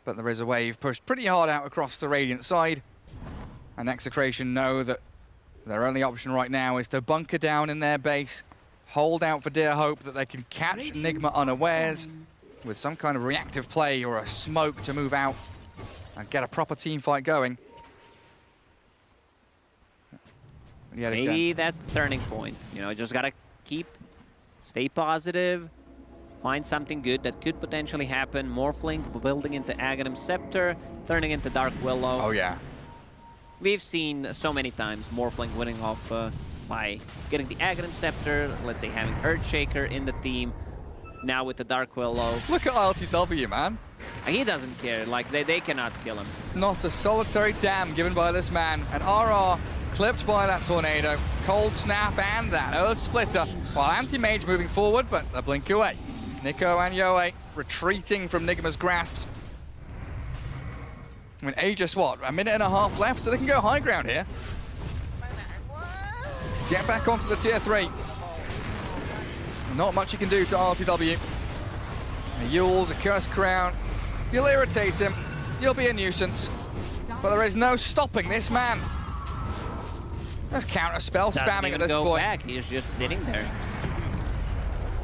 but there is a wave pushed pretty hard out across the Radiant side. And Execration know that their only option right now is to bunker down in their base, hold out for dear hope that they can catch Nigma unawares with some kind of reactive play or a smoke to move out and get a proper team fight going. Maybe that's the turning point. You know, just gotta stay positive, find something good that could potentially happen. Morphling building into Aghanim Scepter, turning into Dark Willow. Oh yeah. We've seen so many times Morphling winning off by getting the Aghanim Scepter, let's say having Earthshaker in the team. Now with the Dark Willow. Look at LTW, man. He doesn't care, like they cannot kill him. Not a solitary damn given by this man. And RR clipped by that tornado, cold snap and that Earth Splitter. While Anti-Mage moving forward, but a blink away. Nico and Yoe retreating from Nigma's grasps. I mean, Aegis, what, a minute and a half left, so they can go high ground here. Get back onto the tier 3. Not much you can do to RTW. A Yule's, a Cursed Crown. If you'll irritate him, you'll be a nuisance. But there is no stopping this man. There's counter spell spamming at this point. Back. He's just sitting there.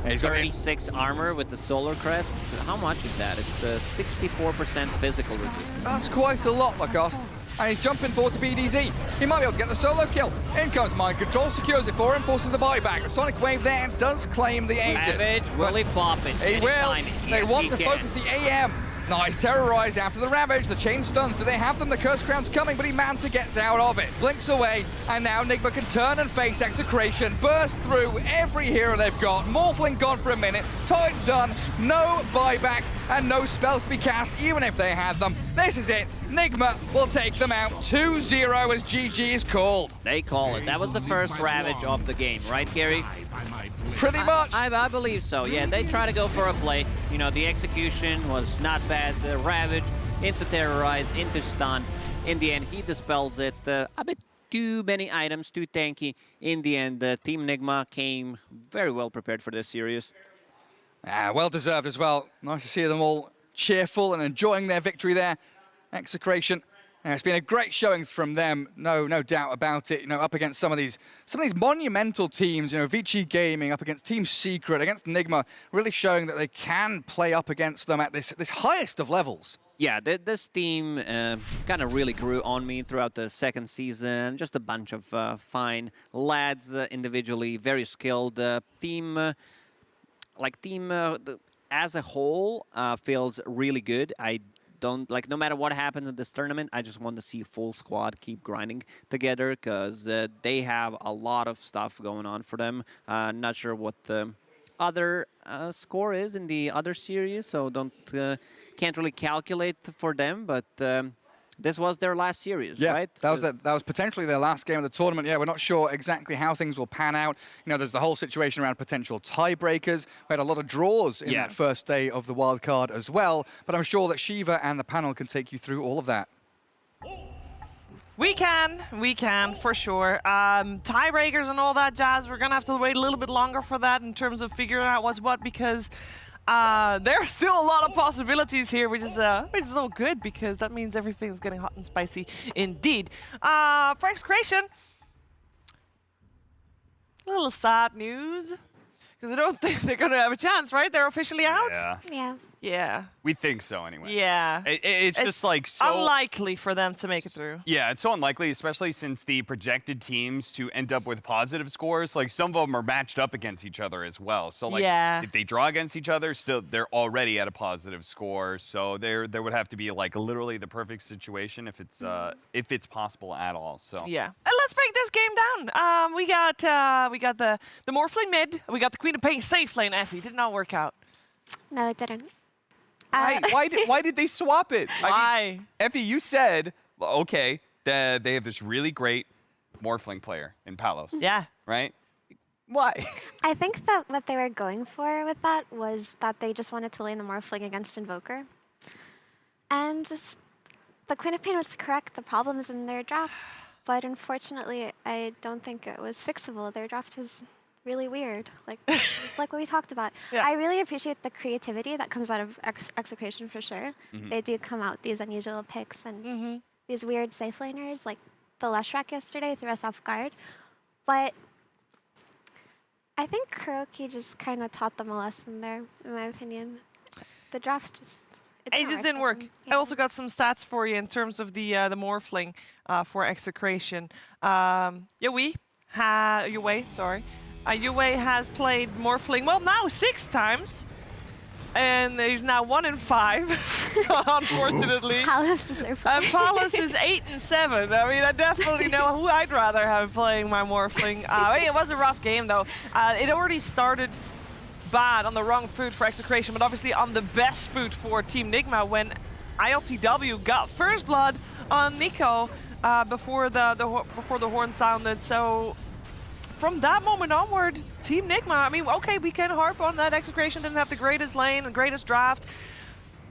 He's got 36 armor with the Solar Crest. How much is that? It's 64% physical resistance. That's quite a lot, Lacoste. And he's jumping forward to BDZ. He might be able to get the solo kill. In comes Mind Control, secures it for him, forces the buyback. The Sonic Wave there does claim the Aegis. Ravage, will he pop it? He will. They want to focus the AM. Nice terrorize after the Ravage, the chain stuns. Do they have them? The Curse Crown's coming, but he managed to get out of it. Blinks away, and now Nigma can turn and face Execration. Burst through every hero they've got. Morphling gone for a minute. Tide's done. No buybacks and no spells to be cast, even if they had them. This is it. Nigma will take them out 2-0 as GG is called. They call it. That was the first Ravage of the game, right, Gary? Pretty much. I believe so, yeah. They try to go for a play. You know, the execution was not bad. The Ravage into Terrorize, into Stun. In the end, he dispels it. A bit too many items, too tanky. In the end, Team Nigma came very well prepared for this series. Well deserved as well. Nice to see them all cheerful and enjoying their victory there. Execration. It's been a great showing from them, no doubt about it. You know, up against some of these monumental teams. You know, Vici Gaming up against Team Secret, against Nigma, really showing that they can play up against them at this highest of levels. Yeah, this team kind of really grew on me throughout the second season. Just a bunch of fine lads individually, very skilled. Team as a whole feels really good. No matter what happens in this tournament, I just want to see full squad keep grinding together because they have a lot of stuff going on for them. Not sure what the other score is in the other series, so can't really calculate for them, but this was their last series, right? That was potentially their last game of the tournament. Yeah, we're not sure exactly how things will pan out. You know, there's the whole situation around potential tiebreakers. We had a lot of draws in that first day of the wild card as well, but I'm sure that Shiva and the panel can take you through all of that. We can, for sure. Tiebreakers and all that jazz, we're gonna have to wait a little bit longer for that in terms of figuring out what's what, because there's still a lot of possibilities here, which is all good, because that means everything's getting hot and spicy indeed. For Execration, a little sad news, because I don't think they're gonna have a chance, right? They're officially out? Yeah. We think so anyway. Yeah. It's just like so unlikely for them to make it through. Yeah, it's so unlikely, especially since the projected teams to end up with positive scores, like some of them are matched up against each other as well. So like if they draw against each other, still they're already at a positive score. So there would have to be like literally the perfect situation if it's possible at all. So yeah. And let's break this game down. We got the Morphling mid, we got the Queen of Pain safe lane. Effie, did not work out. No, it didn't. Why did they swap it? Why? I mean, Effie, you said, okay, that they have this really great Morphling player in Palos. Yeah. Right? Why? I think that what they were going for with that was that they just wanted to lane the Morphling against Invoker. And just, the Queen of Pain was correct. The problem is in their draft. But unfortunately, I don't think it was fixable. Their draft was really weird. Like just like what we talked about. Yeah. I really appreciate the creativity that comes out of Execration for sure. They do come out these unusual picks and these weird safe laners, like the Leshrac yesterday threw us off guard. But I think Kuroki just kind of taught them a lesson there, in my opinion. The draft just... It just didn't work. Yeah. I also got some stats for you in terms of the Morphling for Execration. Yue has played Morphling, well, now 6 times. And he's now 1 in 5, unfortunately. Palace is their And Palace is 8 and 7. I mean, I definitely know who I'd rather have playing my Morphling. It was a rough game, though. It already started bad on the wrong foot for Execration, but obviously on the best foot for Team Nigma when ILTW got first blood on Nico before the horn sounded. So from that moment onward, Team Nigma, I mean, okay, we can harp on that Execration didn't have the greatest lane and greatest draft,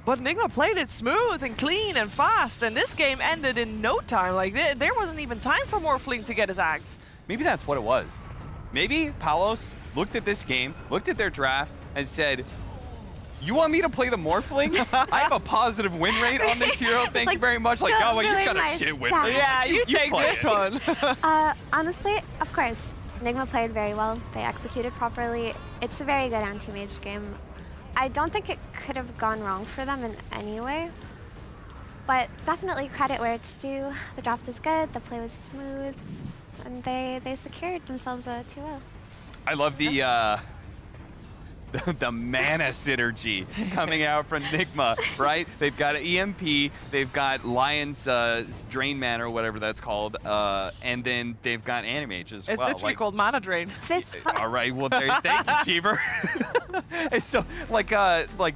but Nigma played it smooth and clean and fast, and this game ended in no time. Like, there wasn't even time for Morphling to get his axe. Maybe that's what it was. Maybe Palos looked at this game, looked at their draft, and said, you want me to play the Morphling? I have a positive win rate on this hero. Thank you very much. Like, oh, well, you've got a shit win rate. Yeah, you take this one. Honestly, of course, Nigma played very well. They executed properly. It's a very good anti-mage game. I don't think it could have gone wrong for them in any way. But definitely credit where it's due. The draft is good, the play was smooth, and they secured themselves a 2-0. I love the mana synergy coming out from Nigma, right? They've got an EMP, they've got Lion's Drain Mana or whatever that's called, and then they've got Animage as well. It's literally called Mana Drain. All right, well, thank you, Cheever. It's so, like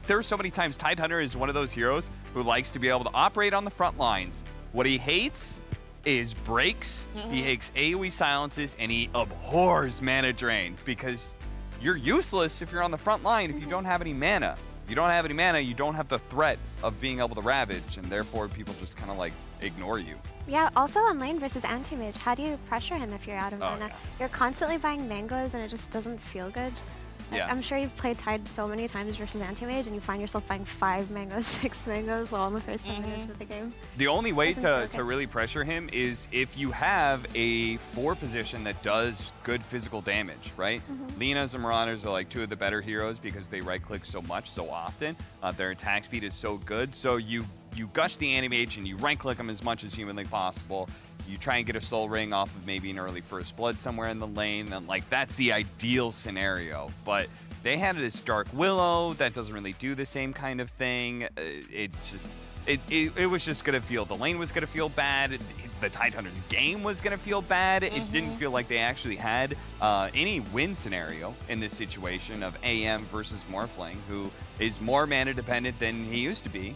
there's so many times Tidehunter is one of those heroes who likes to be able to operate on the front lines. What he hates is breaks, he hates AoE silences, and he abhors Mana Drain because you're useless if you're on the front line if you don't have any mana. If you don't have any mana, you don't have the threat of being able to ravage, and therefore people just kind of like ignore you. Yeah, also on lane versus anti-mage, how do you pressure him if you're out of mana? Yeah. You're constantly buying mangoes and it just doesn't feel good. Like, Yeah. I'm sure you've played Tide so many times versus anti-mage and you find yourself buying 5 mangoes, 6 mangoes all in the first 10 minutes of the game. The only way Doesn't feel to good. really pressure him is if you have a 4 position that does good physical damage, right? Lena's and Marauders are like 2 of the better heroes because they right-click so much, so often. Their attack speed is so good, so you gush the Animage and you right-click them as much as humanly possible. You try and get a soul ring off of maybe an early first blood somewhere in the lane, and like that's the ideal scenario. But they had this Dark Willow that doesn't really do the same kind of thing. It was just gonna feel, the lane was gonna feel bad. The Tidehunter's game was gonna feel bad. It didn't feel like they actually had any win scenario in this situation of AM versus Morphling, who is more mana dependent than he used to be.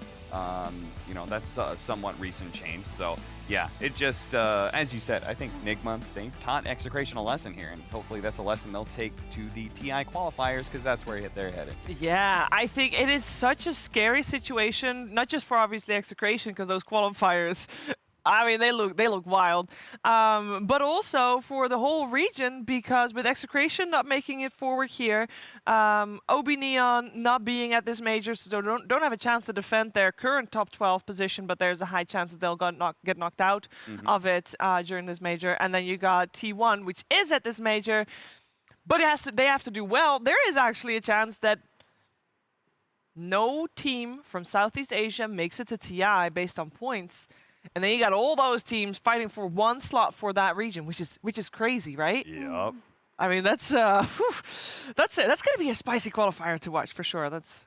You know, that's a somewhat recent change. So yeah, it just, as you said, I think Nigma, they taught Execration a lesson here, and hopefully that's a lesson they'll take to the TI qualifiers, because that's where they're headed. Yeah, I think it is such a scary situation, not just for obviously Execration, because those qualifiers, I mean, they look wild, but also for the whole region, because with Execration not making it forward here, OB Neon not being at this major, so don't have a chance to defend their current top 12 position, but there's a high chance that they'll get knocked out of it during this major. And then you got T1, which is at this major, but they have to do well. There is actually a chance that no team from Southeast Asia makes it to TI based on points. And then you got all those teams fighting for one slot for that region, which is crazy, right? Yep. I mean, that's going to be a spicy qualifier to watch for sure. That's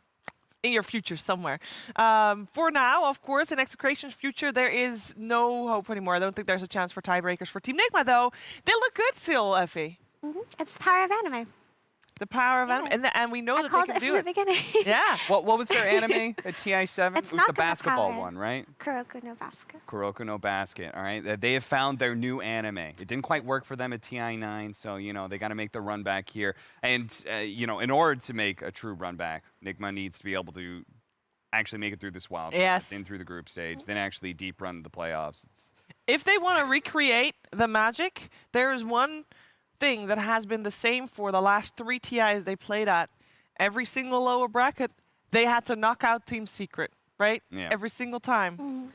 in your future somewhere. For now, of course, in Execration's future, there is no hope anymore. I don't think there's a chance for tiebreakers for Team Nigma, though. They look good still, Effie. It's the power of anime. The power of anime, and we know I that called they it can do from it. the beginning. Yeah. What was their anime at TI7? It's It was not the gonna basketball power. one, right? Kuroko no Basket. Kuroko no Basket, all right? They have found their new anime. It didn't quite work for them at TI9, so, you know, they got to make the run back here. And, you know, in order to make a true run back, Nigma needs to be able to actually make it through this wild card, Yes. then through the group stage, then actually deep run the playoffs. If they want to recreate the magic, there is one thing that has been the same for the last 3 TIs they played at. Every single lower bracket, they had to knock out Team Secret, right? Yeah. Every single time.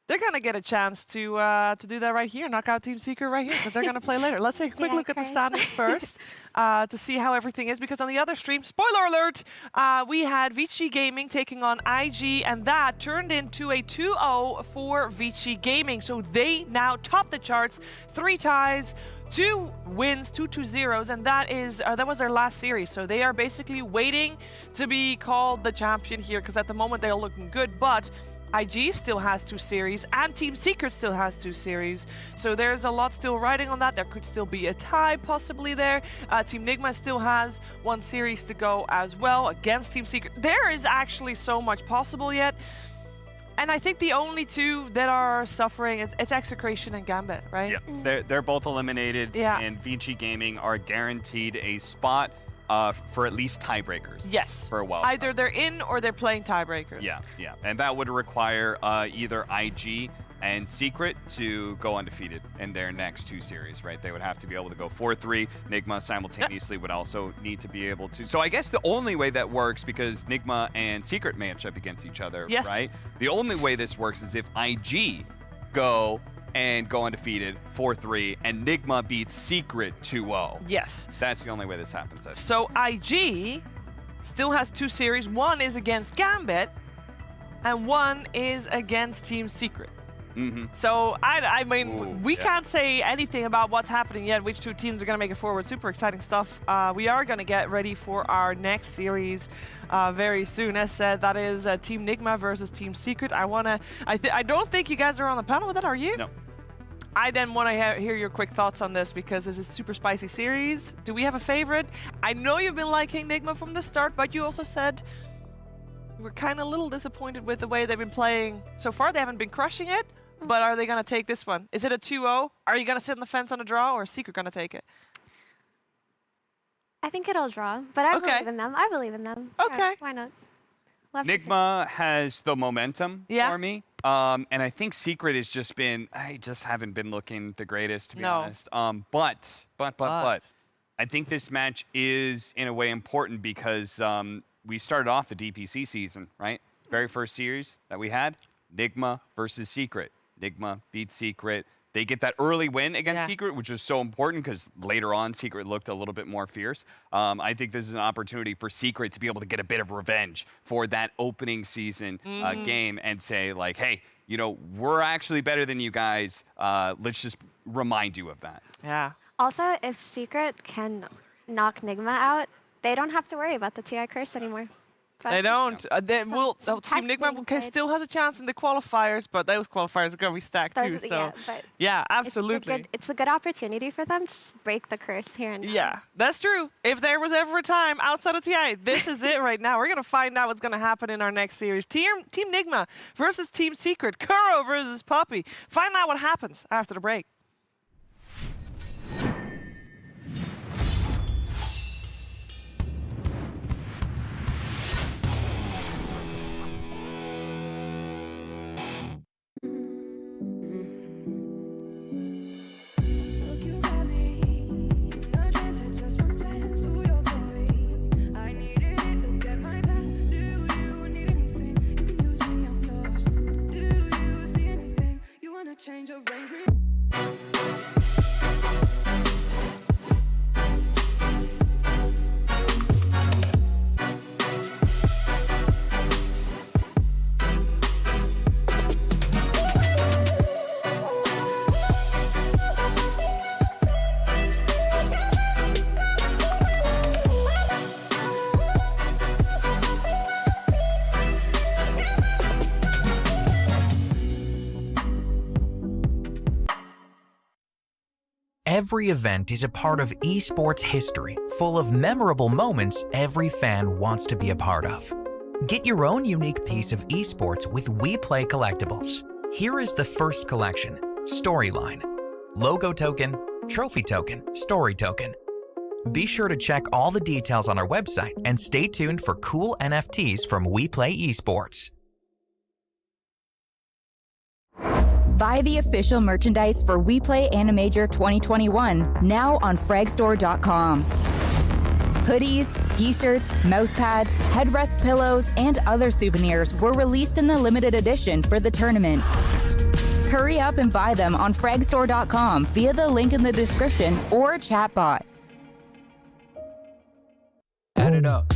They're going to get a chance to do that right here, knock out Team Secret right here, because they're going to play later. Let's take a quick look at the standings first to see how everything is, because on the other stream, spoiler alert, we had Vici Gaming taking on IG, and that turned into a 2-0 for Vici Gaming. So they now top the charts, 3 ties, 2 wins, 2 2-0s, and that was their last series. So they are basically waiting to be called the champion here, because at the moment they're looking good, but IG still has 2 series, and Team Secret still has 2 series. So there's a lot still riding on that. There could still be a tie possibly there. Team Nigma still has 1 series to go as well against Team Secret. There is actually so much possible yet. And I think the only 2 that are suffering, it's Execration and Gambit, right? Yeah, they're both eliminated, and Vici Gaming are guaranteed a spot for at least tiebreakers. Yes. For a while. Either they're in or they're playing tiebreakers. Yeah. And that would require either IG and Secret to go undefeated in their next 2 series, right? They would have to be able to go 4-3. Nigma simultaneously would also need to be able to. So I guess the only way that works, because Nigma and Secret match up against each other, right? The only way this works is if IG go undefeated 4-3 and Nigma beats Secret 2-0. Yes. That's the only way this happens. So IG still has 2 series. 1 is against Gambit and 1 is against Team Secret. So I mean, we can't say anything about what's happening yet, which 2 teams are going to make it forward. Super exciting stuff. We are going to get ready for our next series very soon. As said, that is Team Nigma versus Team Secret. I don't think you guys are on the panel with that, are you? No. I then want to hear your quick thoughts on this, because this is a super spicy series. Do we have a favorite? I know you've been liking Nigma from the start, but you also said you were kind of a little disappointed with the way they've been playing so far. They haven't been crushing it, but are they going to take this one? Is it a 2-0? Are you going to sit on the fence on a draw, or is Secret going to take it? I think it'll draw, but I believe in them. I believe in them. Okay. Yeah, why not? Nigma has the momentum for me. And I think Secret has just been, I just haven't been looking the greatest, to be honest. But I think this match is in a way important, because we started off the DPC season, right? Very first series that we had, Nigma versus Secret. Nigma beats Secret. They get that early win against Secret, which is so important, because later on, Secret looked a little bit more fierce. I think this is an opportunity for Secret to be able to get a bit of revenge for that opening season game and say, like, hey, you know, we're actually better than you guys. Let's just remind you of that. Yeah. Also, if Secret can knock Nigma out, they don't have to worry about the TI curse anymore. They don't. Team Nigma still has a chance in the qualifiers, but those qualifiers are going to be stacked too. So, yeah, absolutely. It's a good opportunity for them to just break the curse here and now. Yeah, that's true. If there was ever a time outside of TI, this is it right now. We're going to find out what's going to happen in our next series. Team Nigma versus Team Secret. Kuro versus Puppy. Find out what happens after the break. Change of range. Every event is a part of esports history, full of memorable moments every fan wants to be a part of. Get your own unique piece of esports with Weplay collectibles. Here is the first collection: Storyline, Logo Token, Trophy Token, Story Token. Be sure to check all the details on our website and stay tuned for cool NFTs from Weplay Esports. Buy the official merchandise for Weplay Animajor 2021 now on fragstore.com. Hoodies, t-shirts, mouse pads, headrest pillows, and other souvenirs were released in the limited edition for the tournament. Hurry up and buy them on fragstore.com via the link in the description or chatbot. Add it up.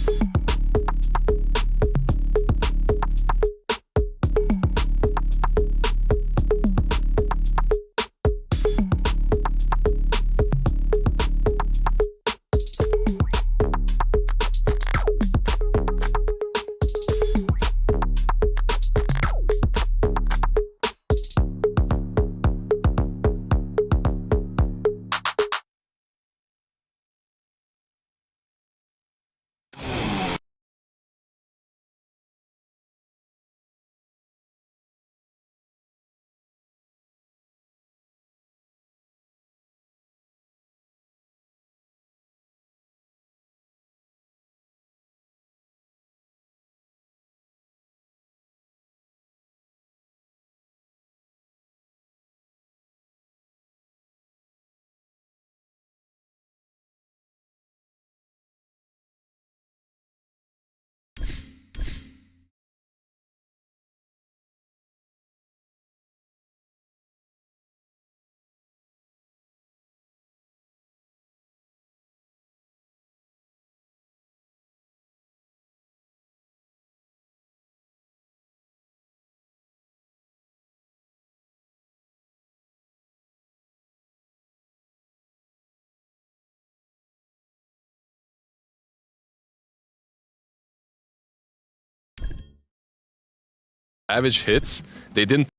Savage hits. They didn't.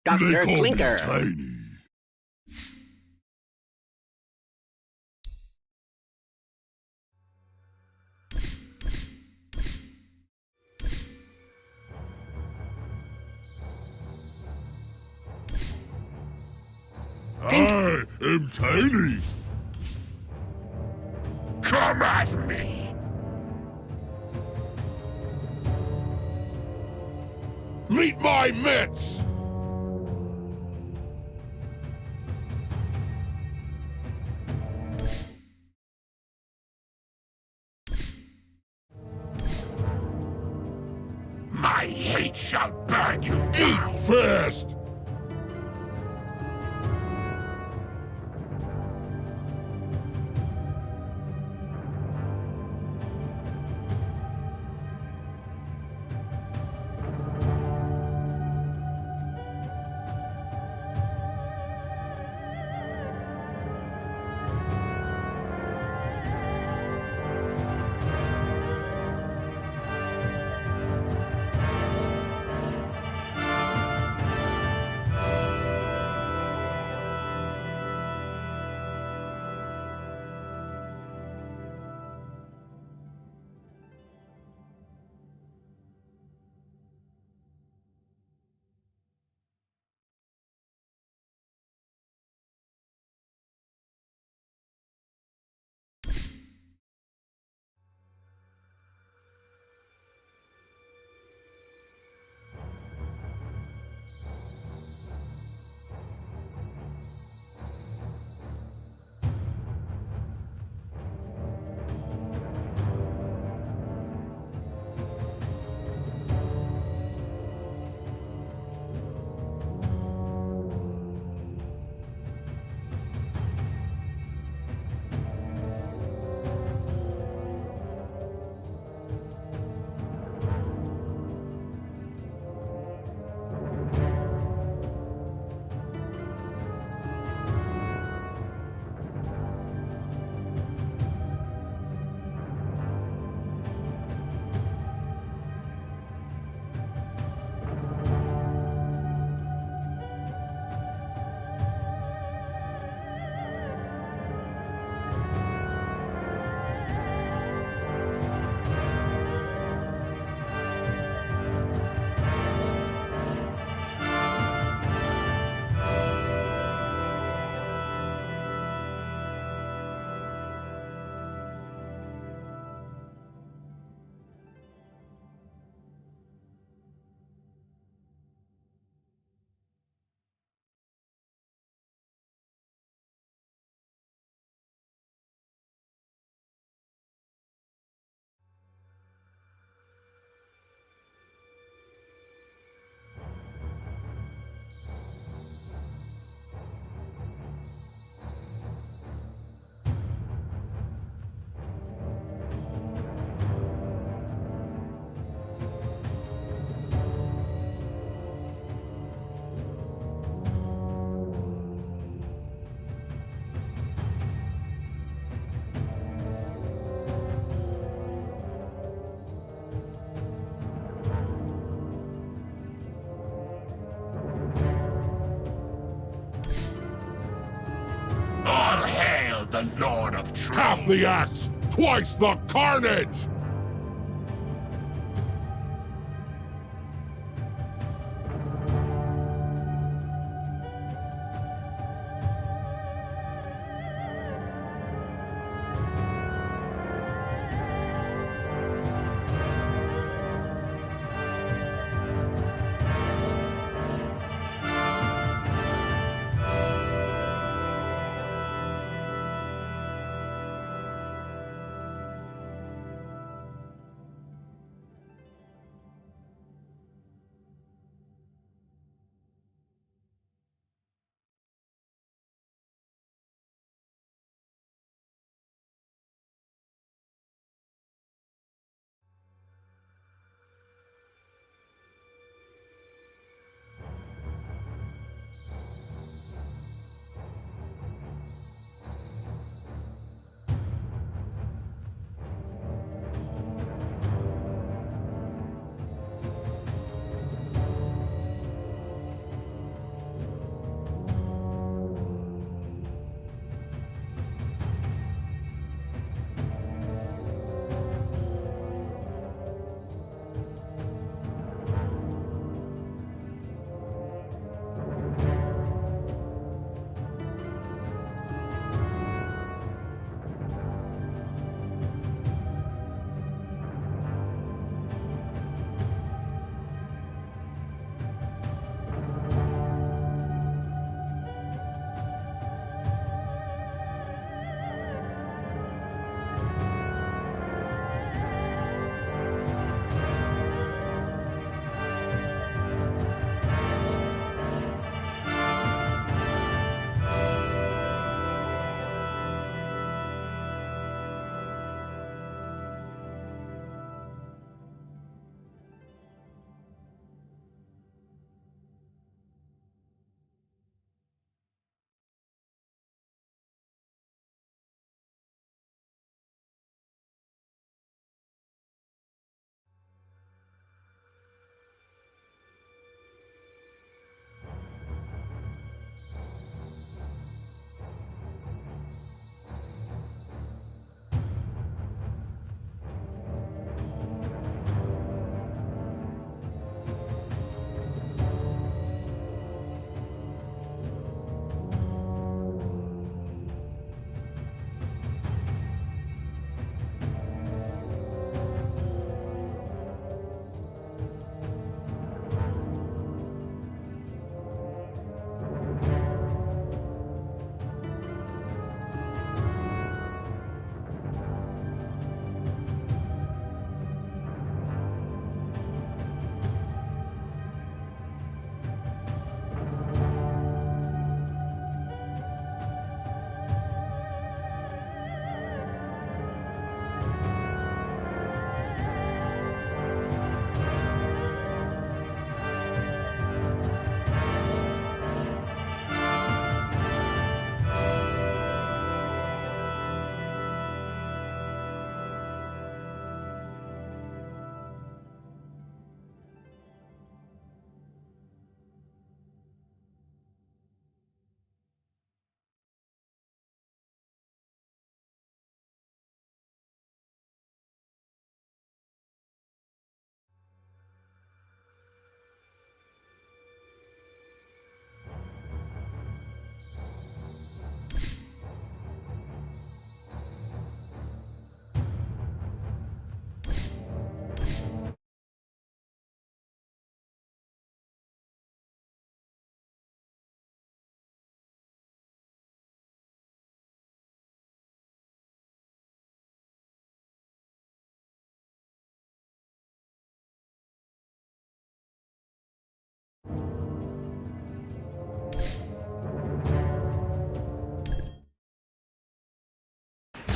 Dr. Clinker. Tiny. I am Tiny. Come at me. Meet my mitts. My hate shall burn you down. Eat first! All hail the Lord of Trees! Half the axe, twice the carnage!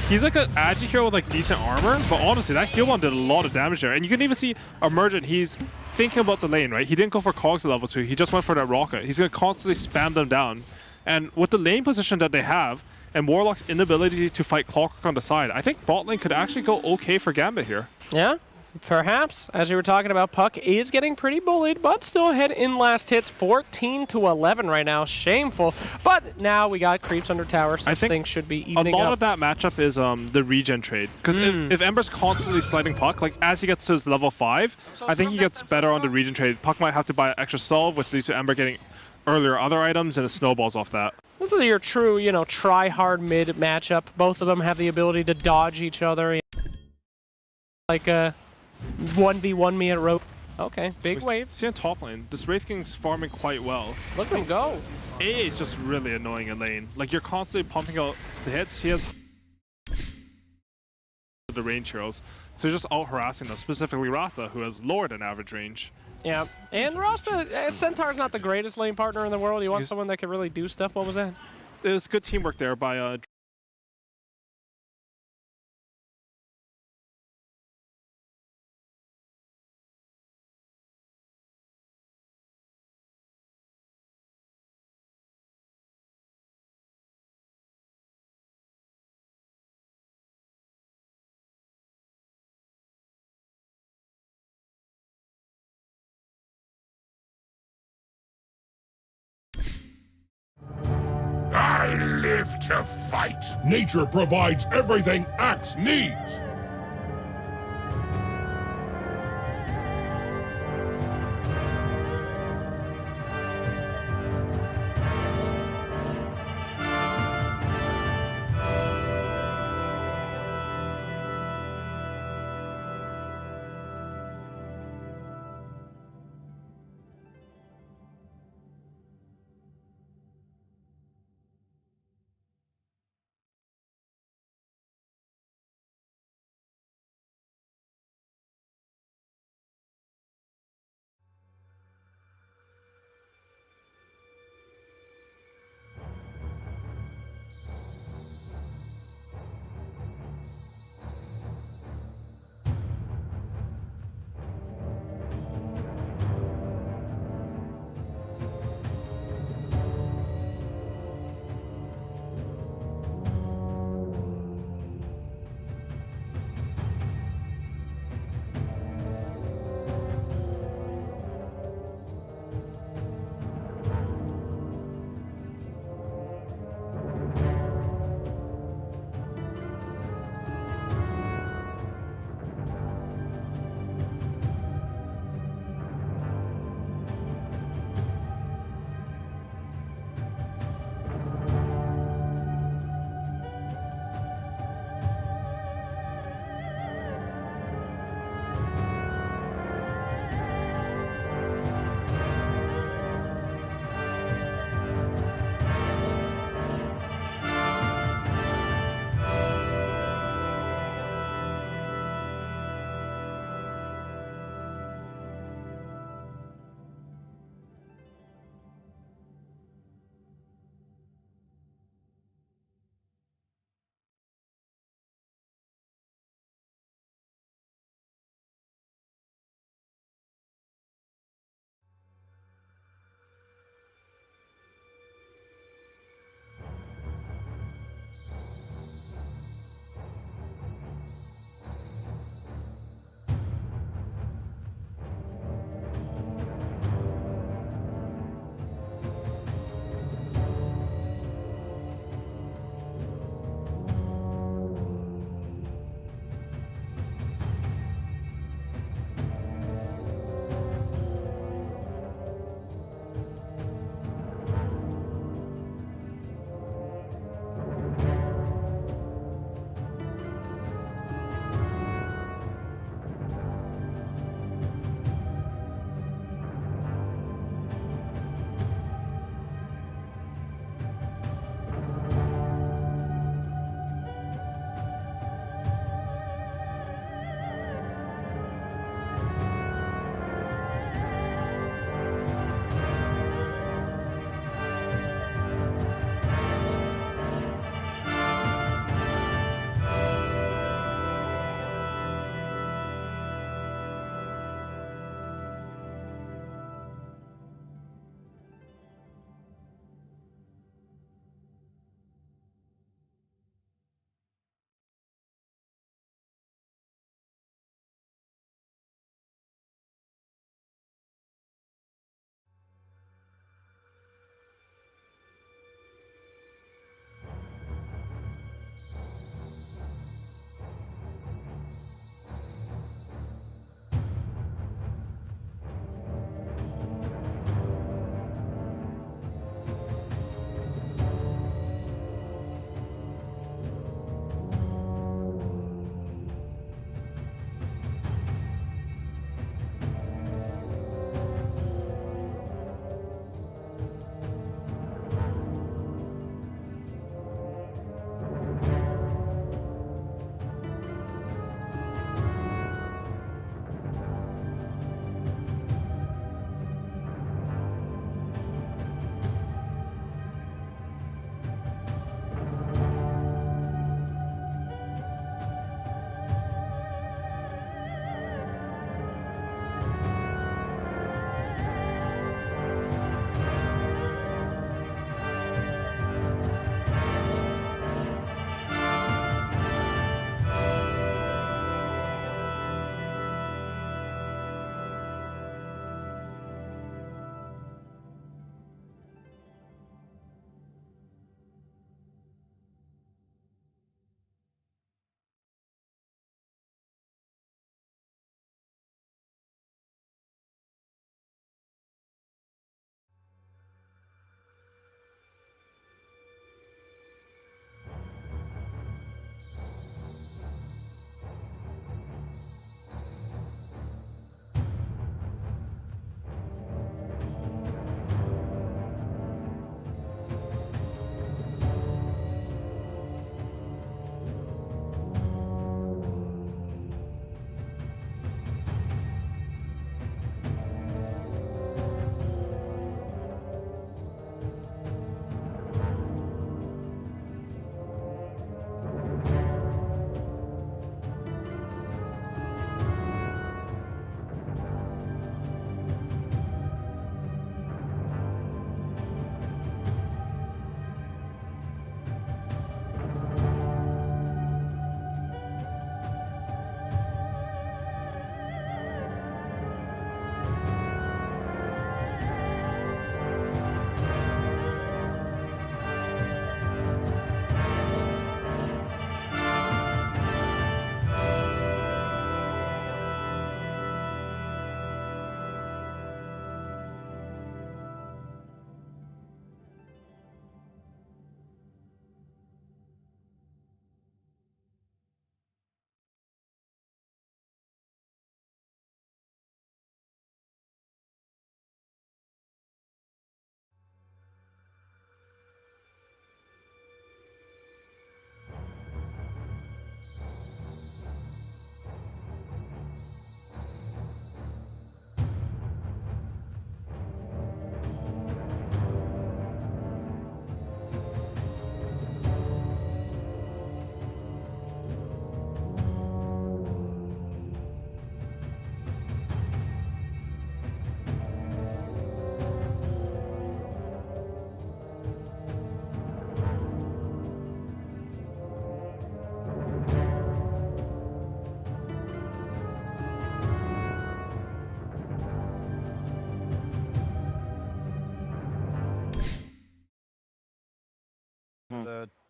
he's like an agi hero with like decent armor, but honestly, that heal one did a lot of damage there. And you can even see Emergent, he's thinking about the lane, right? He didn't go for cogs at level 2, he just went for that rocket. He's going to constantly spam them down. And with the lane position that they have, and Warlock's inability to fight Clockwork on the side, I think bot lane could actually go okay for Gambit here. Yeah, perhaps. As you were talking about, Puck is getting pretty bullied, but still ahead in last hits, 14-11 right now. Shameful. But now we got creeps under tower, so things should be evening up. A lot up. of that matchup is the regen trade. Because if Ember's constantly sliding Puck, like as he gets to his level 5, I think he gets better on the regen trade. Puck might have to buy an extra solve, which leads to Ember getting earlier other items, and it snowballs off that. This is your true, you know, try-hard mid matchup. Both of them have the ability to dodge each other. Like 1v1 me at rope. Okay, big wave. See on top lane, this Wraith King's farming quite well. Look at him go. AA is just really annoying in lane. Like, you're constantly pumping out the hits. He has the range heroes. So you're just out-harassing them, specifically Rasa, who has lower than average range. Yeah, and Rasta, Centaur's not the greatest lane partner in the world. You want someone that can really do stuff. What was that? It was good teamwork there by I live to fight. Nature provides everything Axe needs.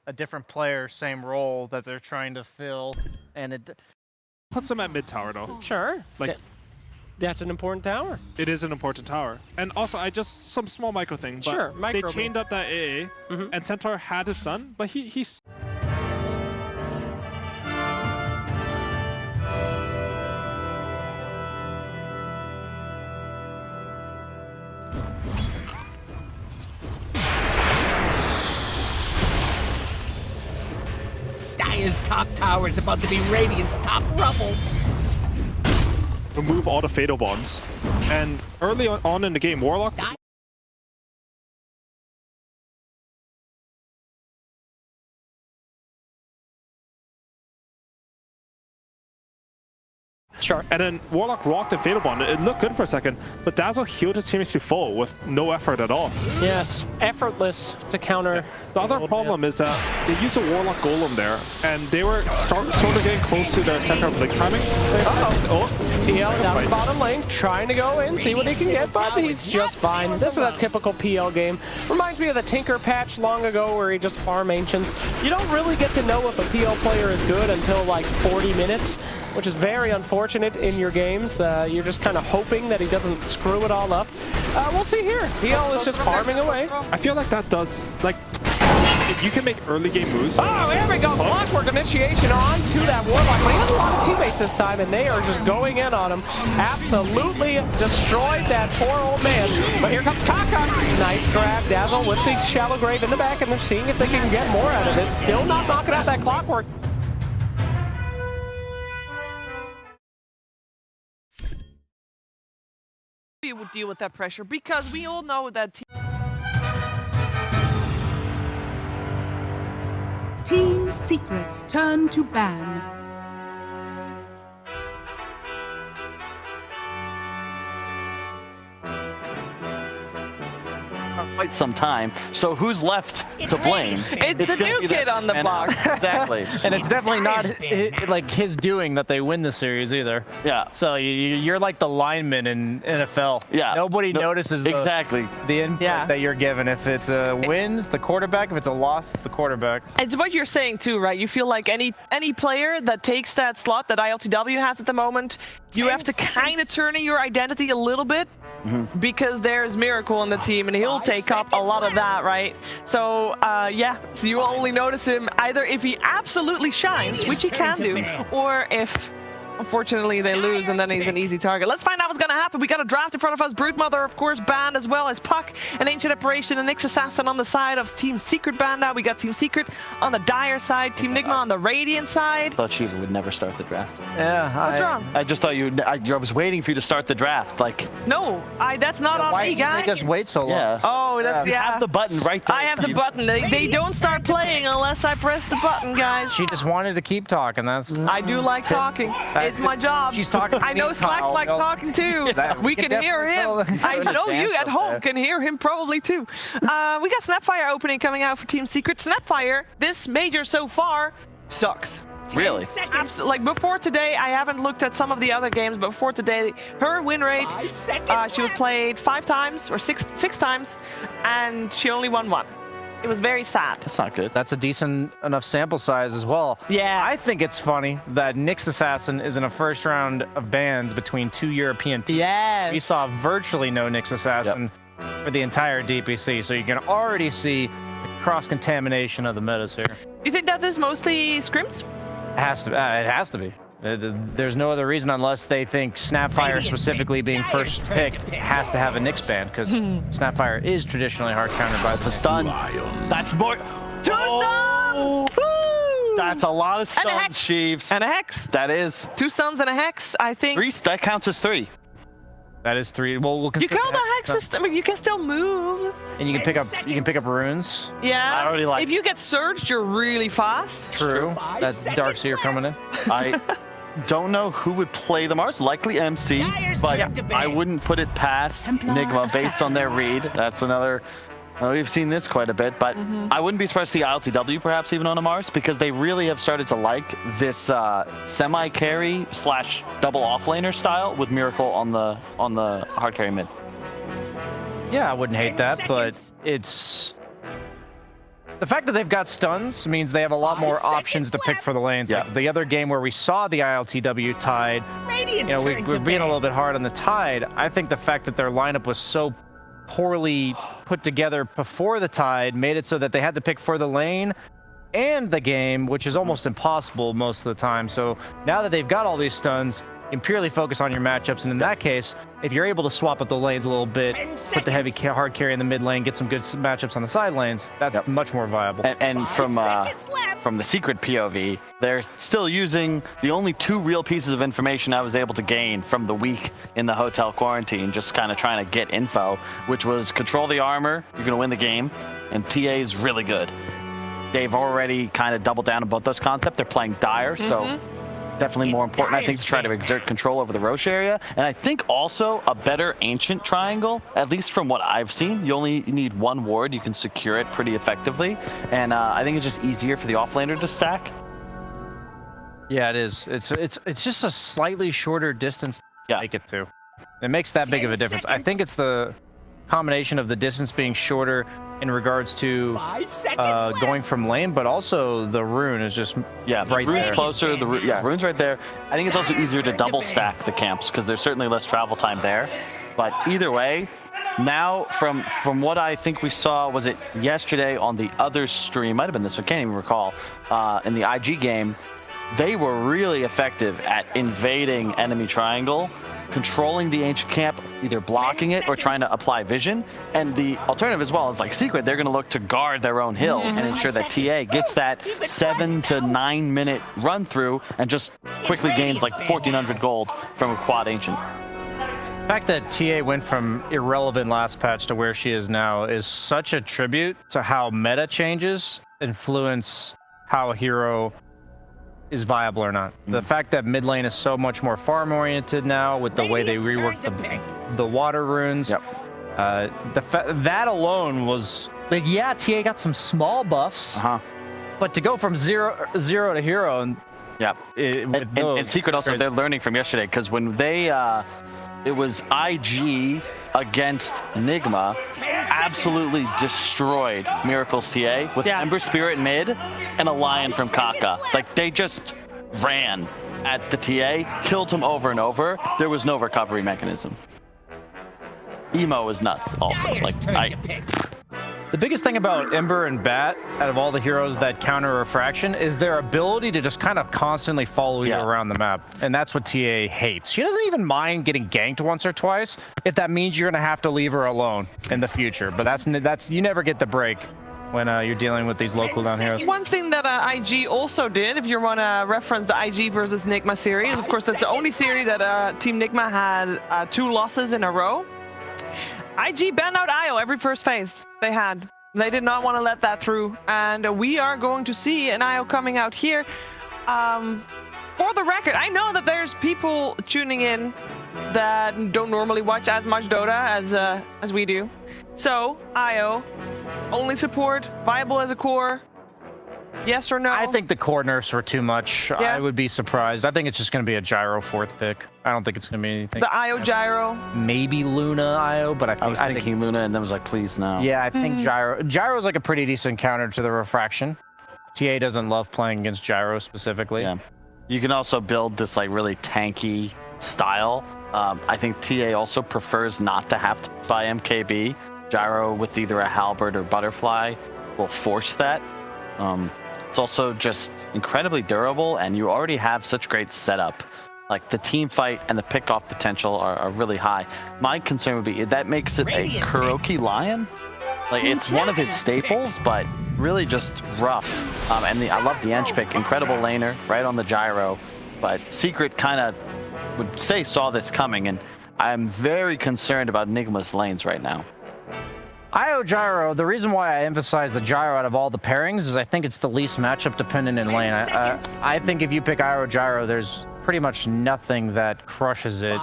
a different player, same role that they're trying to fill, and it puts them at mid tower though. Sure. Like that's an important tower. It is an important tower. And also, some small micro thing, but sure, they chained up that AA, and Centaur had his stun, but he's... Dire's top tower is about to be Radiant's top rubble. Remove all the fatal bonds. And early on in the game, Warlock... Sure. And then Warlock rocked and Fatal Bond. It looked good for a second, but Dazzle healed his teammates to full with no effort at all. Yes, effortless to counter. Yeah. The other problem is that they used a Warlock Golem there, and they were sort of getting close to the center of blink timing. PL down the bottom lane, trying to go in, see what he can get, but he's just fine. This is a typical PL game. Reminds me of the Tinker patch long ago where he just farm Ancients. You don't really get to know if a PL player is good until like 40 minutes, which is very unfortunate in your games. You're just kind of hoping that he doesn't screw it all up. We'll see here. PL is just farming away. I feel like that does, like, if you can make early game moves. Oh, there we go. Clockwork initiation on to that Warlock. But he has a lot of teammates this time, and they are just going in on him. Absolutely destroyed that poor old man. But here comes Taka. Nice grab. Dazzle with the Shallow Grave in the back, and they're seeing if they can get more out of it. Still not knocking out that Clockwork. We would deal with that pressure because we all know that Team secrets turn to ban. Quite some time. So who's left to blame? It's the new kid on the block. Exactly. And it's definitely not like his doing that they win the series either. Yeah. So you're like the lineman in NFL. Yeah. Nobody notices the input that you're given. If it's a win, it's the quarterback. If it's a loss, it's the quarterback. It's what you're saying too, right? You feel like any player that takes that slot that ILTW has at the moment, you have to kind of turn in your identity a little bit. Because there's Miracle on the team and he'll take up a lot of that, right? So so you only notice him either if he absolutely shines, which he can do, or if unfortunately they lose and then he's an easy target. Let's find out what's gonna happen. We got a draft in front of us. Broodmother, of course, banned, as well as Puck, an Ancient Apparition, and Nyx Assassin on the side of Team Secret banned out. We got Team Secret on the Dire side, Team Nigma on the Radiant side. I thought Shiva would never start the draft. Yeah. What's wrong? I just thought I was waiting for you to start the draft. Like. No, that's not on me, guys. Just wait so long. Yeah. Oh, that's You have the button right there. I have the button. They don't start playing unless I press the button, guys. She just wanted to keep talking. I do like talking. It's my job. She's talking. I know Slack's like talking too. We can hear him. I know you at home can hear him probably too. We got Snapfire opening coming out for Team Secret. Snapfire, this major so far, sucks. Really? Like before today, I haven't looked at some of the other games, but before today, her win rate, she was played 5 times or six times, and she only won 1. It was very sad. That's not good. That's a decent enough sample size as well. Yeah. I think it's funny that Nyx Assassin is in a first round of bans between 2 European teams. Yes. We saw virtually no Nyx Assassin for the entire DPC, so you can already see the cross-contamination of the metas here. You think that is mostly scrims? It has to be. There's no other reason unless they think Snapfire specifically being first picked has to have a Nyx ban, because Snapfire is traditionally hard countered by a stun. That's more. 2 stuns! Woo! That's a lot of stuns, Sheaves. And a hex. That is. 2 stuns and a hex, I think. 3, that counts as 3. That is 3. Well, we'll you count the hex system. You can still move. And you can pick up runes. Yeah. I already like. If you get surged, you're really fast. True. That's Darkseer coming in. I don't know who would play the Mars. Likely MC, but I wouldn't put it past Nigma based on their read. That's another. We've seen this quite a bit, but I wouldn't be surprised to see ILTW perhaps even on a Mars, because they really have started to like this semi-carry / double offlaner style with Miracle on the hard carry mid. Yeah, I wouldn't hate that, but it's The fact that they've got stuns means they have a lot more options to pick for the lanes. Yeah. Like the other game where we saw the ILTW Tide, we're being a little bit hard on the Tide. I think the fact that their lineup was so poorly put together before the Tide made it so that they had to pick for the lane and the game, which is almost impossible most of the time. So now that they've got all these stuns, you can purely focus on your matchups, and in that case, if you're able to swap up the lanes a little bit, put the heavy hard carry in the mid lane, get some good matchups on the side lanes, that's much more viable. And from the Secret POV, they're still using the only 2 real pieces of information I was able to gain from the week in the hotel quarantine, just kind of trying to get info, which was control the armor, you're going to win the game, and TA is really good. They've already kind of doubled down on both those concepts. They're playing Dire, so definitely more important, I think, to try to exert control over the Roche area. And I think also a better Ancient triangle, at least from what I've seen. You only need 1 ward. You can secure it pretty effectively. And I think it's just easier for the offlaner to stack. Yeah, it is. It's just a slightly shorter distance to make it to. It makes that big of a difference. I think it's the combination of the distance being shorter in regards to going from lane, but also the rune is just right rune's there. Closer, rune's right there. I think it's also easier to double stack the camps because there's certainly less travel time there. But either way, now from what I think we saw, was it yesterday on the other stream, might have been this one, can't even recall, in the IG game, they were really effective at invading enemy triangle, controlling the Ancient camp, either blocking it or trying to apply vision. And the alternative as well is like Secret, they're going to look to guard their own hill and ensure that TA gets that 7 to 9 minute run through and just quickly gains like 1,400 gold from a quad Ancient. The fact that TA went from irrelevant last patch to where she is now is such a tribute to how meta changes influence how a hero is viable or not. The fact that mid lane is so much more farm oriented now with the way they reworked the water runes. That alone was like, yeah, TA got some small buffs, but to go from zero to hero and and Secret also, they're learning from yesterday, because when they it was IG against Nigma, absolutely destroyed Miracle's TA with Ember Spirit mid and a Lion from Kaka. Like, they just ran at the TA, killed him over and over. There was no recovery mechanism. Emo was nuts also. The biggest thing about Ember and Bat, out of all the heroes that counter refraction, is their ability to just kind of constantly follow you around the map. And that's what TA hates. She doesn't even mind getting ganked once or twice if that means you're going to have to leave her alone in the future. But that's you never get the break when you're dealing with these local down heroes. One thing that IG also did, if you want to reference the IG versus Nigma series, of course, that's the only series that Team Nigma had 2 losses in a row. IG banned out IO every first phase they had. They did not want to let that through. And we are going to see an IO coming out here. For the record, I know that there's people tuning in that don't normally watch as much Dota as we do. So, IO, only support, viable as a core, yes or no? I think the core nerfs were too much. Yeah. I would be surprised. I think it's just going to be a Gyro 4th pick. I don't think it's going to be anything. The IO Gyro? Maybe Luna IO, but I was thinking Luna and then was like, please no. Yeah, I think Gyro's like a pretty decent counter to the refraction. TA doesn't love playing against Gyro specifically. Yeah. You can also build this like really tanky style. I think TA also prefers not to have to buy MKB. Gyro with either a halberd or butterfly will force that. It's also just incredibly durable, and you already have such great setup. Like, the team fight and the pick-off potential are really high. My concern would be that makes it a Kuroki Lion. Like, it's one of his staples, but really just rough. And I love the Ench pick. Incredible laner, right on the Gyro. But Secret kind of would say saw this coming, and I'm very concerned about Nigma's lanes right now. IO Gyro, the reason why I emphasize the Gyro out of all the pairings is I think it's the least matchup dependent in lane. I think if you pick IO Gyro, there's pretty much nothing that crushes it,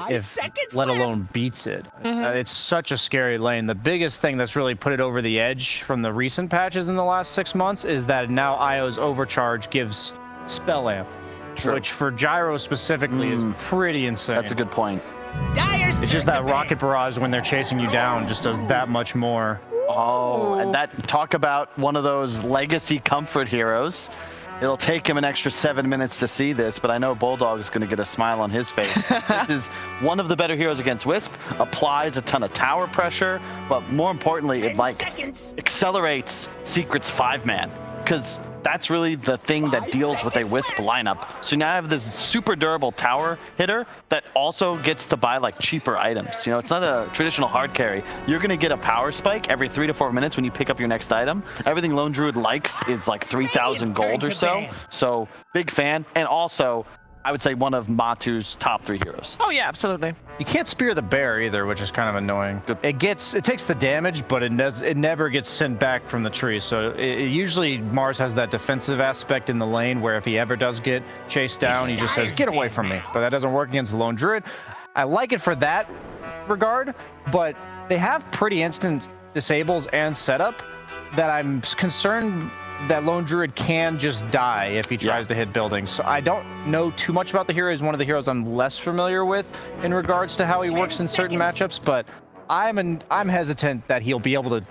let alone beats it. It's such a scary lane. The biggest thing that's really put it over the edge from the recent patches in the last 6 months is that now IO's overcharge gives Spell Amp, which for Gyro specifically is pretty insane. That's a good point. It's just that rocket barrage when they're chasing you down just does that much more. Oh, and that, talk about one of those legacy comfort heroes. It'll take him an extra 7 minutes to see this, but I know Bulldog is going to get a smile on his face. This is one of the better heroes against Wisp, applies a ton of tower pressure, but more importantly, it accelerates Secret's 5-man, because that's really the thing that deals with a Wisp lineup. So now I have this super durable tower hitter that also gets to buy like cheaper items. You know, it's not a traditional hard carry. You're gonna get a power spike every 3 to 4 minutes when you pick up your next item. Everything Lone Druid likes is like 3,000 gold or so. So big fan. And also, I would say one of Matu's top 3 heroes. Oh yeah, absolutely. You can't spear the bear either, which is kind of annoying. It takes the damage, but it never gets sent back from the tree. So usually Mars has that defensive aspect in the lane where if he ever does get chased down, he just says, "Get away from me." But that doesn't work against the Lone Druid. I like it for that regard, but they have pretty instant disables and setup that I'm concerned that Lone Druid can just die if he tries to hit buildings. So I don't know too much about the hero. He's one of the heroes I'm less familiar with in regards to how he works in certain matchups, but I'm hesitant that he'll be able to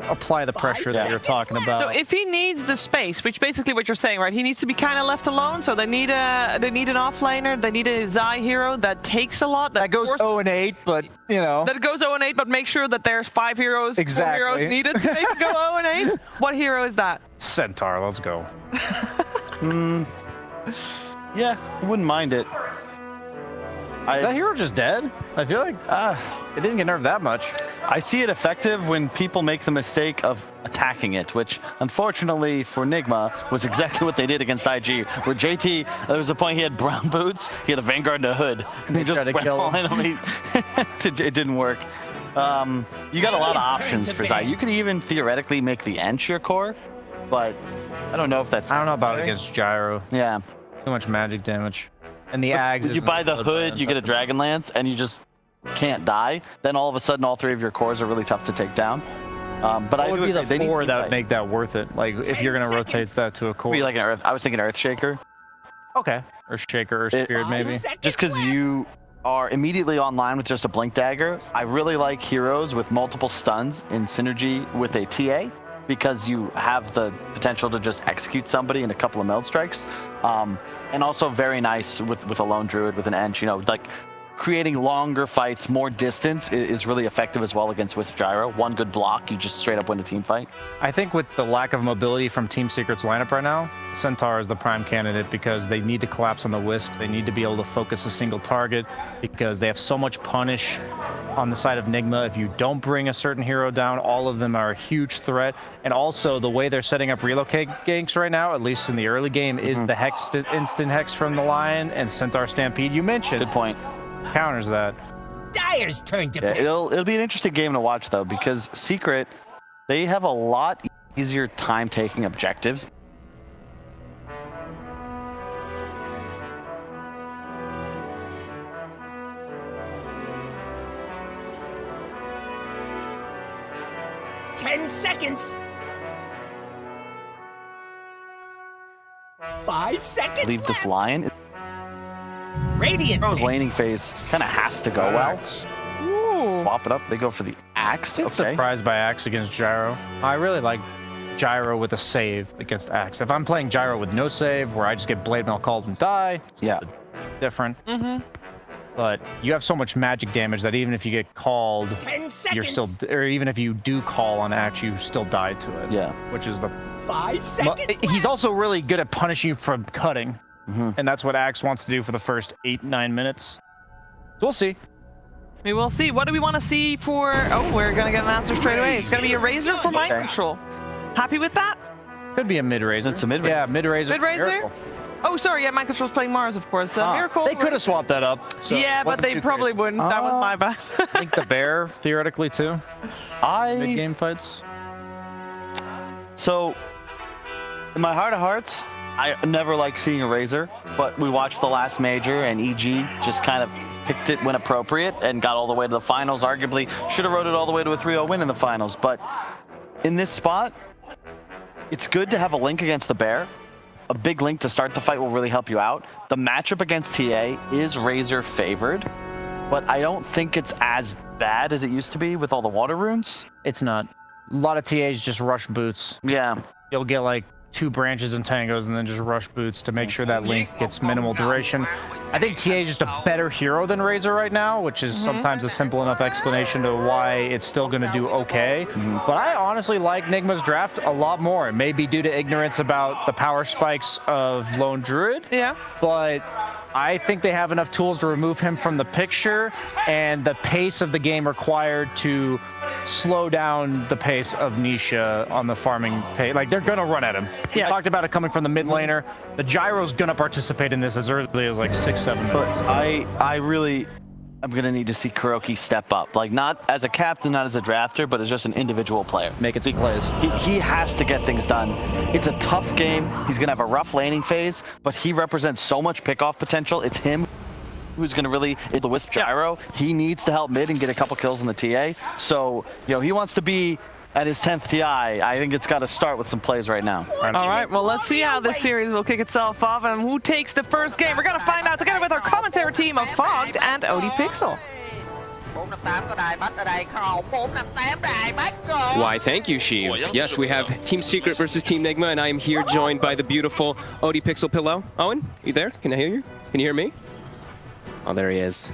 apply the pressure that you're talking about. So if he needs the space, which basically what you're saying, right? He needs to be kind of left alone. So they need an offlaner. They need a Zai hero that takes a lot. That goes 0-8, but you know. That goes 0-8, but make sure that there's 5 heroes, 4 heroes needed to make it go 0-8. What hero is that? Centaur. Let's go. Yeah, I wouldn't mind it. Is that hero just dead? I feel like it didn't get nerfed that much. I see it effective when people make the mistake of attacking it, which unfortunately for Nigma was exactly what they did against IG, where JT, there was a point he had brown boots, he had a Vanguard and a hood, and they just tried to kill him. It didn't work. You got a lot of options for Zai. You could even theoretically make the Ench your core, but I don't know if that's I don't know about it against Gyro. Yeah. Too much magic damage. And the Ags. You buy the hood, you get a Dragon Lance, and you just can't die. Then all of a sudden, all 3 of your cores are really tough to take down. But I would be the 4 that would make that worth it. Like if you're gonna rotate that to a core. Be like an Earth. I was thinking Earthshaker. Okay. Earthshaker, Earthspirit maybe. Just because you are immediately online with just a Blink Dagger. I really like heroes with multiple stuns in synergy with a TA, because you have the potential to just execute somebody in a couple of meld strikes. And also very nice with a Lone Druid, with an Ench, you know, like creating longer fights, more distance is really effective as well against Wisp Gyro. One good block, you just straight up win a team fight. I think with the lack of mobility from Team Secret's lineup right now, Centaur is the prime candidate because they need to collapse on the Wisp. They need to be able to focus a single target because they have so much punish on the side of Nigma. If you don't bring a certain hero down, all of them are a huge threat. And also the way they're setting up relocate ganks right now, at least in the early game, is the Hex instant Hex from the Lion and Centaur Stampede you mentioned. Good point. Counters that. Dire's turn to pick. It'll be an interesting game to watch though, because Secret, they have a lot easier time taking objectives. Ten seconds. 5 seconds. Leave this Lion. Radiant. Hero's laning phase kind of has to go well. Ooh. Swap it up. They go for the Axe. I'm surprised by Axe against Gyro. I really like Gyro with a save against Axe. If I'm playing Gyro with no save, where I just get Blade Mail called and die, it's a little bit different. But you have so much magic damage that even if you get called, 10 seconds. you're still, or even if you do call on Axe, you still die to it. Yeah. Which is the 5 seconds. He's also really good at punishing you from cutting. And that's what Axe wants to do for the first 8-9 minutes. So we'll see. We will see. What do we want to see for... Oh, we're going to get an answer straight away. It's going to be a Razor for Mind Control. Happy with that? Could be a mid-Razor. It's a mid-Razor. Yeah, mid-Razor. Mid-Razor? Oh, sorry. Yeah, Mind Control's playing Mars, of course. Miracle. They could have swapped that up. So yeah, but they probably wouldn't. That was my bad. I think the Bear, theoretically, too. Mid-game fights. So, in my heart of hearts, I never like seeing a Razor, but we watched the last major and EG just kind of picked it when appropriate and got all the way to the finals. Arguably should have rode it all the way to a 3-0 win in the finals, but in this spot, it's good to have a link against the Bear. A big link to start the fight will really help you out. The matchup against TA is Razor favored, but I don't think it's as bad as it used to be with all the water runes. It's not. A lot of TAs just rush boots. Yeah. You'll get like 2 branches and tangos and then just rush boots to make sure that Link gets minimal duration. I think TA is just a better hero than Razor right now, which is sometimes a simple enough explanation to why it's still going to do okay. But I honestly like Nigma's draft a lot more. It may be due to ignorance about the power spikes of Lone Druid. Yeah. But I think they have enough tools to remove him from the picture, and the pace of the game required to slow down the pace of Nisha on the farming pace. Like, they're going to run at him. We talked about it coming from the mid laner. The Gyro's going to participate in this as early as like 6-7 minutes. But I'm going to need to see Kuroki step up. Like, not as a captain, not as a drafter, but as just an individual player. Make it plays. He has to get things done. It's a tough game. He's going to have a rough laning phase, but he represents so much pickoff potential. It's him who's going to really the Wisp Gyro. He needs to help mid and get a couple kills in the TA. So, you know, he wants to be at his 10th TI. I think it's got to start with some plays right now. All right, well, let's see how this series will kick itself off and who takes the first game. We're going to find out together with our commentary team of Fogged and OD Pixel. Why, thank you, Sheev. Yes, we have Team Secret versus Team Nigma, and I am here joined by the beautiful OD Pixel Pillow. Owen, you there? Can I hear you? Can you hear me? Oh, there he is.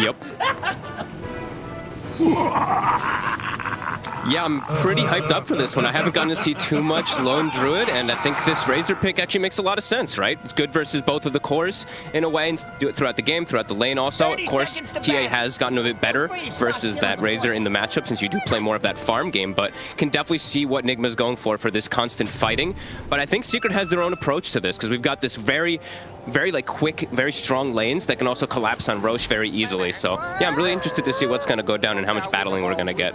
Yep. Yeah, I'm pretty hyped up for this one. I haven't gotten to see too much Lone Druid, and I think this Razor pick actually makes a lot of sense, right? It's good versus both of the cores in a way, and do it throughout the game, throughout the lane also. Of course, TA has gotten a bit better versus that Razor in the matchup, since you do play more of that farm game, but can definitely see what Nigma's going for this constant fighting. But I think Secret has their own approach to this, because we've got this very like quick, very strong lanes that can also collapse on Roche very easily. So yeah, I'm really interested to see what's going to go down and how much battling we're going to get.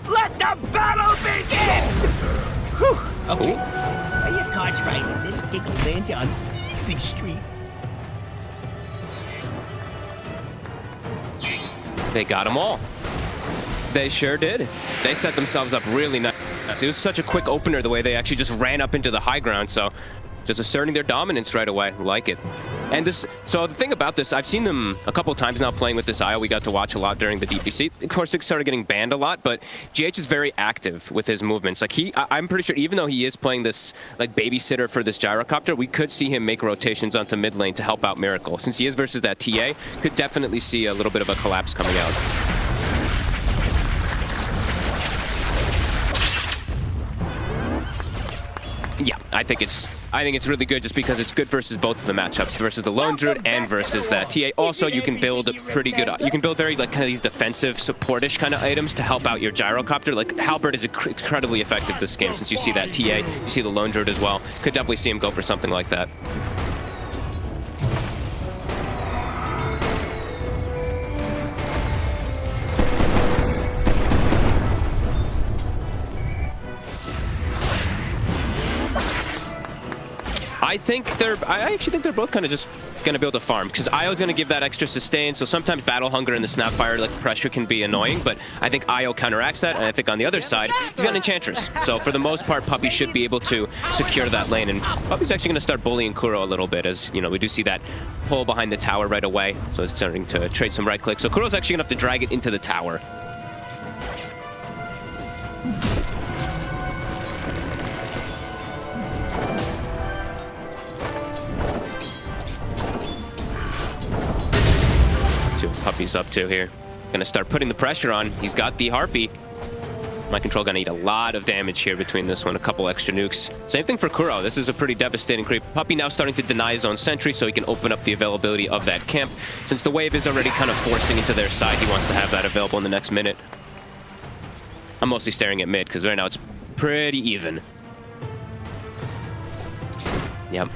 Let the battle begin! Whew. Okay. Are your cards right in this giggle land on easy street? They got them all. They sure did. They set themselves up really nice. It was such a quick opener the way they actually just ran up into the high ground, so just asserting their dominance right away. Like it. And this, so the thing about this, I've seen them a couple times now playing with this IO. We got to watch a lot during the DPC. Of course, it started getting banned a lot, but GH is very active with his movements. Like I'm pretty sure even though he is playing this like babysitter for this gyrocopter, we could see him make rotations onto mid lane to help out Miracle. Since he is versus that TA, could definitely see a little bit of a collapse coming out. Yeah, I think it's really good just because it's good versus both of the matchups, versus the Lone Druid and versus that TA. Also, you can build a pretty good, you can build very like kind of these defensive supportish kind of items to help out your gyrocopter. Like Halberd is incredibly effective this game, since you see that TA, you see the Lone Druid as well. Could definitely see him go for something like that. I actually think they're both kind of just going to be able to farm, because IO's going to give that extra sustain, so sometimes Battle Hunger and the Snapfire like pressure can be annoying, but I think IO counteracts that, and I think on the other side, he's got Enchantress. So for the most part, Puppey should be able to secure that lane, and Puppey's actually going to start bullying Kuro a little bit, as you know, we do see that pull behind the tower right away, so it's starting to trade some right clicks. So Kuro's actually going to have to drag it into the tower. What Puppey's up to here. Gonna start putting the pressure on. He's got the Harpy. My Control gonna eat a lot of damage here between this one. A couple extra nukes. Same thing for Kuro. This is a pretty devastating creep. Puppey now starting to deny his own sentry so he can open up the availability of that camp. Since the wave is already kind of forcing into their side, he wants to have that available in the next minute. I'm mostly staring at mid because right now it's pretty even. Yep.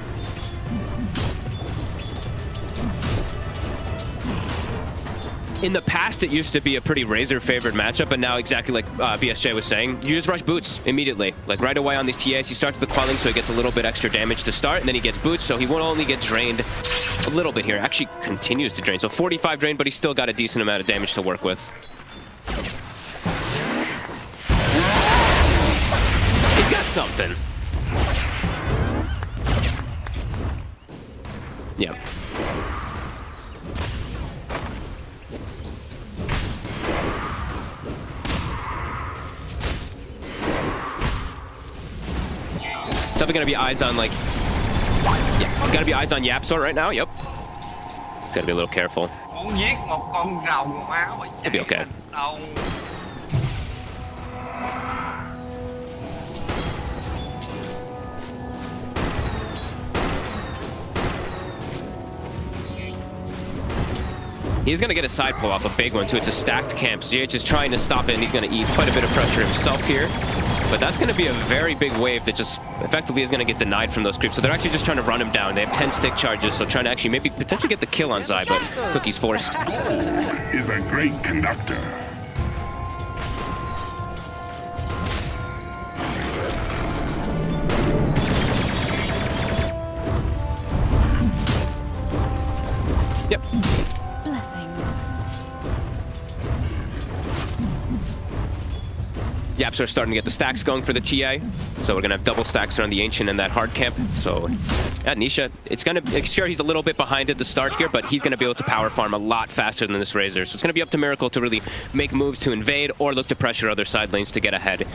In the past, it used to be a pretty Razor-favored matchup, but now, exactly like BSJ was saying, you just rush boots immediately. Like, right away on these TAs, he starts with the quelling, so he gets a little bit extra damage to start, and then he gets boots, so he won't only get drained a little bit here. Actually, continues to drain. So 45 drain, but he's still got a decent amount of damage to work with. He's got something. Yeah. So we're gonna be eyes on like, yeah, gotta be eyes on Yapsor right now. Yep. He's gotta be a little careful. He'll be okay. He's going to get a side pull off, a big one, too. It's a stacked camp. So GH is trying to stop it, and he's going to eat quite a bit of pressure himself here. But that's going to be a very big wave that just effectively is going to get denied from those creeps. So they're actually just trying to run him down. They have 10 stick charges, so trying to actually maybe potentially get the kill on Zai, but Cookie's forced. Is a great conductor. Yep. Blessings. Yaps are starting to get the stacks going for the TA. So we're going to have double stacks around the Ancient and that hard camp. So, yeah, Nisha, it's going to, sure, he's a little bit behind at the start here, but he's going to be able to power farm a lot faster than this Razor. So it's going to be up to Miracle to really make moves to invade or look to pressure other side lanes to get ahead.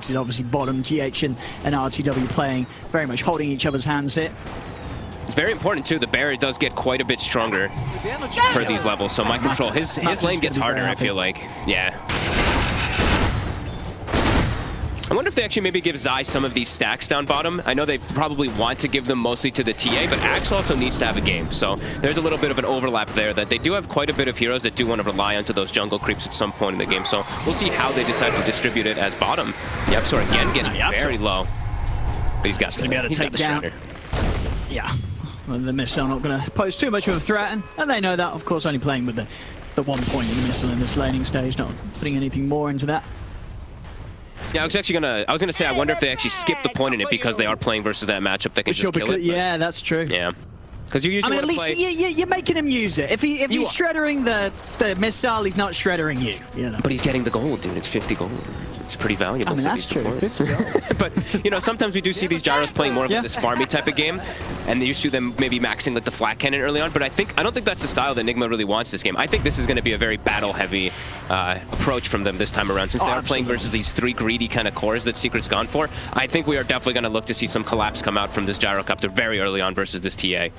Is obviously bottom, GH and RTW playing, very much holding each other's hands here. Very important too, the barrier does get quite a bit stronger for these levels, so mind control, his lane gets harder, I feel like. Yeah. I wonder if they actually maybe give Zai some of these stacks down bottom. I know they probably want to give them mostly to the TA, but Axe also needs to have a game. So there's a little bit of an overlap there that they do have quite a bit of heroes that do want to rely onto those jungle creeps at some point in the game. So we'll see how they decide to distribute it as bottom. Yapsor again getting very low. But he's got to be able to take down. Yeah. Well, the missile not going to pose too much of a threat, and they know that. Of course, only playing with the 1 point in the missile in this laning stage, not putting anything more into that. Yeah, I was gonna say I wonder if they actually skip the point in it because they are playing versus that matchup that can just kill it. Yeah, that's true. Yeah. Because you usually at least you're making him use it. If he's shreddering the missile, he's not shreddering you. You know? But he's getting the gold, dude. It's 50 gold. It's pretty valuable. I mean, that's true. 50 gold. But, you know, sometimes we do see these gyros playing more of this farmy type of game, and you see them maybe maxing like the flat cannon early on, but I don't think that's the style that Nigma really wants this game. I think this is going to be a very battle-heavy approach from them this time around. Since they are playing versus these 3 greedy kind of cores that Secret's gone for, I think we are definitely going to look to see some collapse come out from this gyrocopter very early on versus this TA.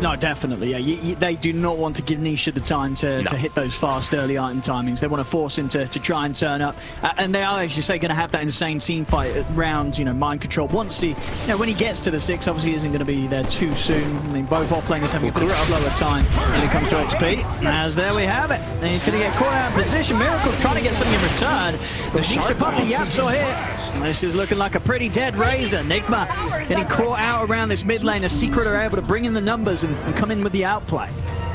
No, definitely, yeah. They do not want to give Nisha the time to hit those fast early item timings. They want to force him to try and turn up. And they are, as you say, going to have that insane team fight around, mind control. Once he, when he gets to the 6, obviously he isn't going to be there too soon. I mean, both offlaners having a bit slower time when it comes to XP. As there we have it. And he's going to get caught out of position. Miracle trying to get something in return. But Nisha Puppy Yapsor here. This is looking like a pretty dead Razor. Nigma getting caught out around this mid lane. As Secret are able to bring in the numbers and come in with the outplay.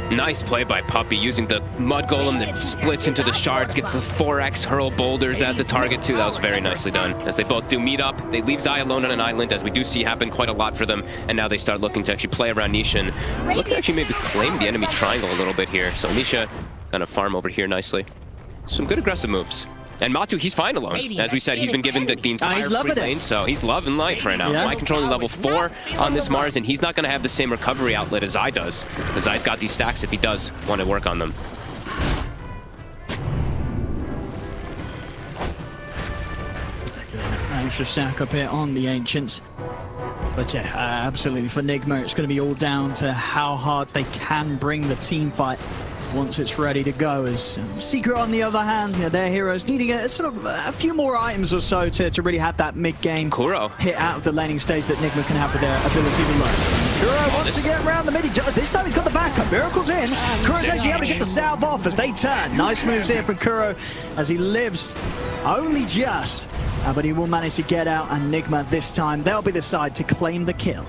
Nice play by Puppy, using the Mud Golem that splits into the shards, get the 4x hurl boulders at the target too. That was very nicely done. As they both do meet up, they leave Zai alone on an island, as we do see happen quite a lot for them, and now they start looking to actually play around Nisha and look to actually maybe claim the enemy triangle a little bit here. So Nisha gonna farm over here nicely. Some good aggressive moves. And Matu, he's fine alone. As we said, he's been given the entire free lane, so he's loving life right now. Mind controlling level 4 on this Mars, and he's not going to have the same recovery outlet as Zai does. Because Zai's got these stacks if he does want to work on them. Extra stack up here on the Ancients. But yeah, absolutely for Nigma, it's going to be all down to how hard they can bring the team fight once it's ready to go. As Secret, on the other hand, their heroes needing a few more items or so to really have that mid-game hit out of the laning stage that Nigma can have with their ability to learn. Kuro wants to get around the mid. This time he's got the backup. Miracle's in. Kuro's actually able to get the salve off as they turn. Nice moves here from Kuro as he lives only just. But he will manage to get out, and Nigma this time, they'll be the side to claim the kill.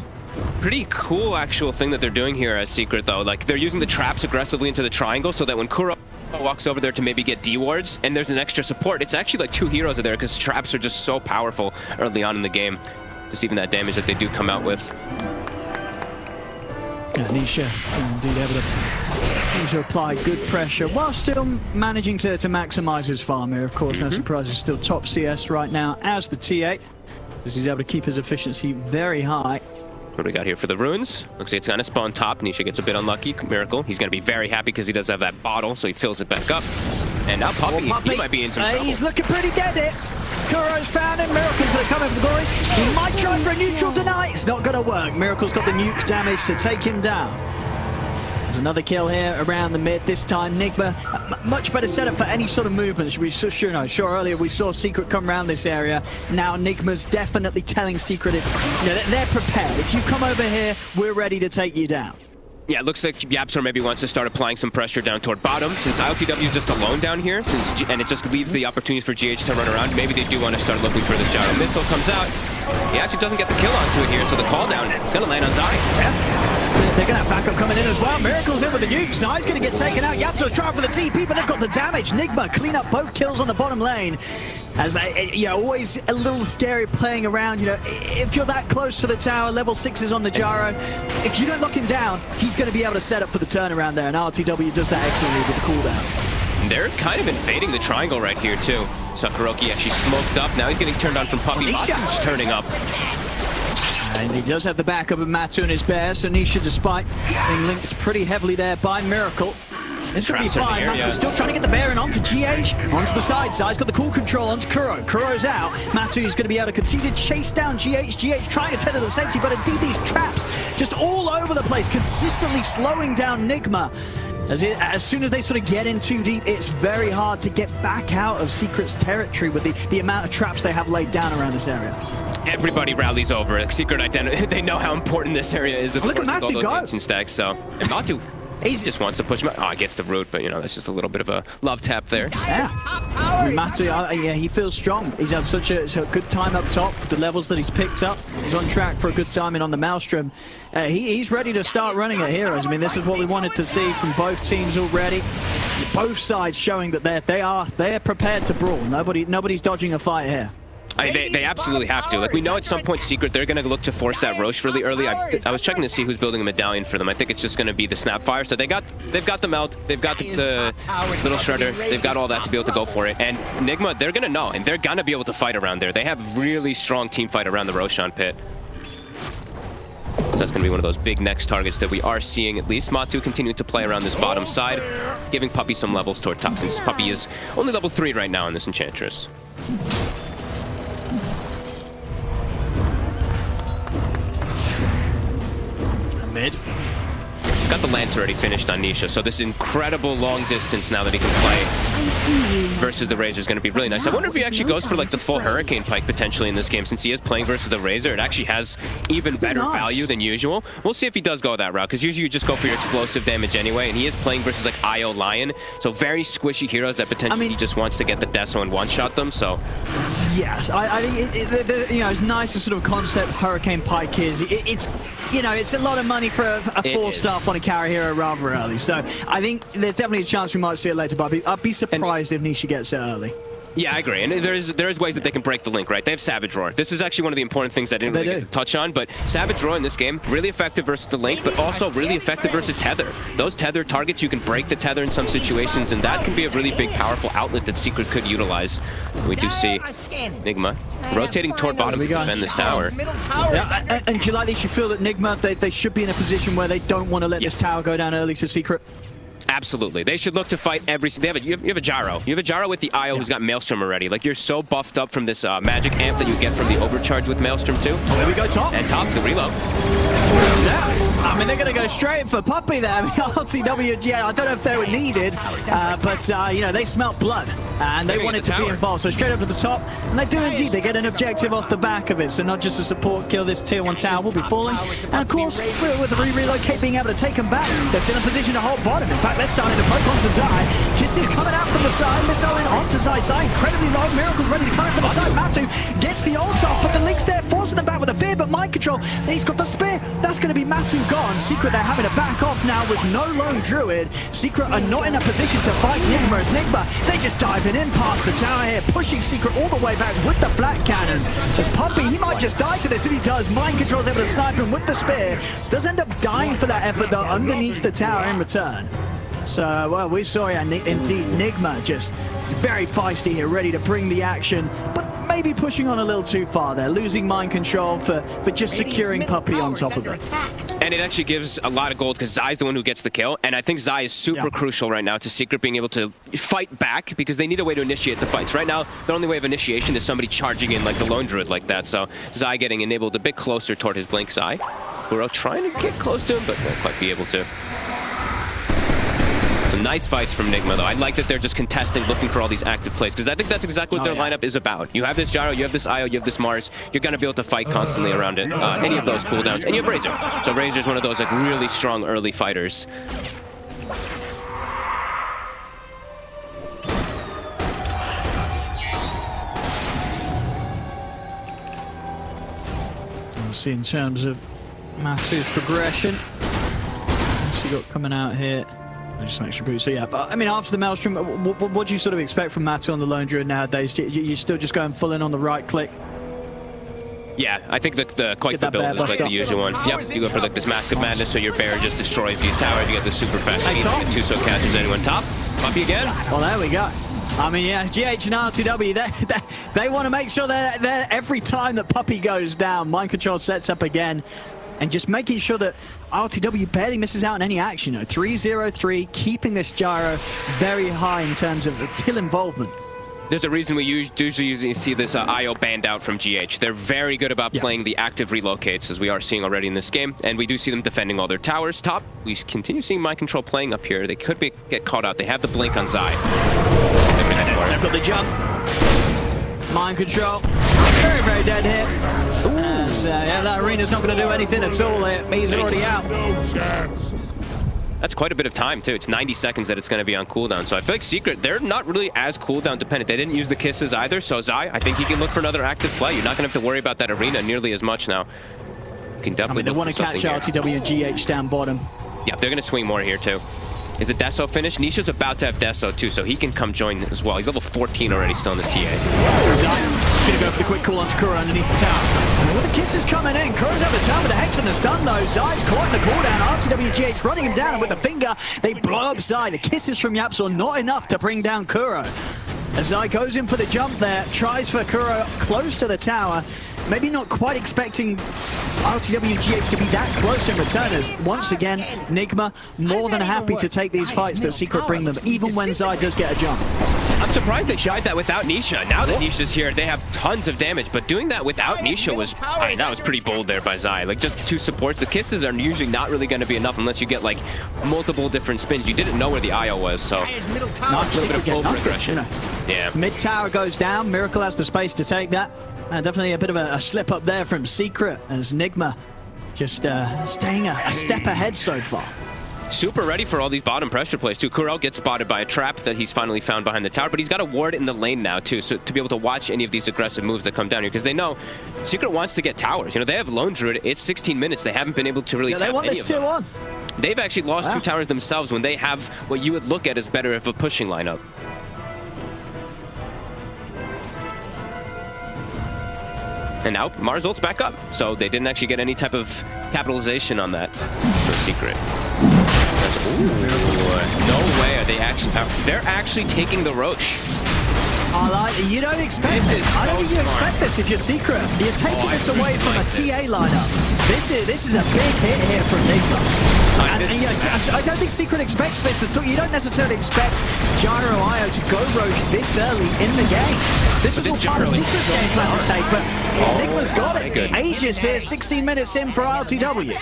Pretty cool actual thing that they're doing here as Secret, though. Like, they're using the traps aggressively into the triangle so that when Kuro walks over there to maybe get D-wards and there's an extra support, it's actually like 2 heroes are there because traps are just so powerful early on in the game. Just even that damage that they do come out with. Yeah, Nisha indeed able to apply good pressure while still managing to maximize his farm here. Of course, no surprise, he's still top CS right now as the T8, as he's able to keep his efficiency very high. What do we got here for the runes? Looks like it's gonna spawn top. Nisha gets a bit unlucky. Miracle, he's gonna be very happy because he does have that bottle, so he fills it back up. And now Puppy, he might be in some trouble. He's looking pretty dead here. Kuro's found him. Miracle's gonna come in for glory. He might try for a neutral deny. It's not gonna work. Miracle's got the nuke damage to take him down. There's another kill here around the mid. This time, Nigma, much better setup for any sort of movements. Sure, earlier we saw Secret come around this area. Now Nigma's definitely telling Secret they're prepared. If you come over here, we're ready to take you down. Yeah, it looks like Yapsor maybe wants to start applying some pressure down toward bottom. Since ILTW is just alone down here, and it just leaves the opportunity for GH to run around, maybe they do want to start looking for the gyro. Missile comes out. He actually doesn't get the kill onto it here, so the call down is going to land on Zai. Yeah. They're going to have backup coming in as well. Miracle's in with the nuke. Zai's going to get taken out. Yapsor's trying for the TP, but they've got the damage. Nigma clean up both kills on the bottom lane. As they, always a little scary playing around. If you're that close to the tower, level 6 is on the gyro. If you don't lock him down, he's going to be able to set up for the turnaround there. And RTW does that excellently with the cooldown. They're kind of invading the triangle right here, too. Sakuroki actually smoked up. Now he's getting turned on from Puppy. Matu's turning up. And he does have the backup of Matu and his bear, so Nisha, despite being linked pretty heavily there by Miracle, this could be fine. Matu's still trying to get the bear in onto GH, onto the side. He's got the cool control onto Kuro. Kuro's out. Matu's going to be able to continue to chase down GH. GH trying to tether the safety, but indeed these traps just all over the place, consistently slowing down Nigma. As soon as they sort of get in too deep, it's very hard to get back out of Secret's territory with the amount of traps they have laid down around this area. Everybody rallies over. Like Secret identity, they know how important this area is. Of Look at course, Matu with all go. those ancient stacks. So, and Matu, he just wants to push him out. Oh, he gets the root, but that's just a little bit of a love tap there. Yeah. Matu, he feels strong. He's had such a good time up top. The levels that he's picked up, he's on track for a good timing on the Maelstrom. He's ready to start running at heroes. I mean, this is what we wanted to see from both teams already. Both sides showing that they're prepared to brawl. Nobody's dodging a fight here. They absolutely have to. Like, we know at some point Secret, they're going to look to force that Roche really early. I was checking to see who's building a medallion for them. I think it's just going to be the Snapfire. So they've got the melt, they've got the little shredder, they've got all that to be able to go for it. And Nigma, they're going to know, and they're going to be able to fight around there. They have really strong team fight around the Roshan pit. So that's going to be one of those big next targets that we are seeing. At least Matu continuing to play around this bottom side, giving Puppy some levels toward top, since Puppy is only level 3 right now in this Enchantress. Mid. He's got the Lance already finished on Nisha, so this incredible long distance now that he can play versus the Razor is going to be really nice. I wonder if he actually goes for like the full Hurricane Pike potentially in this game, since he is playing versus the Razor. It actually has even better value than usual. We'll see if he does go that route, because usually you just go for your explosive damage anyway, and he is playing versus like IO Lion, so very squishy heroes that potentially he just wants to get the Deso and one-shot them, so... Yes, I think it's nice as sort of concept Hurricane Pike is. It's a lot of money for a 4-star on a carry hero rather early. So I think there's definitely a chance we might see it later, but I'd be surprised if Nisha gets it early. Yeah, I agree. And there's ways that they can break the link, right? They have Savage Roar. This is actually one of the important things I didn't really get to touch on, but Savage Roar in this game, really effective versus the link, but also really effective versus Tether. Those Tether targets, you can break the Tether in some situations, and that can be a really big, powerful outlet that Secret could utilize. We do see Nigma rotating toward bottom to defend this tower. Yeah, and do you like this? You feel that Nigma, they should be in a position where they don't want to let this tower go down early to Secret? Absolutely. They should look to fight every... You have a gyro. You have a gyro with the IO who's got Maelstrom already. Like, you're so buffed up from this magic amp that you get from the overcharge with Maelstrom too. Oh, there we go, top. And top, the reload. I mean, they're going to go straight for Puppey there. I mean, RTW, I don't know if they were needed, but, you know, they smelt blood, and they wanted to be involved. So straight up to the top, and they do indeed. They get an objective off the back of it. So not just a support kill, this tier 1 tower will be falling. And, of course, with the relocate being able to take them back, they're still in position to hold bottom. In fact, they're starting to poke onto Zai. Kisses coming out from the side, missile in onto Zai. Zai incredibly low. Miracle's ready to come in from the side. Matu gets the ult off, but the Link's there, forcing them back with a fear, but mind control. He's got the spear. That's going to be Matu gone. Secret, they're having to back off now with no lone druid. Secret are not in a position to fight Nigma as Nigma. They just diving in past the tower here, pushing Secret all the way back with the flat cannon. As Puppey, he might just die to this, and he does. Mind control's able to snipe him with the spear. Does end up dying for that effort, though, underneath the tower in return. So, well, we saw, indeed, Nigma just very feisty here, ready to bring the action, but maybe pushing on a little too far there, losing mind control for just securing Puppey on top of it. And it actually gives a lot of gold because Zai's the one who gets the kill, and I think Zai is super crucial right now to Secret being able to fight back because they need a way to initiate the fights. Right now, the only way of initiation is somebody charging in like the lone druid like that, so Zai getting enabled a bit closer toward his blink Zai. We're trying to get close to him, but won't quite be able to. Some nice fights from Nigma, though. I like that they're just contesting, looking for all these active plays, because I think that's exactly what their lineup is about. You have this Gyro, you have this Io, you have this Mars. You're going to be able to fight constantly around it, any of those cooldowns. And you have Razor. So Razor's one of those like really strong early fighters. Let's see in terms of Matu's progression. What's he got coming out here? Just some extra boost. So yeah, but I mean, after the Maelstrom, what do you sort of expect from Matu on the lone druid nowadays? You're still just going full in on the right click? Yeah, I think the quite the build is like the usual one. Yep, you go for like this Mask of Madness, so your bear just destroys these towers. You get the super fast speed, and Tuso catches anyone top. Puppey again. Well, there we go. I mean, yeah, GH and RTW, they want to make sure they're there every time that Puppey goes down. Mind control sets up again. And just making sure that RTW barely misses out on any action. 3-0-3, keeping this Gyro very high in terms of kill involvement. There's a reason we usually see this IO banned out from GH. They're very good about playing the active relocates, as we are seeing already in this game. And we do see them defending all their towers top. We continue seeing Mind Control playing up here. They could get caught out. They have the blink on Zai. They've got the jump. Mind control. Very, very dead hit. Yeah, that arena's not going to do anything at all. He's already out. That's quite a bit of time, too. It's 90 seconds that it's going to be on cooldown. So I feel like Secret, they're not really as cooldown dependent. They didn't use the kisses either. So Zai, I think he can look for another active play. You're not going to have to worry about that arena nearly as much now. You can definitely they want to catch RTW and GH down bottom. Yeah, they're going to swing more here, too. Is the Deso finished? Nisha's about to have Deso too, so he can come join as well. He's level 14 already still in this TA. Zion is going to go for the quick call onto Kuro underneath the tower. And with the kisses coming in, Kuro's over the tower with the Hex and the stun though. Zai's caught in the cooldown. RTWGH running him down, and with the finger, they blow up Zai. The kisses from Yapsor not enough to bring down Kuro. As Zai goes in for the jump there, tries for Kuro close to the tower. Maybe not quite expecting RTWGH to be that close in return, as once again, Nigma more than happy to take these fights that Secret bring them, even when Zai does get a jump. I'm surprised they shied that without Nisha. Now that Nisha's here, they have tons of damage, but doing that without Nisha was, that was pretty bold there by Zai. Like, just two supports. The kisses are usually not really going to be enough unless you get, like, multiple different spins. You didn't know where the IO was, so a little bit of over-aggression. Yeah. Mid-tower goes down. Miracle has the space to take that. And definitely a bit of a slip up there from Secret, as Nigma just staying a step ahead so far. Super ready for all these bottom pressure plays too. Kuro gets spotted by a trap that he's finally found behind the tower, but he's got a ward in the lane now too, so to be able to watch any of these aggressive moves that come down here, because they know Secret wants to get towers. You know, they have Lone Druid. It's 16 minutes. They haven't been able to really tap they want any this of them. tier 1. They've actually lost 2 towers themselves when they have what you would look at as better of a pushing lineup. And now Mars ult's back up, so they didn't actually get any type of capitalization on that for Secret. Ooh, no way are they actually... They're actually taking the Roche. I like it. You don't expect this. I don't think you expect this if you're Secret. You're taking this away from a TA lineup. This is a big hit here from Nigma. And yes, I don't think Secret expects this. You don't necessarily expect Gyro IO to go Roche this early in the game. This was all part of Secret's game plan to take, but Nigma's got it. Aegis here, 16 minutes in for RTW.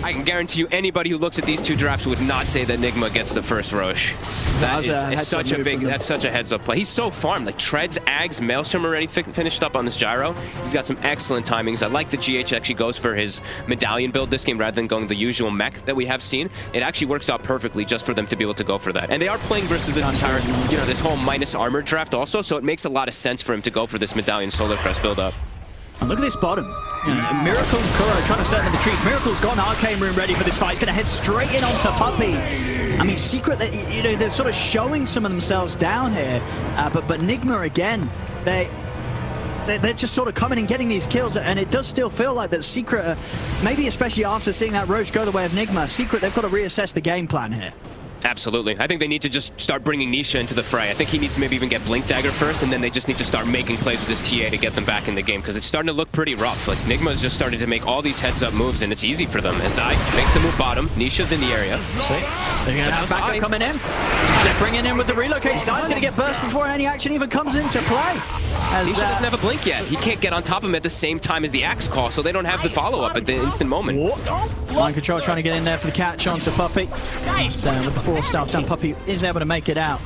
I can guarantee you anybody who looks at these two drafts would not say that Nigma gets the first Roche. That is such a big, that's such a heads-up play. He's so farmed. Like Treads, Ags, Maelstrom already finished up on this gyro. He's got some excellent timings. I like that GH actually goes for his medallion build this game rather than going the usual mech that we have seen. It actually works out perfectly just for them to be able to go for that. And they are playing versus this entire, you know, this whole minus armor draft also, so it makes a lot of sense for him to go for this medallion solar crest build up. And look at this bottom. You know, Miracle and Kuro trying to set in the trees. Miracle's got an arcane room ready for this fight. He's going to head straight in onto Puppey. I mean, Secret, you know, they're sort of showing some of themselves down here. But Nigma, again, they're just sort of coming and getting these kills. And it does still feel like that Secret, maybe especially after seeing that Roche go the way of Nigma, Secret, they've got to reassess the game plan here. Absolutely. I think they need to just start bringing Nisha into the fray. I think he needs to maybe even get Blink Dagger first, and then they just need to start making plays with his TA to get them back in the game, because it's starting to look pretty rough. Like, Nigma's just started to make all these heads-up moves, and it's easy for them. As Zai makes the move bottom, Nisha's in the area. See? They're going to have backup coming in. They're bringing in with the relocate. Zai's going to get burst before any action even comes into play. Nisha doesn't have a blink yet. He can't get on top of him at the same time as the axe call, so they don't have the follow-up at the instant moment. Mind Control trying to get in there for the catch onto Puppey. So with the 4-star down, Puppey is able to make it out.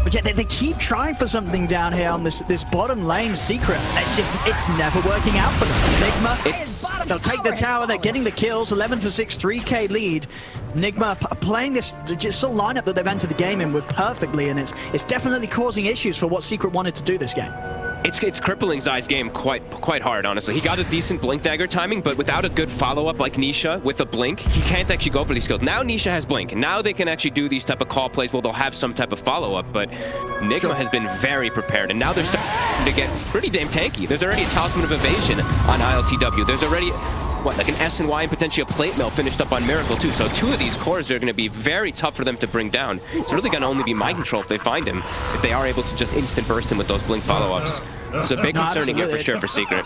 But yet they keep trying for something down here on this bottom lane Secret. It's never working out for them. Nigma, they'll take the tower, they're getting the kills, 11-6, 3k lead. Nigma playing this just sort of lineup that they've entered the game in with perfectly, and it's definitely causing issues for what Secret wanted to do this game. It's crippling Zai's game quite hard, honestly. He got a decent Blink Dagger timing, but without a good follow-up like Nisha with a Blink, he can't actually go for these skills. Now Nisha has Blink, and now they can actually do these type of call plays where they'll have some type of follow-up, but Nigma has been very prepared, and now they're starting to get pretty damn tanky. There's already a Talisman of Evasion on ILTW. There's already, what, like an S and Y and potentially a Plate Mill finished up on Miracle too. So two of these cores are going to be very tough for them to bring down. It's really going to only be Mind Control if they find him, if they are able to just instant burst him with those Blink follow-ups. It's a big concerning here for sure for Secret.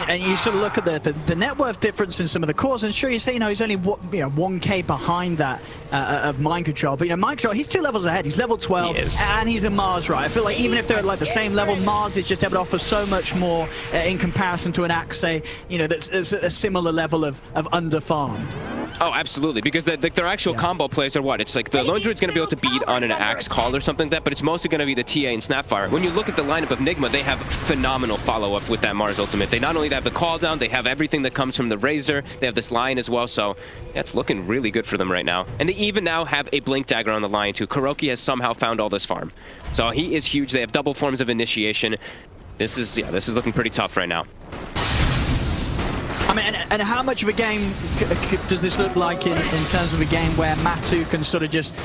And you sort of look at the net worth difference in some of the cores, and sure, you say, you know, he's only 1k behind that of Mind Control, but you know, Mind Control, he's 2 levels ahead. He's level 12, and he's a Mars, right? I feel like even if they're at like the same level, Mars is just able to offer so much more in comparison to an Axe, say, you know, that's a similar level of under-farmed. Oh, absolutely, because their actual combo plays are what? It's like the Lone Druid's going to be able to beat on an Axe Call or something like that, but it's mostly going to be the TA and Snapfire. When you look at the lineup of Nigma, they have phenomenal follow-up with that Mars ultimate. They not only have the call down, they have everything that comes from the Razor, they have this Lion as well, so yeah, it's looking really good for them right now. And they even now have a Blink Dagger on the Lion too. Kuroki has somehow found all this farm. So he is huge. They have double forms of initiation. This is looking pretty tough right now. I mean, and how much of a game does this look like in terms of a game where Matu can sort of just,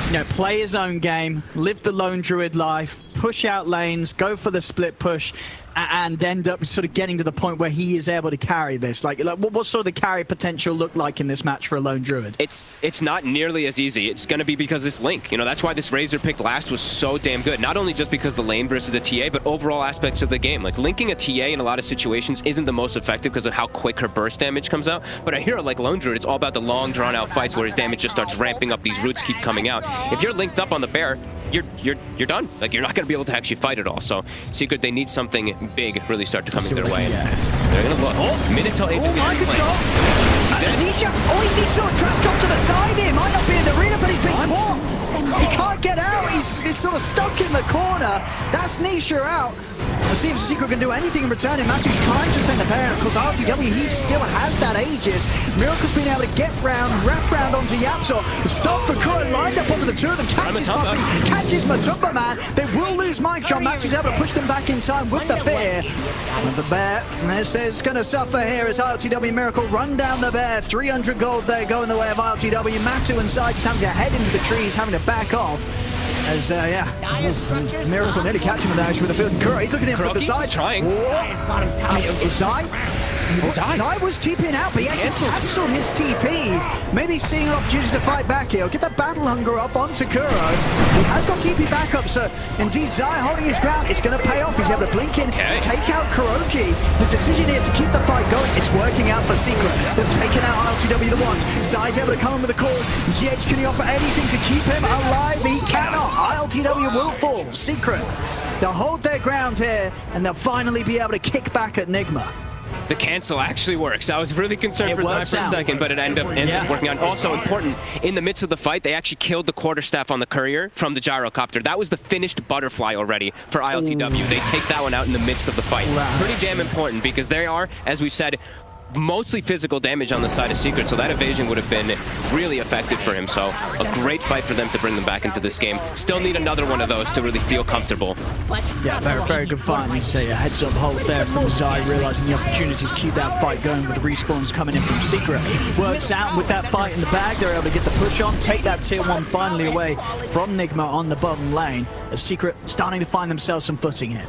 you know, play his own game, live the Lone Druid life, push out lanes, go for the split push, and end up sort of getting to the point where he is able to carry this? Like what sort of the carry potential look like in this match for a Lone Druid? It's not nearly as easy. It's going to be because this Link. You know, that's why this Razor pick last was so damn good. Not only just because the lane versus the TA, but overall aspects of the game. Like, linking a TA in a lot of situations isn't the most effective because of how quick her burst damage comes out. But a hero like Lone Druid, it's all about the long, drawn-out fights where his damage just starts ramping up. These roots keep coming out. If you're linked up on the bear, you're done. Like, you're not going to be able to actually fight at all. So Secret, they need something big really start to come into their way. They're going to look. Minute till 8 is going to be playing. Anisha, he's sort of trapped up to the side here. Might not be in the arena, but he's been caught. He can't get out. He's sort of stuck in the corner. That's Nisha out. Let's see if Secret can do anything in return. And Matu's trying to send the parent. Because RTW, he still has that Aegis. Miracle's been able to get round, wrap round onto Yapzor. Stop for Kuro, lined up onto the two of them. Catches Puppey, catches Matumba, man. They will lose Mike John. Matu's able to push them back in time with the fear. And the bear, this is going to suffer here as RTW Miracle run down the bear. 300 gold there going the way of RTW. Matu and Side just having to head into the trees, having to back off. As, Miracle nearly catching the dash with the field. Kuro, he's looking in for the side. Trying. Zai was TPing out, but he actually cancelled his TP. Maybe seeing an opportunity to fight back here. Get that battle hunger up onto Kuro. He has got TP backup, so indeed Zai holding his ground. It's going to pay off. He's able to blink in, take out Kuroki. The decision here to keep the fight going, it's working out for Secret. They've taken out RTW the once. Zai's able to come in with a call. GH, can he offer anything to keep him alive? He cannot. ILTW will fall. Secret, they'll hold their ground here, and they'll finally be able to kick back at Nigma. The cancel actually works. I was really concerned for Zai for a second, but it ends up working out. Also important, in the midst of the fight, they actually killed the quarterstaff on the courier from the gyrocopter. That was the finished butterfly already for ILTW. They take that one out in the midst of the fight. Pretty damn important because they are, as we said, mostly physical damage on the side of Secret, so that evasion would have been really effective for him. So a great fight for them to bring them back into this game. Still need another one of those to really feel comfortable. Yeah, very good fight. You say a heads up hold there from Zai, realizing the opportunity to keep that fight going with the respawns coming in from Secret. Works out with that fight in the bag. They're able to get the push on, take that tier 1 finally away from Nigma on the bottom lane, as Secret starting to find themselves some footing here.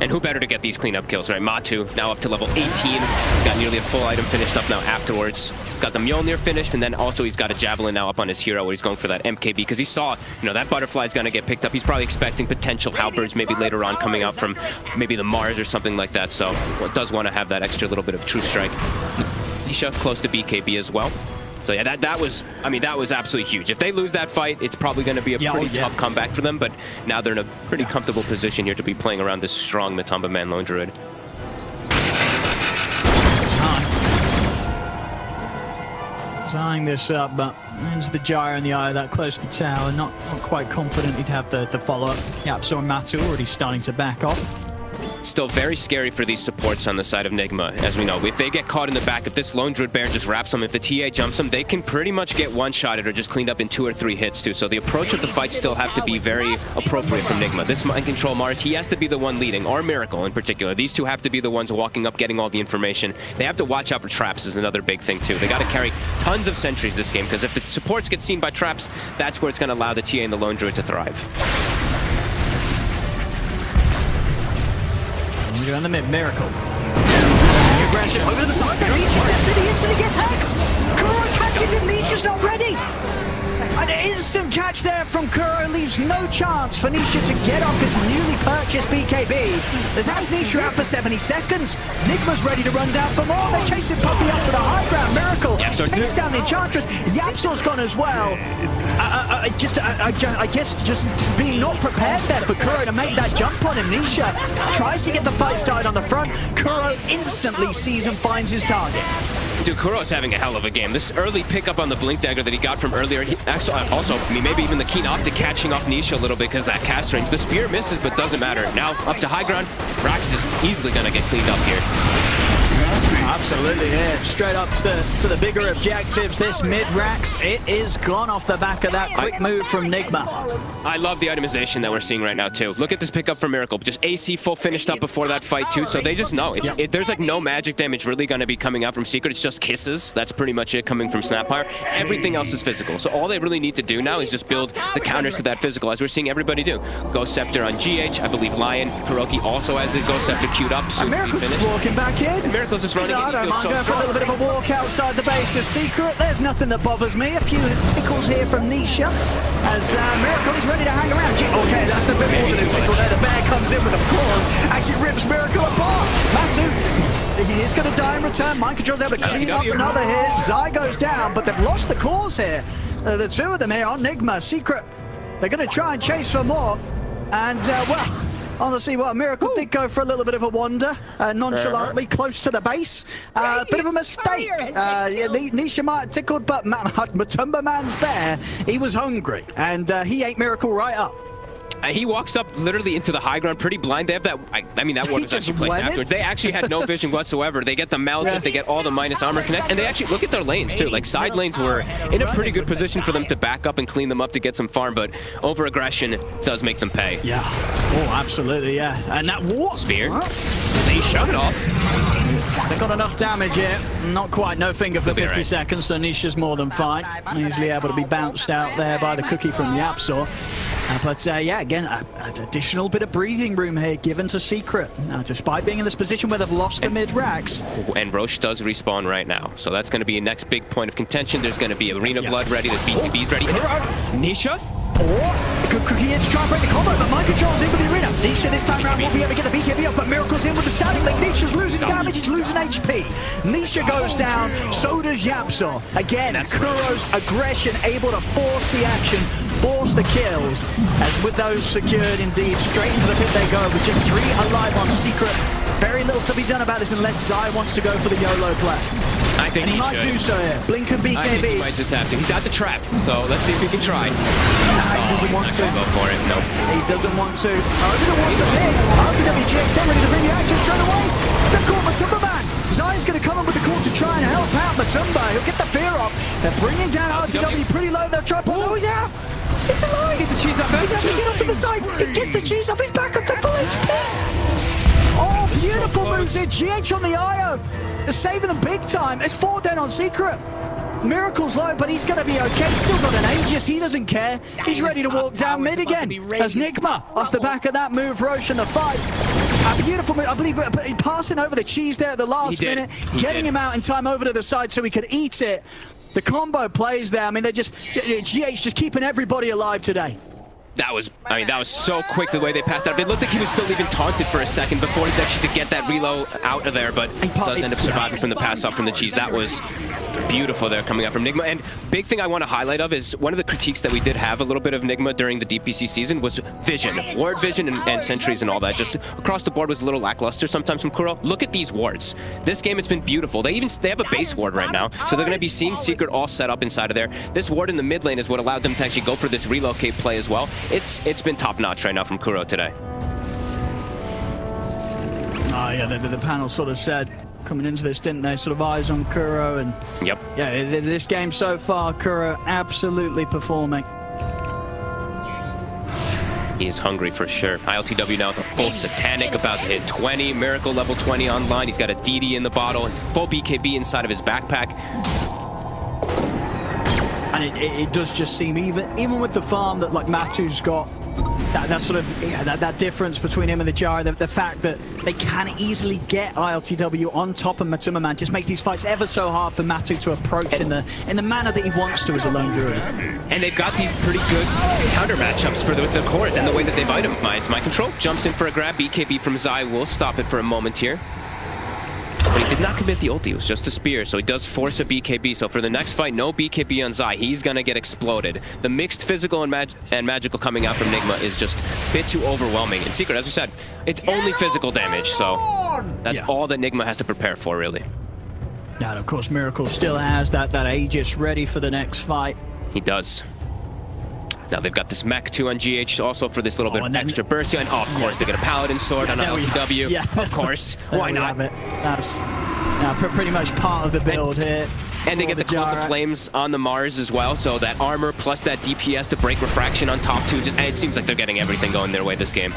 And who better to get these cleanup kills, right? Matu, now up to level 18. He's got nearly a full item finished up now afterwards. He's got the Mjolnir finished, and then also he's got a Javelin now up on his hero where he's going for that MKB, because he saw, you know, that butterfly's going to get picked up. He's probably expecting potential halberds maybe later on coming out from maybe the Mars or something like that. So does want to have that extra little bit of True Strike. Nisha close to BKB as well. So yeah, that was absolutely huge. If they lose that fight, it's probably going to be a pretty tough comeback for them, but now they're in a pretty comfortable position here to be playing around this strong Matumba Man Lone Druid. Eyeing this up, but into the gyro in the eye of that close to the tower. Not quite confident he'd have the follow-up. Yapso and Matu already starting to back off. Still very scary for these supports on the side of Nigma, as we know. If they get caught in the back, if this Lone Druid Baron just wraps them, if the TA jumps them, they can pretty much get one-shotted or just cleaned up in 2 or 3 hits too. So the approach of the fight still have to be very appropriate from Nigma. This Mind Control Mars, he has to be the one leading, or Miracle in particular. These two have to be the ones walking up, getting all the information. They have to watch out for traps is another big thing too. They got to carry tons of sentries this game, because if the supports get seen by traps, that's where it's going to allow the TA and the Lone Druid to thrive. You're in the mid, Miracle. Aggressive over to the side. Nisha steps in, he instantly gets Hex. Kuro catches him, Nisha's not ready. An instant catch there from Kuro leaves no chance for Nisha to get off his newly purchased BKB. That's Nisha out for 70 seconds. Nigma's ready to run down for more. They're chasing Puppy up to the high ground. Miracle takes down the Enchantress. Yapso's gone as well. I guess just being not prepared there for Kuro to make that jump on him. Nisha tries to get the fight started on the front. Kuro instantly sees and finds his target. Dude, Kuro's having a hell of a game. This early pickup on the Blink Dagger that he got from earlier, also, maybe even the Keen Optic catching off Nisha a little bit because that cast range. The Spear misses, but doesn't matter. Now, up to high ground, Rax is easily going to get cleaned up here. Absolutely, yeah. Straight up to the bigger objectives. This mid-Rax, it is gone off the back of that quick move from Nigma. I love the itemization that we're seeing right now, too. Look at this pickup from Miracle. Just AC full finished up before that fight, too, so they just know. There's like no magic damage really going to be coming out from Secret. It's just kisses. That's pretty much it coming from Snapfire. Everything else is physical. So all they really need to do now is just build the counters to that physical, as we're seeing everybody do. Ghost Scepter on GH. I believe Lion. Kuroki also has his Ghost Scepter queued up. Soon to be finished. Walking back in. And Miracle's just running. I don't mind going for a little bit of a walk outside the base of Secret. There's nothing that bothers me. A few tickles here from Nisha as Miracle is ready to hang around. Okay, that's a bit more than a tickle there. The bear comes in with a claws, actually rips Miracle apart. Matu, he is going to die in return. Mind Control's able to clean up another hit. Zai goes down, but they've lost the claws here. The two of them here on Nigma. Secret, they're going to try and chase for more. And, well, honestly, well, Miracle did go for a little bit of a wander, nonchalantly close to the base. Bit of a mistake. Nisha might have tickled, but Matumba Man's bear, he was hungry, and he ate Miracle right up. He walks up literally into the high ground, pretty blind. They have that, I mean, that ward was actually placed afterwards. They actually had no vision whatsoever. They get the melt, they get all the minus armor connect, and they actually, look at their lanes too. Like, side lanes were in a pretty good position for them to back up and clean them up to get some farm, but over-aggression does make them pay. Yeah. Oh, absolutely, yeah. And that war Spear. They shut it off. They got enough damage here. Not quite, no finger for 50 seconds, so Nisha's more than fine. Easily able to be bounced out there by the cookie from Yapso. But yeah, again, an additional bit of breathing room here given to Secret. Despite being in this position where they've lost the mid-Rax. And Roche does respawn right now. So that's going to be a next big point of contention. There's going to be Arena Blood ready, the BKB's ready. Nisha? Cookie here to try and break the combo, but Mind Control's in with the Arena. Nisha this time around will be able to get the BKB up, but Miracle's in with the static link. Nisha's losing damage, he's losing HP. Nisha goes down, so does Yapso. Again, Kuro's aggression able to force the action, force the kills. As with those secured indeed, straight into the pit they go with just 3 alive on Secret. Very little to be done about this unless Zai wants to go for the YOLO play. I think and he might should. do so here. Blink and BKB. I think he might just have to. He's out the trap, so let's see if he can try. He doesn't want to. Go for it. Nope. He doesn't want to. Over the wants the hit. RTWGX, they're ready to bring the action straight away. The call Matumba man. Zai's going to come up with the call to try and help out Matumba. He'll get the fear off. They're bringing down RTW pretty low. They'll try, but he's out. He's alive. Gets the cheese off. He's able to get off to the side. He gets the cheese off. He's back up to full HP. Oh, beautiful moves here. GH on the IO. They're saving them big time. It's 4 down on Secret. Miracle's low, but he's going to be okay. Still got an Aegis. He doesn't care. He's ready to walk down mid again. As Nigma, off the back of that move, Roshan the fight. A beautiful move. I believe passing over the cheese there at the last minute. Getting him out in time over to the side so he could eat it. The combo plays there. I mean, they're just... GH just keeping everybody alive today. That was so quick the way they passed out. It looked like he was still even taunted for a second before he's actually to get that reload out of there, but does end up surviving from the pass off from the cheese. That was beautiful there coming out from Nigma. And big thing I want to highlight of is one of the critiques that we did have a little bit of Nigma during the DPC season was vision. Ward vision and sentries and all that. Just across the board was a little lackluster sometimes from Kuro. Look at these wards. This game, it's been beautiful. They have a base ward right now, so they're going to be seeing Secret all set up inside of there. This ward in the mid lane is what allowed them to actually go for this relocate play as well. It's been top notch right now from Kuro today. Oh yeah, the panel sort of said coming into this, didn't they? Sort of eyes on Kuro and yep. Yeah, this game so far, Kuro absolutely performing. He is hungry for sure. ILTW now with a full Satanic about to hit 20. Miracle level 20 online. He's got a DD in the bottle. His full BKB inside of his backpack. And it does just seem, even with the farm that like Matu's got, that sort of that difference between him and the Jara, the fact that they can easily get ILTW on top of Matumba Man just makes these fights ever so hard for Matu to approach in the manner that he wants to as a lone druid. And they've got these pretty good counter matchups for the cores and the way that they've itemized. My Control jumps in for a grab. BKB from Zai will stop it for a moment here. But he did not commit the ulti, it was just a spear, so he does force a BKB. So for the next fight, no BKB on Zai. He's gonna get exploded. The mixed physical and magical coming out from Nigma is just a bit too overwhelming. In Secret, as we said, it's only physical damage, so that's all that Nigma has to prepare for, really. Yeah, and of course, Miracle still has that Aegis ready for the next fight. He does. Now they've got this mech too on GH also for this little bit of extra burst. And of course, they get a Paladin Sword on LTW. Yeah, of course. Why not? That's pretty much part of the build here. And they get the Cloak of Flames on the Mars as well, so that armor plus that DPS to break refraction on top too. And it seems like they're getting everything going their way this game.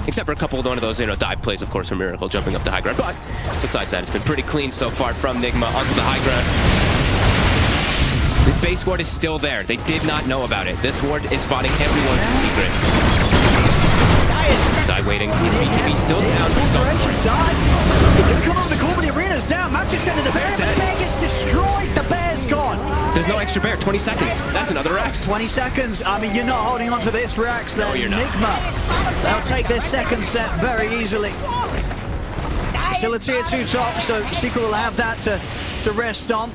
Except for a couple of one of those, dive plays, of course, from Miracle jumping up to high ground. But besides that, it's been pretty clean so far from Nigma onto the high ground. This base ward is still there. They did not know about it. This ward is spotting everyone in Secret. Zai waiting. He's still down. He's gonna come over the corner, the arena's down. Matu sent to the bear, but the bear gets destroyed. The bear's gone. There's no extra bear. 20 seconds. That's another Rex. 20 seconds. I mean, you're not holding on to this Rex. No, you're not. Nigma, they'll take this second set very easily. Still a tier 2 top, so Secret will have that to rest on.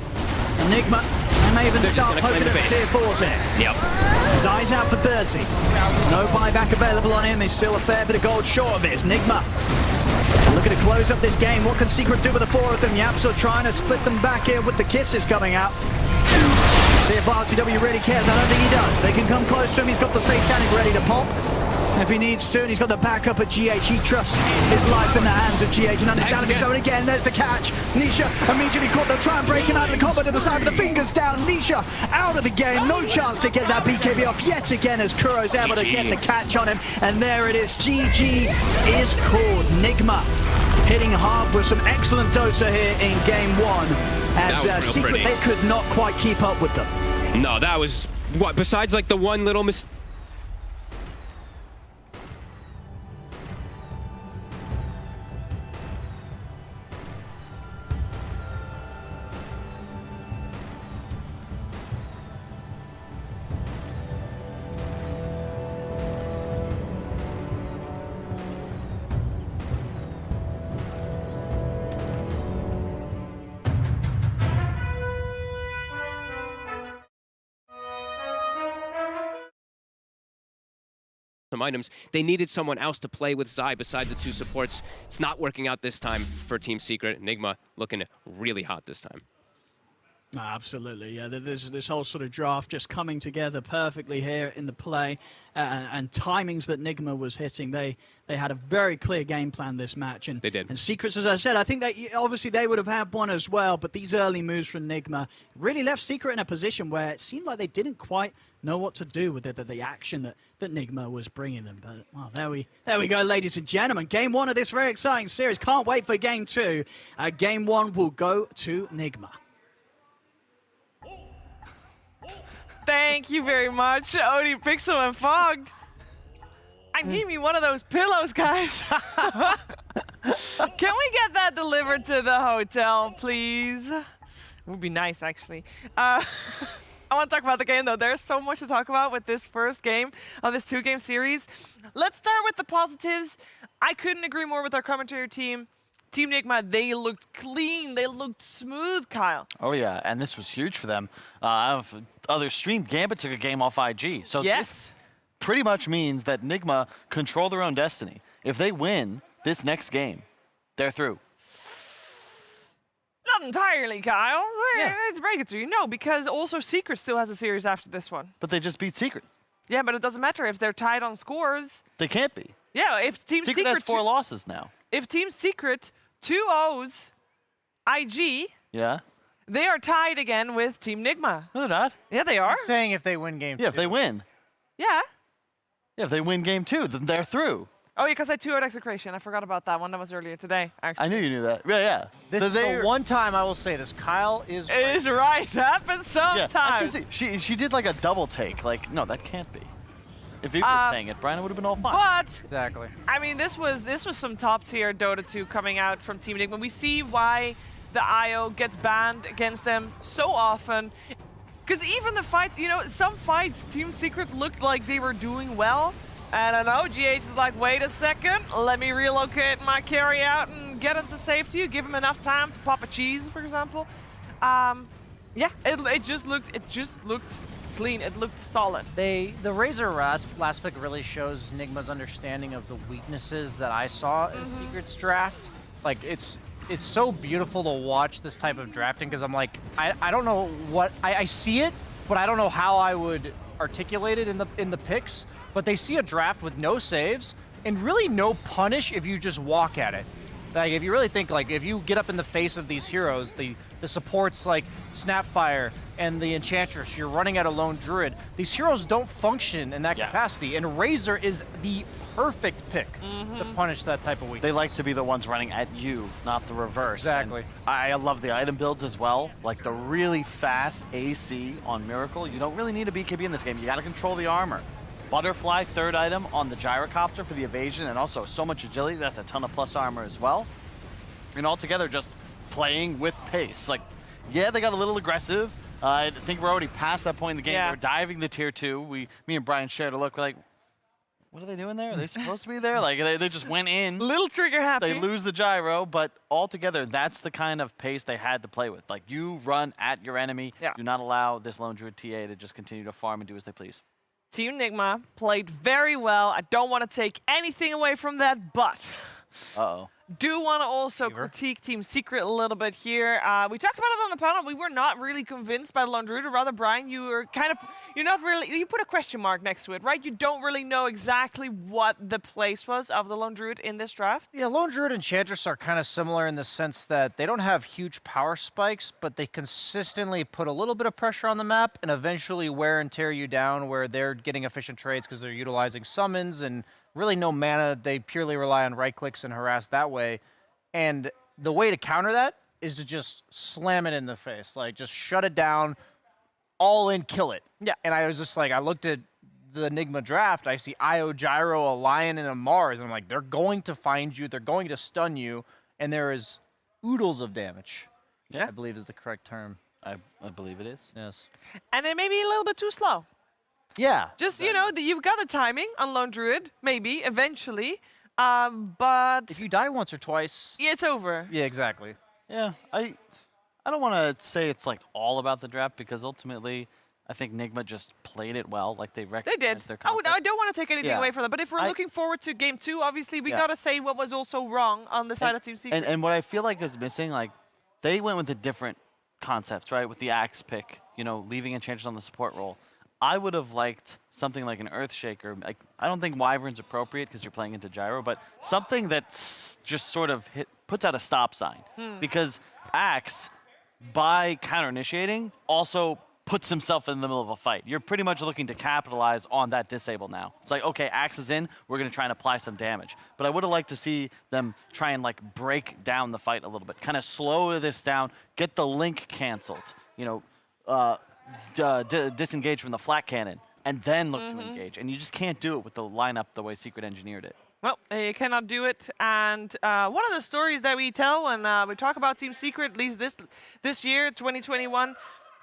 Nigma, they may even start hoping at tier 4s here. Yep. Zai's out for 30. No buyback available on him. He's still a fair bit of gold short of this. Nigma looking to close up this game. What can Secret do with the 4 of them? Yapso trying to split them back here with the kisses coming out. See if RTW really cares. I don't think he does. They can come close to him. He's got the Satanic ready to pop if he needs to, and he's got the backup at GH. He trusts his life in the hands of GH, and understandably so. And again, there's the catch. Nisha immediately caught. They'll try and break him out of the combo to the side with the fingers down. Nisha out of the game. No chance to get that BKB off yet again as Kuro's able to get the catch on him. And there it is. GG is called. Nigma hitting hard with some excellent Dota here in game 1. As Secret, they could not quite keep up with them. No, that was, what, besides like the one little mistake. some items. They needed someone else to play with Zai besides the 2 supports. It's not working out this time for Team Secret. Nigma looking really hot this time. Absolutely, yeah. There's this whole sort of draft just coming together perfectly here in the play, and timings that Nigma was hitting. They had a very clear game plan this match, and they did. And Secrets, as I said, I think that obviously they would have had one as well. But these early moves from Nigma really left Secret in a position where it seemed like they didn't quite know what to do with the action that Nigma was bringing them. But well, there we go, ladies and gentlemen. Game 1 of this very exciting series. Can't wait for Game 2. Game 1 will go to Nigma. Thank you very much, Odie, Pixel, and Fogged. I need me one of those pillows, guys. Can we get that delivered to the hotel, please? Would be nice, actually. I want to talk about the game, though. There's so much to talk about with this first game of this 2-game series. Let's start with the positives. I couldn't agree more with our commentary team. Team Nigma, they looked clean. They looked smooth, Kyle. Oh, yeah, and this was huge for them. Out of other stream, Gambit took a game off IG. So this pretty much means that Nigma control their own destiny. If they win this next game, they're through. Not entirely, Kyle. Let's break it to you. No, because also Secret still has a series after this one. But they just beat Secret. Yeah, but it doesn't matter if they're tied on scores. They can't be. Yeah, if Team Secret has 4 losses now. If Team Secret 2-0s IG, yeah, they are tied again with Team Nigma. No, they're not. Yeah, they are. I'm saying if they win game 2. Yeah, if they win. Yeah. Yeah, if they win game 2, then they're through. Oh, yeah, because I 2-0 Execration. I forgot about that one. That was earlier today, actually. I knew you knew that. Yeah, yeah. This is the one time I will say this. Kyle is right. Is right. Happens sometimes. Yeah, she did like a double take. Like, no, that can't be. If you were saying it, Brian, it would have been all fine. But exactly. I mean, this was some top tier Dota 2 coming out from Team Nigma. We see why the IO gets banned against them so often. Because even the fights, some fights Team Secret looked like they were doing well. And I know GH is like, wait a second, let me relocate my carry out and get into safety. Give him enough time to pop a cheese, for example. Yeah, it just looked clean. It looked solid. The Razor last pick really shows Nigma's understanding of the weaknesses that I saw in Secret's draft. Like it's so beautiful to watch this type of drafting because I'm like I don't know what I see it, but I don't know how I would articulate it in the picks. But they see a draft with no saves and really no punish if you just walk at it. Like if you really think like if you get up in the face of these heroes, the supports like Snapfire and the Enchantress, you're running at a lone druid. These heroes don't function in that capacity, and Razor is the perfect pick to punish that type of weakness. They like to be the ones running at you, not the reverse. Exactly. And I love the item builds as well, like the really fast AC on Miracle. You don't really need a BKB in this game. You got to control the armor. Butterfly, 3rd item on the Gyrocopter for the evasion, and also so much agility. That's a ton of plus armor as well. And altogether, just playing with pace. Like, yeah, they got a little aggressive. I think we're already past that point in the game. They're diving the tier 2. Me and Brian shared a look. We're like, what are they doing there? Are they supposed to be there? Like, they just went in. Little trigger happy. They lose the gyro, but altogether, that's the kind of pace they had to play with. Like, you run at your enemy. Yeah. Do not allow this lone druid TA to just continue to farm and do as they please. Team Nigma played very well. I don't want to take anything away from that, but do want to also critique Team Secret a little bit here. We talked about it on the panel. We were not really convinced by the Lone Druid, or rather, Brian, you put a question mark next to it, right? You don't really know exactly what the place was of the Lone Druid in this draft. Yeah, Lone Druid and Enchantress are kind of similar in the sense that they don't have huge power spikes, but they consistently put a little bit of pressure on the map and eventually wear and tear you down where they're getting efficient trades because they're utilizing summons and really no mana. They purely rely on right clicks and harass that way. And the way to counter that is to just slam it in the face. Like, just shut it down, all in, kill it. Yeah. And I was just like, I looked at the Nigma draft, I see Io, Gyro, a Lion, and a Mars, and I'm like, they're going to find you, they're going to stun you, and there is oodles of damage. Yeah. I believe is the correct term. I believe it is. Yes. And it may be a little bit too slow. Yeah. Just, you've got the timing on Lone Druid, maybe, eventually, but... If you die once or twice... Yeah, it's over. Yeah, exactly. Yeah, I don't want to say it's like all about the draft because ultimately I think Nigma just played it well. Like they They recognized did. their concept. I don't want to take anything Yeah. away from them, but if we're looking forward to game 2, obviously we Yeah. gotta say what was also wrong on the side of Team Secret. And what I feel like is missing, like they went with a different concept, right? With the Axe pick, you know, leaving Enchanters on the support role. I would have liked something like an Earthshaker. Like I don't think Wyvern's appropriate because you're playing into Gyro, but something that's just sort of puts out a stop sign. Because Axe, by counter-initiating, also puts himself in the middle of a fight. You're pretty much looking to capitalize on that disable now. It's like, okay, Axe is in, we're going to try and apply some damage. But I would have liked to see them try and like break down the fight a little bit, kind of slow this down, get the link canceled, you know, disengage from the flat cannon, and then look to engage. And you just can't do it with the lineup the way Secret engineered it. Well, you cannot do it. And one of the stories that we tell when we talk about Team Secret, at least this year, 2021,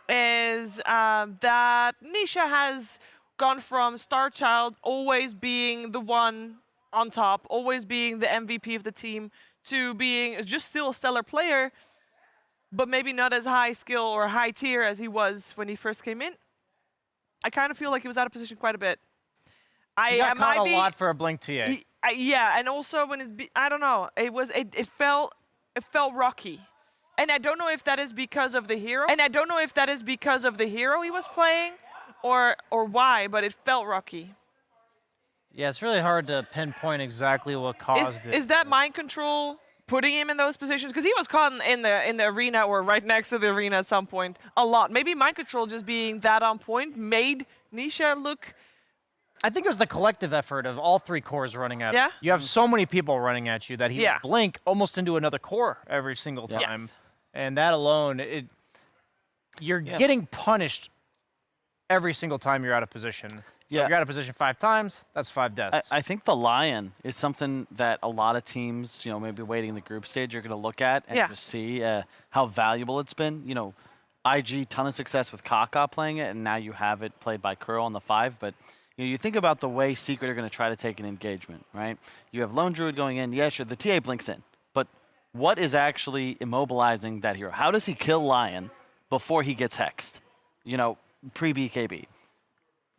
is that Nisha has gone from Star Child always being the one on top, always being the MVP of the team, to being just still a stellar player, but maybe not as high skill or high tier as he was when he first came in. I kind of feel like he was out of position quite a bit. He got caught a lot for a Blink TA. Yeah, and also when I don't know, it felt rocky. And I don't know if that is because of the hero. And I don't know if that is because of the hero he was playing or why, but it felt rocky. Yeah, it's really hard to pinpoint exactly what caused it. Is that mind control putting him in those positions? Because he was caught in the arena or right next to the arena at some point a lot. Maybe mind control just being that on point made Nisha look... I think it was the collective effort of all 3 cores running at him. You have so many people running at you that he would blink almost into another core every single time. Yes. And that alone, you're getting punished every single time you're out of position. So if you're out of position 5 times, that's 5 deaths. I think the Lion is something that a lot of teams, you know, maybe waiting in the group stage, are going to look at and just see how valuable it's been. You know, IG, ton of success with Kaka playing it, and now you have it played by Curl on the 5. But you know, you think about the way Secret are going to try to take an engagement, right? You have Lone Druid going in. Yeah, sure, the TA blinks in. But what is actually immobilizing that hero? How does he kill Lion before he gets hexed? You know, pre-BKB.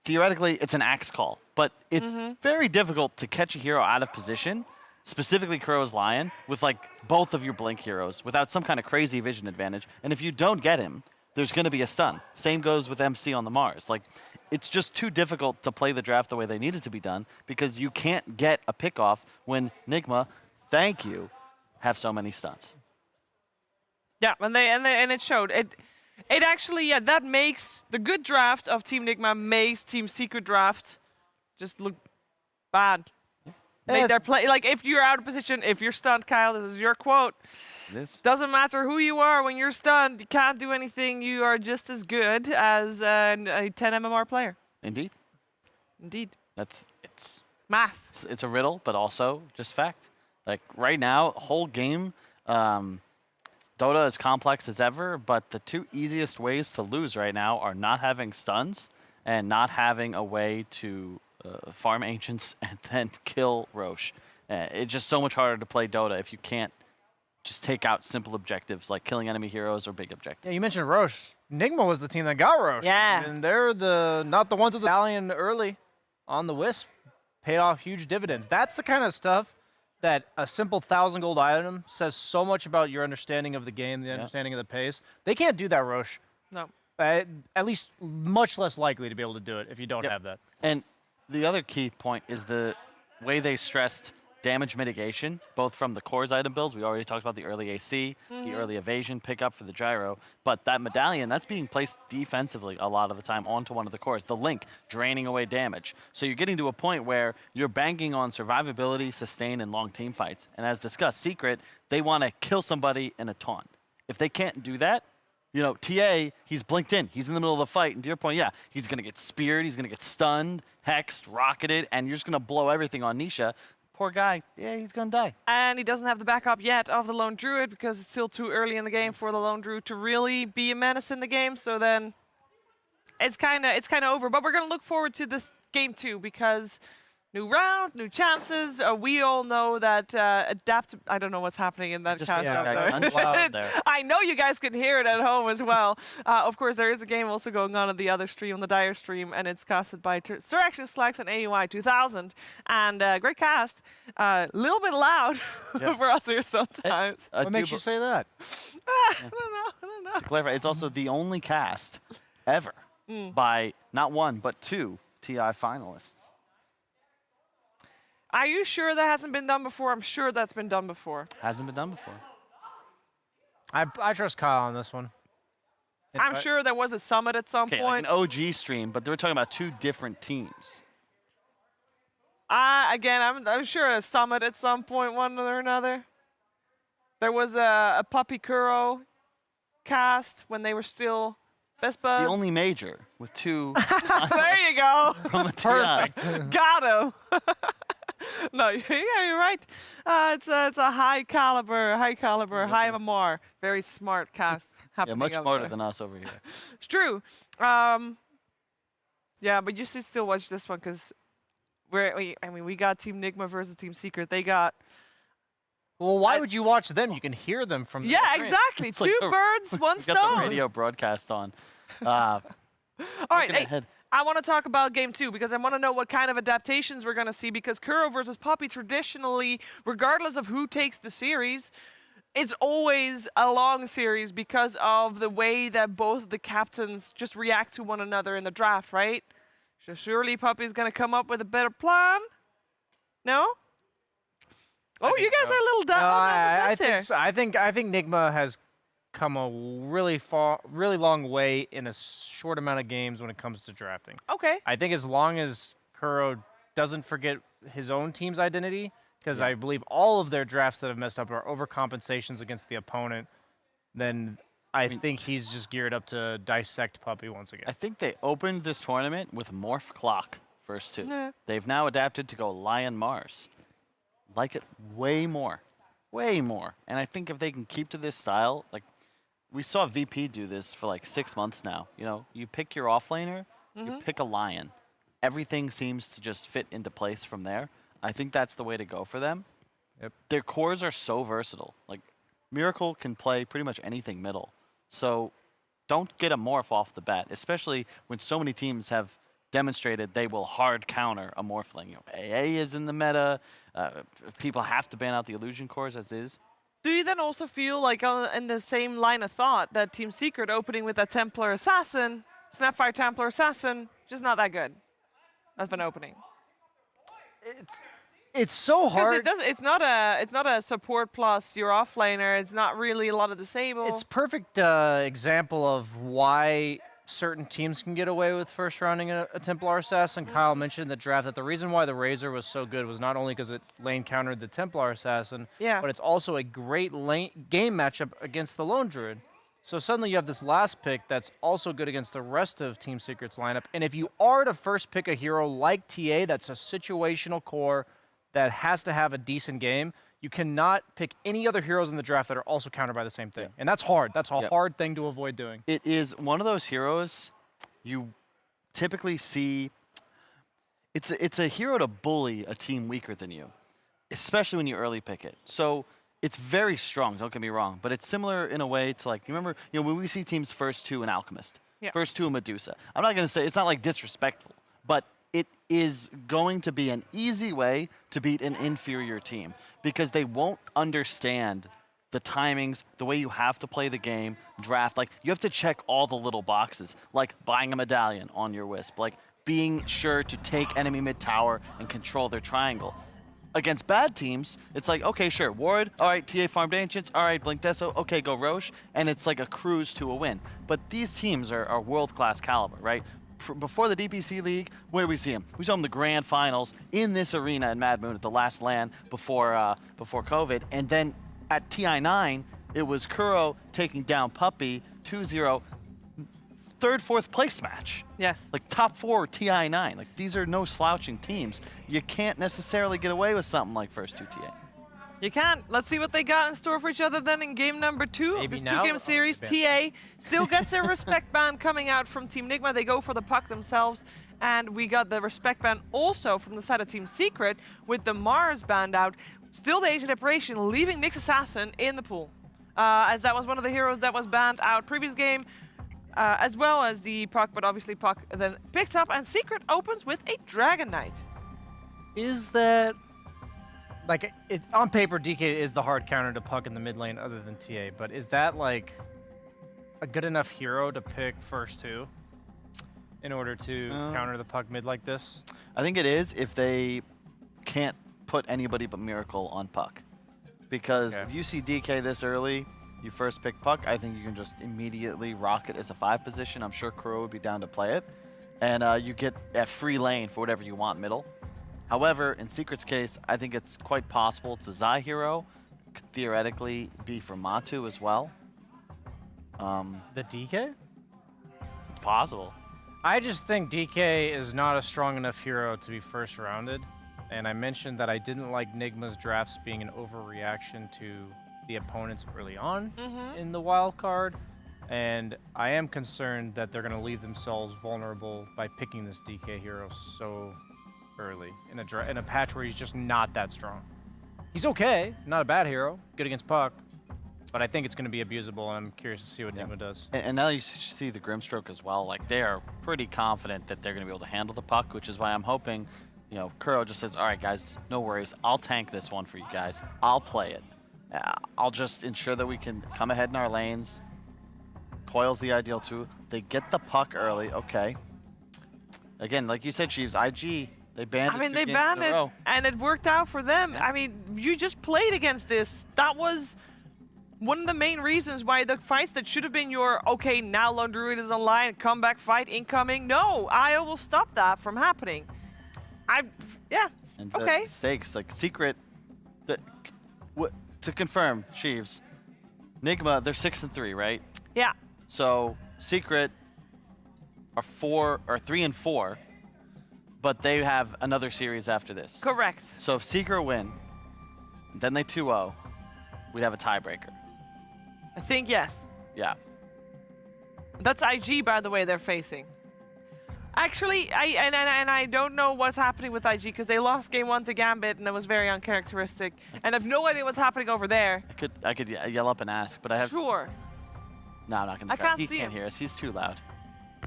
Theoretically, it's an axe call, but it's very difficult to catch a hero out of position, specifically Kuro's Lion, with like both of your blink heroes without some kind of crazy vision advantage. And if you don't get him, there's going to be a stun. Same goes with MC on the Mars. Like, it's just too difficult to play the draft the way they need it to be done because you can't get a pick off when Nigma, thank you, have so many stuns. Yeah, and it showed. It actually, that makes the good draft of Team Nigma makes Team Secret draft just look bad. Make their play, like if you're out of position, if you're stunned, Kyle, this is your quote. Doesn't matter who you are when you're stunned. You can't do anything. You are just as good as a 10 MMR player. Indeed. Indeed. It's math. It's a riddle, but also just fact. Like right now, whole game, Dota is complex as ever, but the 2 easiest ways to lose right now are not having stuns and not having a way to farm Ancients and then kill Roche. It's just so much harder to play Dota if you can't just take out simple objectives like killing enemy heroes or big objectives. Yeah, you mentioned Roche. Nigma was the team that got Roche. Yeah. And they're not the ones with the Stallion early on the Wisp. Paid off huge dividends. That's the kind of stuff that a simple 1,000 gold item says so much about your understanding of the game, the understanding of the pace. They can't do that, Roche. No. At least much less likely to be able to do it if you don't have that. And the other key point is the way they stressed damage mitigation, both from the cores item builds. We already talked about the early AC, the early evasion pickup for the gyro, but that medallion, that's being placed defensively a lot of the time onto one of the cores. The link draining away damage. So you're getting to a point where you're banking on survivability, sustain, and long team fights. And as discussed, Secret, they want to kill somebody in a taunt. If they can't do that, you know, TA, he's blinked in. He's in the middle of the fight. And to your point, yeah, he's going to get speared. He's going to get stunned, hexed, rocketed, and you're just going to blow everything on Nisha. Poor guy. Yeah, he's going to die. And he doesn't have the backup yet of the Lone Druid because it's still too early in the game for the Lone Druid to really be a menace in the game. So then it's kind of over. But we're going to look forward to this game 2 because New round, new chances. We all know that I don't know what's happening in that cast up there. I know you guys can hear it at home as well. Of course, there is a game also going on the other stream, on the Dire stream, and it's casted by Sir Action Slacks and AUI 2000. And great cast. A little bit loud for us here sometimes. What makes you say that? I don't know. To clarify, it's also the only cast ever by not one, but 2 TI finalists. Are you sure that hasn't been done before? I'm sure that's been done before. Hasn't been done before. I trust Kyle on this one. I'm sure there was a summit at some point. Like an OG stream, but they were talking about 2 different teams. Again, I'm sure a summit at some point, one or another. There was a Puppy Kuro cast when they were still best buds. The only major with 2. There you go. From a Perfect. Got him. No, yeah, you're right. It's a high caliber, high MMR, very smart cast happening. Yeah, much smarter than us over here. It's true. Yeah, but you should still watch this one because we got Team Nigma versus Team Secret. They got. Well, why would you watch them? You can hear them from. Yeah, exactly. Two birds, one stone. Got the radio broadcast on. All right. Hey, I want to talk about Game 2 because I want to know what kind of adaptations we're going to see because Kuro versus Puppy traditionally, regardless of who takes the series, it's always a long series because of the way that both the captains just react to one another in the draft, right? So surely Puppy's going to come up with a better plan? No? Oh, you guys are a little down on the fence here. I think Nigma has come a really long way in a short amount of games when it comes to drafting. Okay. I think as long as Kuro doesn't forget his own team's identity, because I believe all of their drafts that have messed up are overcompensations against the opponent, then I think he's just geared up to dissect Puppy once again. I think they opened this tournament with Morph Clock first 2. Yeah. They've now adapted to go Lion Mars. Like it way more. And I think if they can keep to this style, like we saw VP do this for like 6 months now. You know, you pick your offlaner, you pick a Lion. Everything seems to just fit into place from there. I think that's the way to go for them. Yep. Their cores are so versatile. Like Miracle can play pretty much anything middle. So don't get a Morph off the bat, especially when so many teams have demonstrated they will hard counter a Morphling. You know, AA is in the meta. People have to ban out the illusion cores as is. Do you then also feel like in the same line of thought that Team Secret opening with a Templar Assassin, Snapfire Templar Assassin, just not that good? That's been opening. It's so hard. It's not a support plus your offlaner. It's not really a lot of disable. It's perfect example of why certain teams can get away with first rounding a Templar Assassin. Kyle mentioned in the draft that the reason why the Razor was so good was not only because it lane countered the Templar Assassin, but it's also a great game matchup against the Lone Druid. So suddenly you have this last pick that's also good against the rest of Team Secret's lineup. And if you are to first pick a hero like TA that's a situational core that has to have a decent game, you cannot pick any other heroes in the draft that are also countered by the same thing. And that's hard. That's a hard thing to avoid doing. It is one of those heroes you typically see. It's a hero to bully a team weaker than you, especially when you early pick it. So it's very strong, don't get me wrong, but it's similar in a way to, like, you remember, when we see teams first 2 an Alchemist, first 2 a Medusa. I'm not going to say, it's not like disrespectful, but it is going to be an easy way to beat an inferior team because they won't understand the timings, the way you have to play the game, draft. Like, you have to check all the little boxes, like buying a medallion on your Wisp, like being sure to take enemy mid-tower and control their triangle. Against bad teams, it's like, okay, sure, Ward, all right, TA farmed Ancients, all right, Blink Deso, okay, go Roche, and it's like a cruise to a win. But these teams are world-class caliber, right? Before the DPC League, where do we see them? We saw them in the grand finals in this arena in Mad Moon at the last LAN before COVID. And then at TI9, it was Kuro taking down Puppy 2-0, third, fourth place match. Yes. Like top 4 TI9. Like, these are no slouching teams. You can't necessarily get away with something like first 2 TA. You can't. Let's see what they got in store for each other then in game number 2 of this 2-game series. TA still gets a respect ban coming out from Team Nigma. They go for the puck themselves. And we got the respect ban also from the side of Team Secret with the Mars banned out. Still the Agent Operation, leaving Nyx Assassin in the pool. As that was one of the heroes that was banned out previous game, as well as the Puck, but obviously Puck then picked up, and Secret opens with a Dragon Knight. Is that... Like, on paper, DK is the hard counter to Puck in the mid lane other than TA, but is that, like, a good enough hero to pick first two in order to counter the Puck mid like this? I think it is if they can't put anybody but Miracle on Puck. Because if you see DK this early, you first pick Puck, I think you can just immediately rock it as a 5 position. I'm sure Crow would be down to play it. And you get a free lane for whatever you want middle. However, in Secret's case, I think it's quite possible it's a Zai hero. Could theoretically be for Matu as well. The DK? It's possible. I just think DK is not a strong enough hero to be first rounded. And I mentioned that I didn't like Nigma's drafts being an overreaction to the opponents early on in the wild card. And I am concerned that they're going to leave themselves vulnerable by picking this DK hero so early in a patch where he's just not that strong. He's okay, not a bad hero, good against Puck, but I think it's going to be abusable, and I'm curious to see what Nigma does. And now you see the Grimstroke as well. Like, they are pretty confident that they're going to be able to handle the Puck, which is why I'm hoping, you know, Kuro just says, all right, guys, no worries. I'll tank this one for you guys. I'll play it. I'll just ensure that we can come ahead in our lanes. Coil's the ideal too. They get the Puck early, okay. Again, like you said, Sheaves, IG... They banned it. I mean, they banned it, and it worked out for them. Yeah. I mean, you just played against this. That was one of the main reasons why the fights that should have been your, okay, now Lone Druid is online, comeback fight incoming. No, IO will stop that from happening. Yeah, and okay. The stakes, like Secret, to confirm, Sheaves, Nigma, they're 6-3, right? Yeah. So Secret are 3-4. But they have another series after this. Correct. So if Secret win, then they 2-0, we'd have a tiebreaker. I think yes. Yeah. That's IG, by the way, they're facing. Actually, I don't know what's happening with IG because they lost game 1 to Gambit and it was very uncharacteristic. And I have no idea what's happening over there. I could yell up and ask, but I have. Sure. No, I'm not gonna. I can't he see can't him. hear us. He's too loud.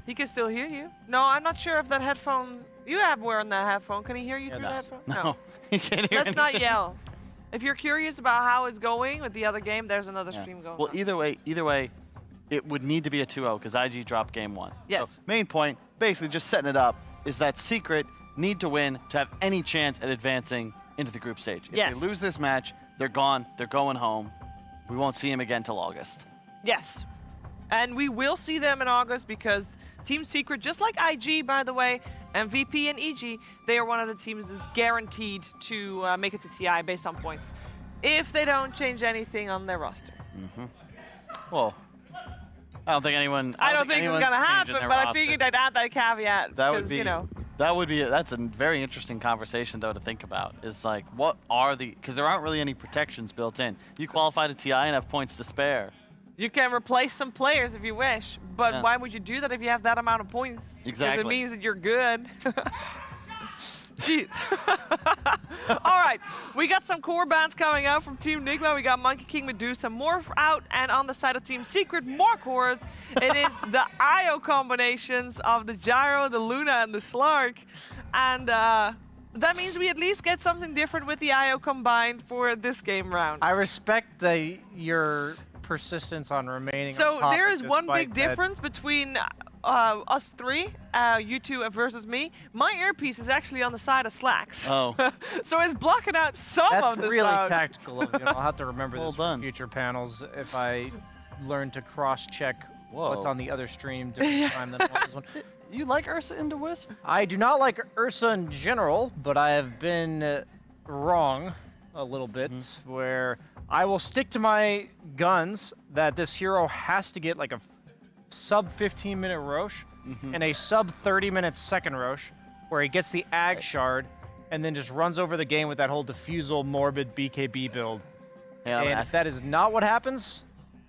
He can still hear you. No, I'm not sure if that headphone. You have wearing that headphone. Can he hear you through the headphone? No, he can't hear. Let's not yell. If you're curious about how it's going with the other game, there's another stream going. Well, on. either way, it would need to be a 2-0 because IG dropped game 1. Yes. So, main point, basically just setting it up, is that Secret need to win to have any chance at advancing into the group stage. If they lose this match, they're gone. They're going home. We won't see him again till August. Yes. And we will see them in August because Team Secret, just like IG, by the way, MVP and EG, they are one of the teams that's guaranteed to make it to TI based on points if they don't change anything on their roster. Well, I don't think anyone. I don't think it's going to happen, but I figured I'd add that caveat. That would be, you know. That's a very interesting conversation, though, to think about. Is like, what are the, because there aren't really any protections built in. You qualify to TI and have points to spare. You can replace some players if you wish, but why would you do that if you have that amount of points? Exactly. Because it means that you're good. Jeez. All right, we got some core bans coming out from Team Nigma. We got Monkey King, Medusa, Morph out, and on the side of Team Secret, more cores. It is the IO combinations of the Gyro, the Luna, and the Slark. And that means we at least get something different with the IO combined for this game round. I respect your persistence on remaining so on topic there is one big that difference between us three, you two versus me. My earpiece is actually on the side of Slacks. Oh. So it's blocking out some of the That's really sound. tactical of you. I'll have to remember this for future panels if I learn to cross-check what's on the other stream different time than on this one. You like Ursa into Wisp? I do not like Ursa in general, but I have been wrong a little bit where I will stick to my guns that this hero has to get like a sub 15-minute Roche and a sub 30-minute second Roche where he gets the Ag Shard and then just runs over the game with that whole Diffusal Morbid BKB build. Yeah, and if that is not what happens,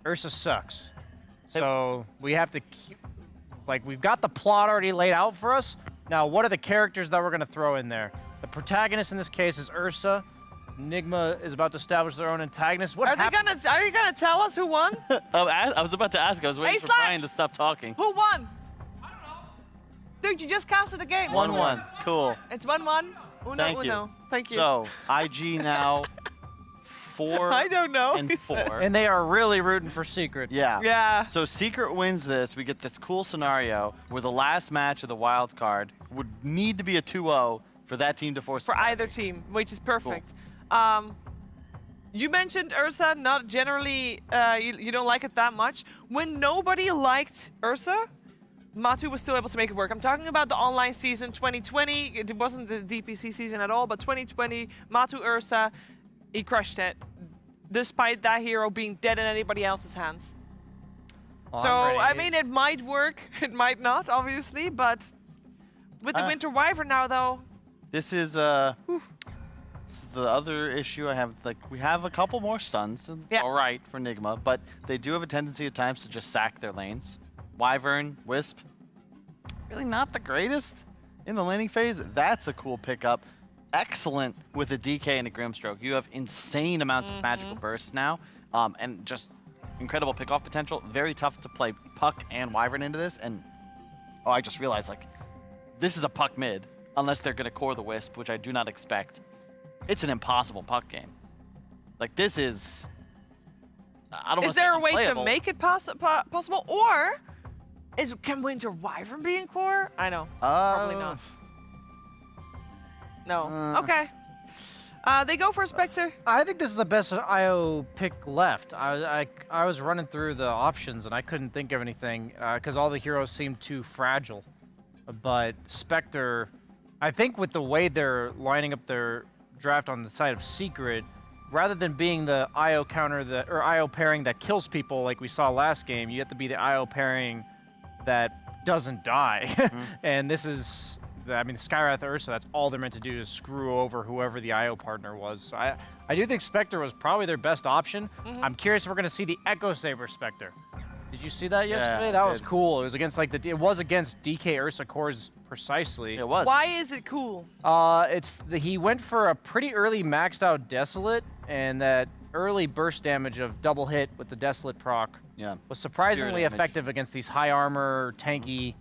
Ursa sucks. So we have to keep, like, we've got the plot already laid out for us. Now, what are the characters that we're going to throw in there? The protagonist in this case is Ursa. Nigma is about to establish their own antagonist. What Are you gonna tell us who won? I was about to ask. I was waiting for Brian to stop talking. Who won? I don't know. Dude, you just casted the game. 1-1. Cool. It's 1-1. Thank you. Thank you. So IG now 4 I don't know. and 4. And they are really rooting for Secret. Yeah. Yeah. So Secret wins this. We get this cool scenario where the last match of the wild card would need to be a 2-0 for that team to force. For either team, which is perfect. Cool. You mentioned Ursa, not generally, you don't like it that much. When nobody liked Ursa, Matu was still able to make it work. I'm talking about the online season 2020. It wasn't the DPC season at all, but 2020, Matu Ursa, he crushed it, despite that hero being dead in anybody else's hands. So, I mean, it might work, it might not, obviously, but with the Winter Wyvern now, though. This is the other issue I have. Like, we have a couple more stuns. All right for Nigma, but they do have a tendency at times to just sack their lanes. Wyvern, Wisp, really not the greatest in the laning phase. That's a cool pickup. Excellent with a DK and a Grimstroke. You have insane amounts of magical bursts now, and just incredible pickoff potential. Very tough to play Puck and Wyvern into this. And I just realized, like, this is a Puck mid, unless they're going to core the Wisp, which I do not expect. It's an impossible Puck game. Like, this is... I don't. Is there a way to make it possible, or can Winter Wyvern be in core? I know. Probably not. No. Okay. They go for a Spectre. I think this is the best IO pick left. I was running through the options and I couldn't think of anything because all the heroes seemed too fragile. But Spectre, I think with the way they're lining up their draft on the side of Secret, rather than being the IO counter or IO pairing that kills people like we saw last game, you have to be the IO pairing that doesn't die. And this is, I mean, Skywrath Ursa, that's all they're meant to do is screw over whoever the IO partner was. So I do think Spectre was probably their best option. I'm curious if we're going to see the Echo Saber Spectre. Did you see that yesterday? That was cool. It was against it was against DK Ursa cores precisely. It was. Why is it cool? He went for a pretty early maxed out Desolate, and that early burst damage of double hit with the Desolate proc was surprisingly effective against these high armor, tanky,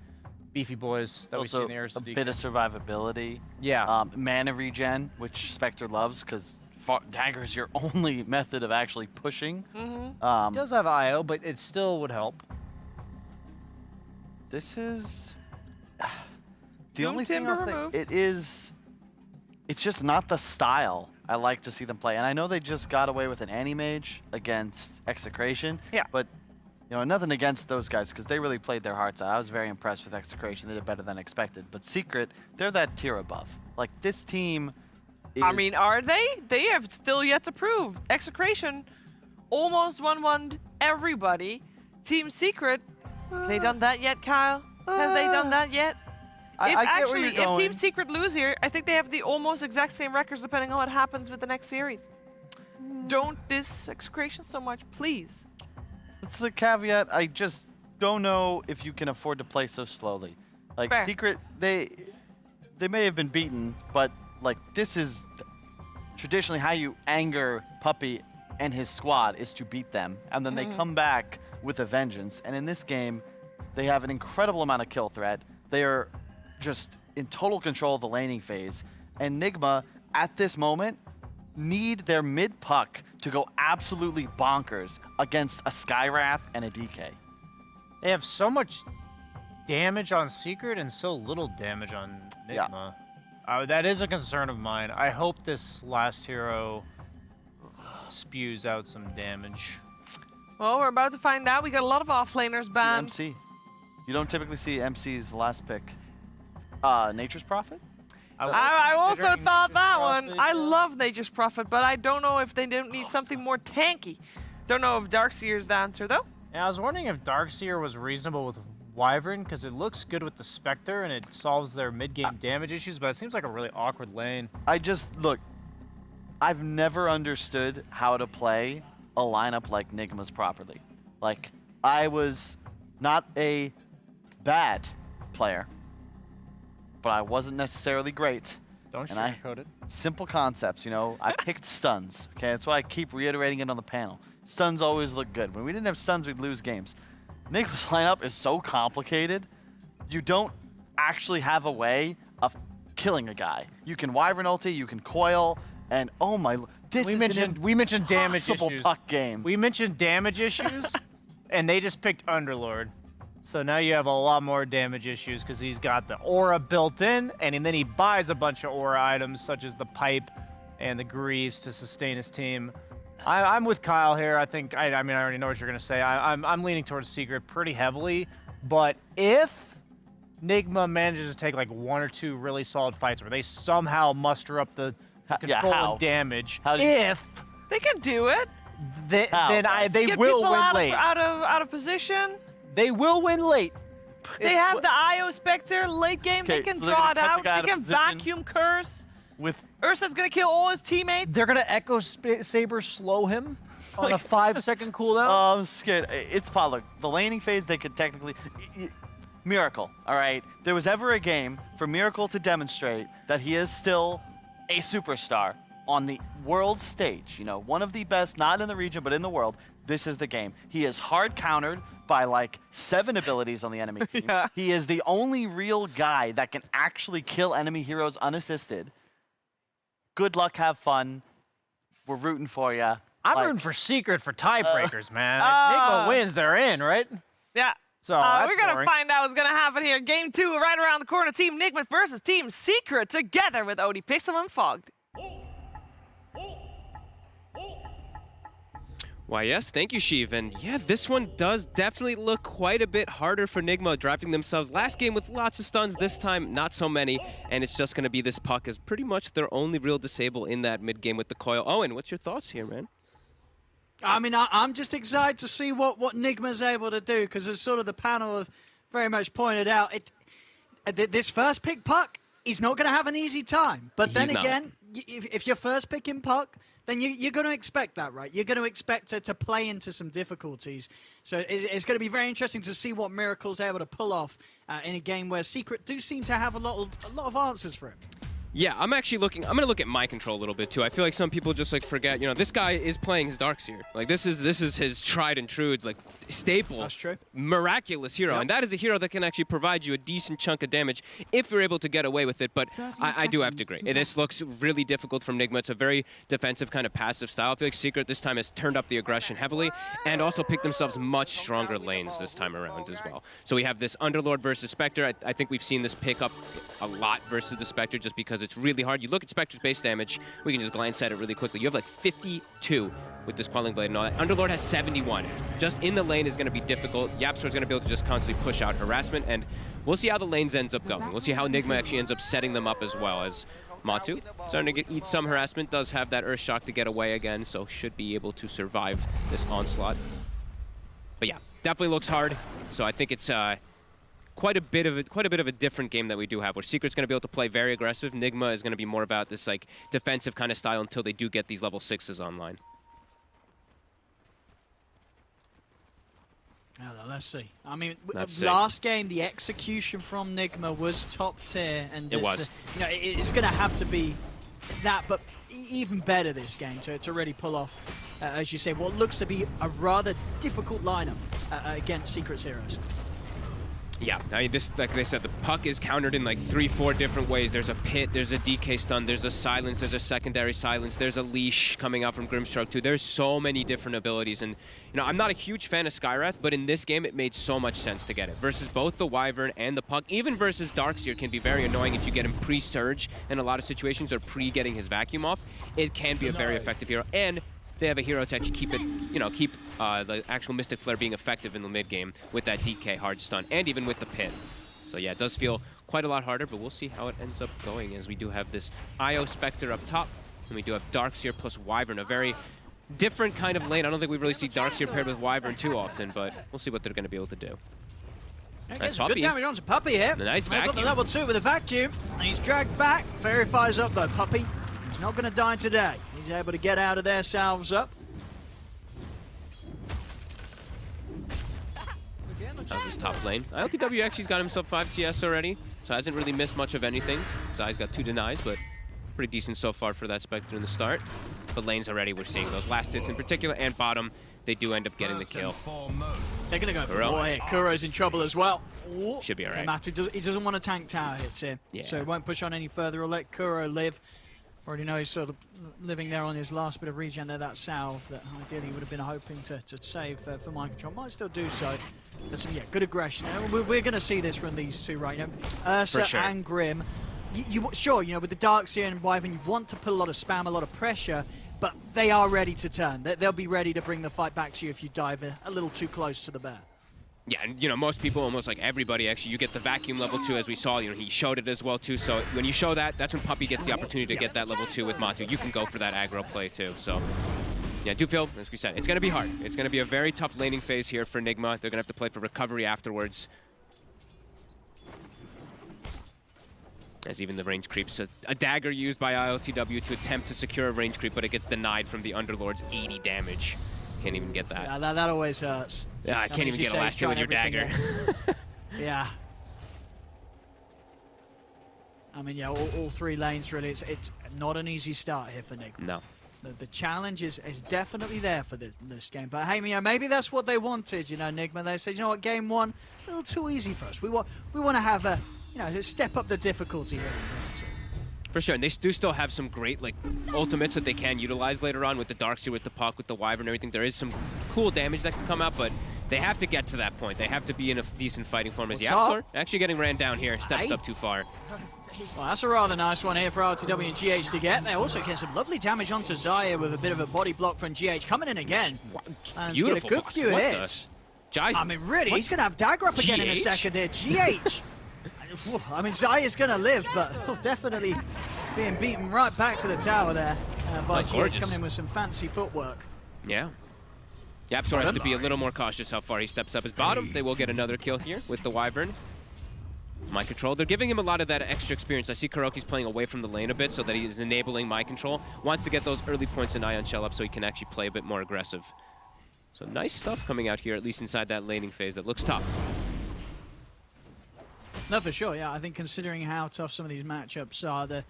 beefy boys that we see in the Ursa DK. A bit of survivability. Yeah. Mana regen, which Spectre loves because dagger is your only method of actually pushing. It does have IO, but it still would help. This is the only thing I'll say. It's just not the style I like to see them play. And I know they just got away with an Animage against Execration. Yeah. But you know, nothing against those guys because they really played their hearts out. I was very impressed with Execration. They did better than expected. But Secret, they're that tier above. Like, this team is... I mean, are they? They have still yet to prove. Execration almost 1-1'd everybody. Team Secret, have they done that yet, Kyle? Have they done that yet? If Team Secret lose here, I think they have the almost exact same records depending on what happens with the next series. Don't diss Execration so much, please. That's the caveat. I just don't know if you can afford to play so slowly. Like, Fair. Secret, they may have been beaten, but like, this is traditionally how you anger Puppy and his squad is to beat them, and then they come back with a vengeance. And in this game, they have an incredible amount of kill threat. They are just in total control of the laning phase, and Nigma at this moment need their mid puck to go absolutely bonkers against a Skywrath and a DK. They have so much damage on Secret and so little damage on Nigma. That is a concern of mine. I hope this last hero spews out some damage. Well, we're about to find out. We got a lot of offlaners banned. MC. You don't typically see MC's last pick. Nature's Prophet? I also thought that one. I love Nature's Prophet, but I don't know if they don't need something more tanky. Don't know if Darkseer's the answer, though. Yeah, I was wondering if Darkseer was reasonable with Wyvern, because it looks good with the Spectre, and it solves their mid-game damage issues, but it seems like a really awkward lane. Look, I've never understood how to play a lineup like Nigma's properly. Like, I was not a bad player. but I wasn't necessarily great. Don't and sugarcoat it. Simple concepts, you know. I picked stuns. Okay, that's why I keep reiterating it on the panel. Stuns always look good. When we didn't have stuns, we'd lose games. Nigma's lineup is so complicated. You don't actually have a way of killing a guy. You can Wyvern ulti, you can coil, and oh my, this is we mentioned damage issues. Puck game. We mentioned damage issues, and they just picked Underlord. So now you have a lot more damage issues because he's got the aura built in, and then he buys a bunch of aura items such as the pipe and the greaves to sustain his team. I'm with Kyle here. I think I mean I already know what you're gonna say. I'm leaning towards Secret pretty heavily, but if Nigma manages to take like 1 or 2 really solid fights where they somehow muster up the control and damage, if they can do it, they get will people win late. out of position. They will win late. They have the IO Spectre late game. They can draw it out. They can vacuum curse. With Ursa's gonna kill all his teammates. They're gonna Echo Saber slow him on a 5-second cooldown. Oh, I'm scared. It's fine. Look, the laning phase, they could technically... Miracle, all right? There was ever a game for Miracle to demonstrate that he is still a superstar on the world stage. You know, one of the best, not in the region, but in the world. This is the game. He is hard countered by like 7 abilities on the enemy team. Yeah. He is the only real guy that can actually kill enemy heroes unassisted. Good luck, have fun. We're rooting for you. I'm rooting for Secret for tiebreakers, man. If Nigma wins, they're in, right? Yeah. So we're gonna find out what's gonna happen here. Game 2 right around the corner. Team Nigma versus Team Secret together with Odie Pixel and Fogged. Why, yes, thank you, Sheev. And yeah, this one does definitely look quite a bit harder for Nigma, drafting themselves last game with lots of stuns, this time not so many, and it's just going to be this puck as pretty much their only real disable in that mid game with the coil. Owen, what's your thoughts here, man? I mean, I'm just excited to see what Nigma's able to do, because as sort of the panel have very much pointed out, this first pick puck, he's not going to have an easy time. But then again, if you're first picking puck, then you're going to expect that, right? You're going to expect it to play into some difficulties. So it's going to be very interesting to see what Miracle's able to pull off in a game where Secret do seem to have a lot of answers for him. Yeah, I'm going to look at my control a little bit too. I feel like some people just like forget, you know, this guy is playing his Darkseer. Like this is his tried and true, like staple. That's true. Miraculous hero. Yep. And that is a hero that can actually provide you a decent chunk of damage if you're able to get away with it. But I do have to agree. This looks really difficult from Nigma. It's a very defensive kind of passive style. I feel like Secret this time has turned up the aggression heavily and also picked themselves much stronger lanes this time around as well. So we have this Underlord versus Spectre. I think we've seen this pick up a lot versus the Spectre just because it's really hard. You look at Spectre's base damage, we can just glance at it really quickly. You have like 52 with this Quelling Blade and all that. Underlord has 71. Just in the lane is going to be difficult. YapzOr's going to be able to just constantly push out harassment, and we'll see how the lanes ends up going. We'll see how Nigma actually ends up setting them up as well, as Matu starting to eat some harassment, does have that Earth Shock to get away again, so should be able to survive this onslaught. But yeah, definitely looks hard, so I think it's quite a bit of a different game that we do have, where Secret's going to be able to play very aggressive. Nigma is going to be more about this like defensive kind of style until they do get these level 6s online. Let's see. I mean, last game, the execution from Nigma was top tier, and it was. You know, it's going to have to be that, but even better this game to really pull off, as you say, what looks to be a rather difficult lineup against Secret's heroes. Yeah, I mean, this, like they said, the puck is countered in like 3-4 different ways. There's a pit, there's a DK stun, there's a silence, there's a secondary silence, there's a leash coming out from Grimstroke too. There's so many different abilities, and you know, I'm not a huge fan of Skywrath, but in this game it made so much sense to get it. Versus both the Wyvern and the puck, even versus Darkseer can be very annoying if you get him pre-surge in a lot of situations, or pre-getting his vacuum off. It can be a very effective hero, and they have a hero to actually keep it, you know, keep the actual Mystic Flare being effective in the mid game with that DK hard stun, and even with the pit. So yeah, it does feel quite a lot harder, but we'll see how it ends up going, as we do have this IO Spectre up top, and we do have Darkseer plus Wyvern, a very different kind of lane. I don't think we really see Darkseer paired with Wyvern too often, but we'll see what they're going to be able to do. Nice good damage onto Puppey here. The nice Got vacuum. the level 2 with a vacuum. And he's dragged back. Verifies up though. Puppey, he's not going to die today. He's able to get out of there, salves up. That was his top lane. ILTW actually's got himself 5 CS already. so hasn't really missed much of anything. Zai's got 2 denies, but pretty decent so far for that Spectre in the start. But lanes already, we're seeing those last hits in particular, and bottom, they do end up getting the kill. They're going to go for more here. Kuro's in trouble as well. Ooh. Should be all right. Matu doesn't want to tank tower hits here, so he won't push on any further or let Kuro live. Already know he's sort of living there on his last bit of regen there, that salve that ideally he would have been hoping to save for mind control. Might still do so. There's some, good aggression. We're going to see this from these two right now. Ursa and Grim. Sure, with the Darkseer and Wyvern, you want to put a lot of spam, a lot of pressure, but they are ready to turn. They'll be ready to bring the fight back to you if you dive a little too close to the bear. Yeah, and most people, almost like everybody, actually, you get the vacuum level 2, as we saw. He showed it as well too. So when you show that, that's when Puppey gets the opportunity to get that level 2 with Matu. You can go for that aggro play too. So yeah, I do feel, as we said, it's going to be hard. It's going to be a very tough laning phase here for Nigma. They're going to have to play for recovery afterwards. As even the range creeps. A dagger used by ILTW to attempt to secure a range creep, but it gets denied from the Underlord's 80 damage. Can't even get that. Yeah, that always hurts. Yeah, I can't even get a last hit with your dagger. Yeah. I mean, all 3 lanes really. It's not an easy start here for Nigma. No. The challenge is definitely there for this game. But hey, maybe that's what they wanted, Nigma. They said, what, game 1, a little too easy for us. We want to have a, step up the difficulty here. For sure, and they do still have some great ultimates that they can utilize later on with the Darkseer, with the Puck, with the Wyvern and everything. There is some cool damage that can come out, but they have to get to that point. They have to be in a decent fighting form. As Yapsor actually getting ran down here, steps up too far. Well, that's a rather nice one here for RTW and GH to get. They also get some lovely damage onto Zaya with a bit of a body block from GH. Coming in again. And beautiful. Get a good few hits. I mean, really, he's going to have dagger up again in a second here. GH. I mean, Zaya's going to live, but definitely being beaten right back to the tower there by GH, coming in with some fancy footwork. Yeah. Yapsor has to be a little more cautious how far he steps up his bottom. They will get another kill here with the Wyvern. Mind control. They're giving him a lot of that extra experience. I see Kuroki's playing away from the lane a bit so that he is enabling mind control. Wants to get those early points in Ion Shell up so he can actually play a bit more aggressive. So nice stuff coming out here, at least inside that laning phase that looks tough. No, for sure, yeah. I think considering how tough some of these matchups are,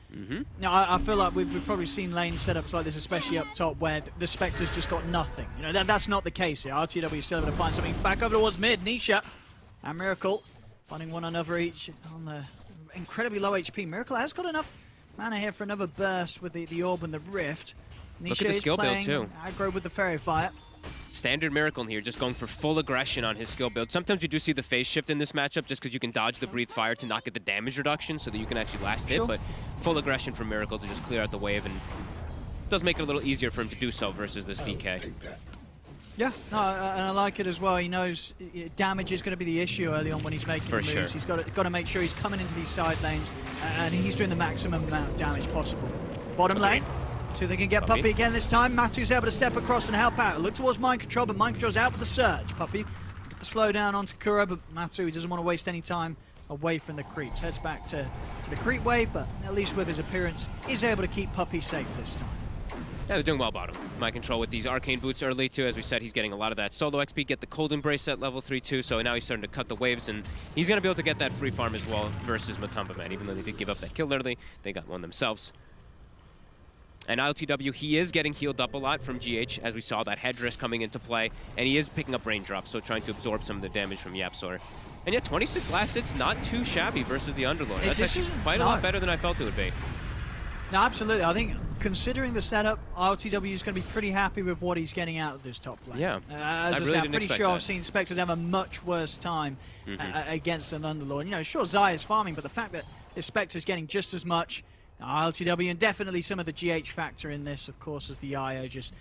I feel like we've probably seen lane setups like this, especially up top, where the Spectre's just got nothing. That's not the case here. RTW is still able to find something back over towards mid. Nisha and Miracle finding one another each on the incredibly low HP. Miracle has got enough mana here for another burst with the Orb and the Rift. Nisha Look at the skill build, too. Aggro with the Fairy Fire. Standard Miracle here, just going for full aggression on his skill build. Sometimes you do see the phase shift in this matchup just because you can dodge the Breathe Fire to not get the damage reduction so that you can actually last hit, but full aggression from Miracle to just clear out the wave, and does make it a little easier for him to do so versus this DK. Yeah, no, and I like it as well. He knows damage is going to be the issue early on when he's making the moves. Sure. He's got to make sure he's coming into these side lanes, and he's doing the maximum amount of damage possible. Bottom lane. See if they can get Puppey again this time. Matu's able to step across and help out. Look towards Mind Control, but Mind Control's out with the surge. Puppey get the slow down onto Kuro, but Matu, he doesn't want to waste any time away from the creeps. Heads back to the creep wave, but at least with his appearance, he's able to keep Puppey safe this time. Yeah, they're doing well bottom. Mind Control with these Arcane Boots early too. As we said, he's getting a lot of that solo XP, get the Cold Embrace at level 3 too, so now he's starting to cut the waves, and he's going to be able to get that free farm as well versus Matumba Man. Even though they did give up that kill early, they got one themselves. And ILTW, he is getting healed up a lot from GH, as we saw that headdress coming into play, and he is picking up raindrops, so trying to absorb some of the damage from Yapsor. And yet, 26 last hits, not too shabby versus the Underlord. That's actually quite a lot better than I felt it would be. No, absolutely. I think considering the setup, ILTW is going to be pretty happy with what he's getting out of this top lane. Yeah, as I say, I'm pretty sure I've seen Spectres have a much worse time against an Underlord. Sure, Zai is farming, but the fact that this Spectre's getting just as much, ILTW, and definitely some of the GH factor in this, of course, as the IO just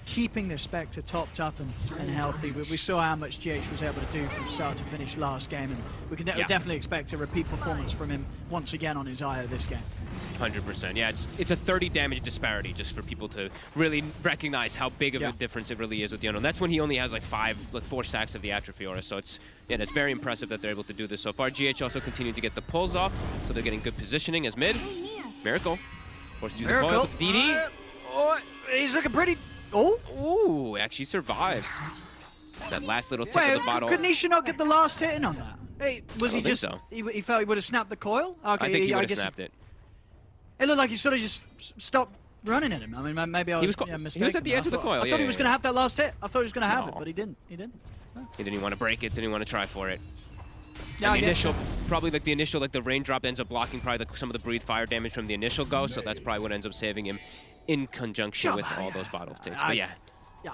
keeping the Spectre topped up and healthy. We saw how much GH was able to do from start to finish last game, and we can definitely expect a repeat performance from him once again on his IO this game. 100%. Yeah, it's a 30 damage disparity, just for people to really recognize how big of a difference it really is with the Unknown. That's when he only has like 4 stacks of the Atrophy Aura, so it's very impressive that they're able to do this so far. GH also continuing to get the pulls off, so they're getting good positioning as mid. Miracle forced to do the coil with DD. He's looking pretty. Ooh, actually survives. That last little tip of the bottle. Could Nisha not get the last hit in on that? Hey, was he just? So. He felt he would have snapped the coil. Okay, I think he would have snapped it. It looked like he sort of just stopped running at him. I mean, maybe I was mistaken. He was at the edge of the coil. I thought he was going to have that last hit. I thought he was going to have it, but he didn't. He didn't. He didn't want to break it. Didn't want to try for it. Yeah, and the initial, probably like the initial, like the raindrop ends up blocking probably some of the breathe fire damage from the initial go. So that's probably what ends up saving him, in conjunction with all those bottle takes. But yeah. Yeah,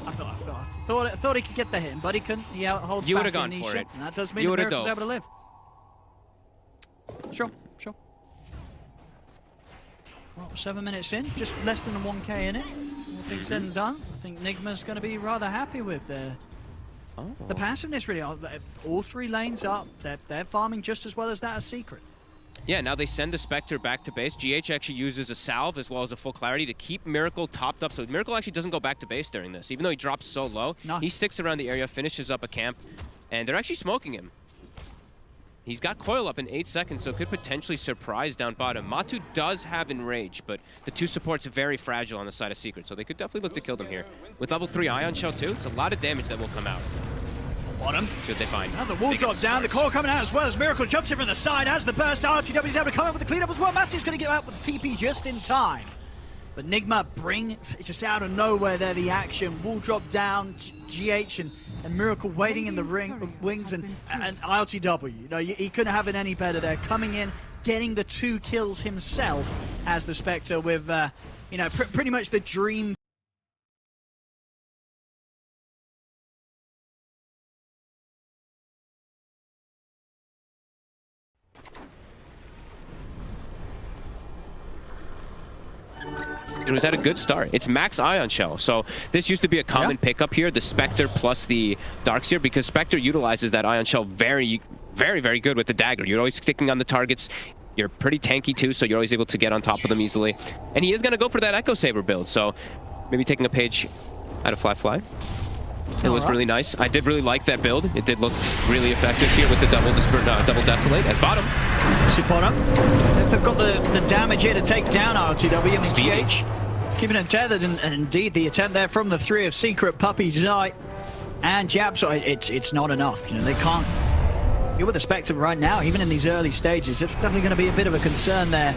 I thought he could get the hit, but he couldn't. He holds You back would have gone in for it. And that does mean the Miracle's able to live. Sure. Well, 7 minutes in, just less than a 1K in it. All things said and done. I think Nigma's going to be rather happy with the passiveness, really. All 3 lanes up. They're farming just as well as that as Secret. Yeah, now they send the Spectre back to base. GH actually uses a salve as well as a full clarity to keep Miracle topped up. So Miracle actually doesn't go back to base during this. Even though he drops so low, he sticks around the area, finishes up a camp, and they're actually smoking him. He's got coil up in 8 seconds, so could potentially surprise down bottom. Matu does have Enrage, but the 2 supports are very fragile on the side of Secret, so they could definitely look to kill them here. With level 3 Ion Shell too, it's a lot of damage that will come out. Bottom. See what they find. Now the wall drops down, the core coming out as well as Miracle jumps in from the side, has the burst. RTW's able to come up with the cleanup as well. Matu's going to get out with the TP just in time. But Nigma brings, it's just out of nowhere there, the action. Wall drop down, GH and Miracle waiting in the wings, and ILTW. You know, he couldn't have it any better there. Coming in, getting the 2 kills himself as the Spectre with, you know, pretty much the dream. It was at a good start. It's max Ion Shell. So this used to be a common pickup here, the Spectre plus the Darkseer, because Spectre utilizes that Ion Shell very, very good with the dagger. You're always sticking on the targets. You're pretty tanky too, so you're always able to get on top of them easily. And he is going to go for that Echo Saber build, so maybe taking a page out of Fly. It was really nice. I did really like that build. It did look really effective here with the double Desolate as bottom. If they've got the damage here to take down RTW and GH, keeping it tethered, and indeed the attempt there from the 3 of Secret, Puppy, Zite, and Jab. So it's not enough. You know, they can't. You're with the Spectre right now, even in these early stages. It's definitely going to be a bit of a concern there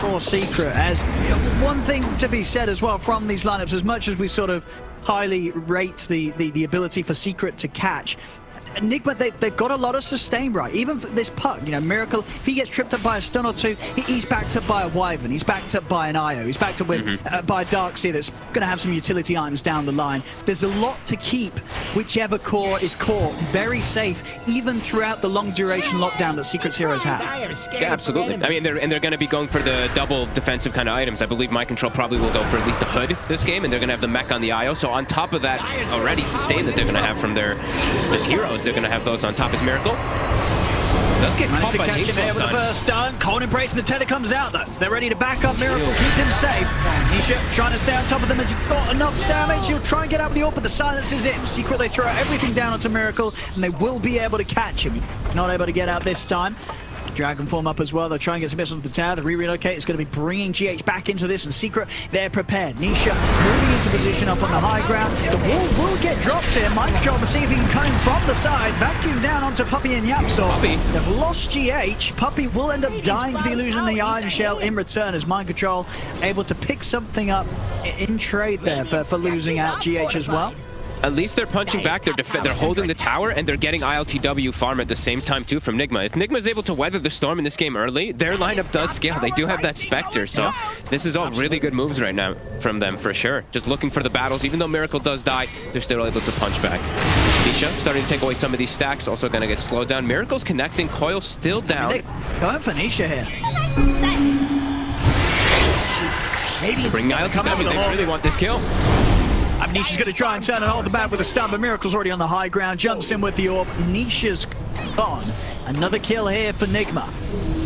for Secret. As you know, one thing to be said as well from these lineups, as much as we sort of highly rate the ability for Secret to catch, Nigma, they've got a lot of sustain, right? Even for this Puck, you know, Miracle, if he gets tripped up by a stun or 2, he's backed up by a Wyvern, he's backed up by an IO, he's backed up with by a Darkseer that's going to have some utility items down the line. There's a lot to keep whichever core is caught very safe, even throughout the long duration lockdown that Secret's heroes have. Yeah, absolutely. I mean, they're going to be going for the double defensive kind of items. I believe Mind Control probably will go for at least a Hood this game, and they're going to have the mech on the IO. So on top of that already sustain that they're going to have from their heroes, they're going to have those on top as Miracle. Does get caught by catch him there with the first stun. Cold Embrace, and the tether comes out though. They're ready to back up Miracle, keep him safe. Nisha trying to stay on top of them. Has he got enough damage? He'll try and get out the AWP, but the silence is in. Secret, they throw everything down onto Miracle, and they will be able to catch him. Not able to get out this time. Dragon form up as well. They'll try and get some missiles to the tower. The re-relocate is going to be bringing GH back into this, and Secret, they're prepared. Nisha moving into position up on the high ground. The wall will get dropped here. Mind Control to see if he can come in from the side. Vacuum down onto Puppy and Yapsor. They've lost GH. Puppy will end up dying to the illusion of the Iron Shell in return, as Mind Control able to pick something up in trade there for losing out GH as well. At least they're punching back, they're holding the tower, and they're getting ILTW farm at the same time too from Nigma. If Nigma is able to weather the storm in this game early, their lineup does scale. They do have that Spectre, so this is all really good moves right now from them for sure. Just looking for the battles. Even though Miracle does die, they're still able to punch back. Nisha starting to take away some of these stacks, also going to get slowed down. Miracle's connecting, Coil still down. Going for Nisha here. Bring ILTW, they really want this kill. Nisha's going to try and turn and hold the back with a stun, but Miracle's already on the high ground, jumps in with the AWP. Nisha's gone. Another kill here for Nigma.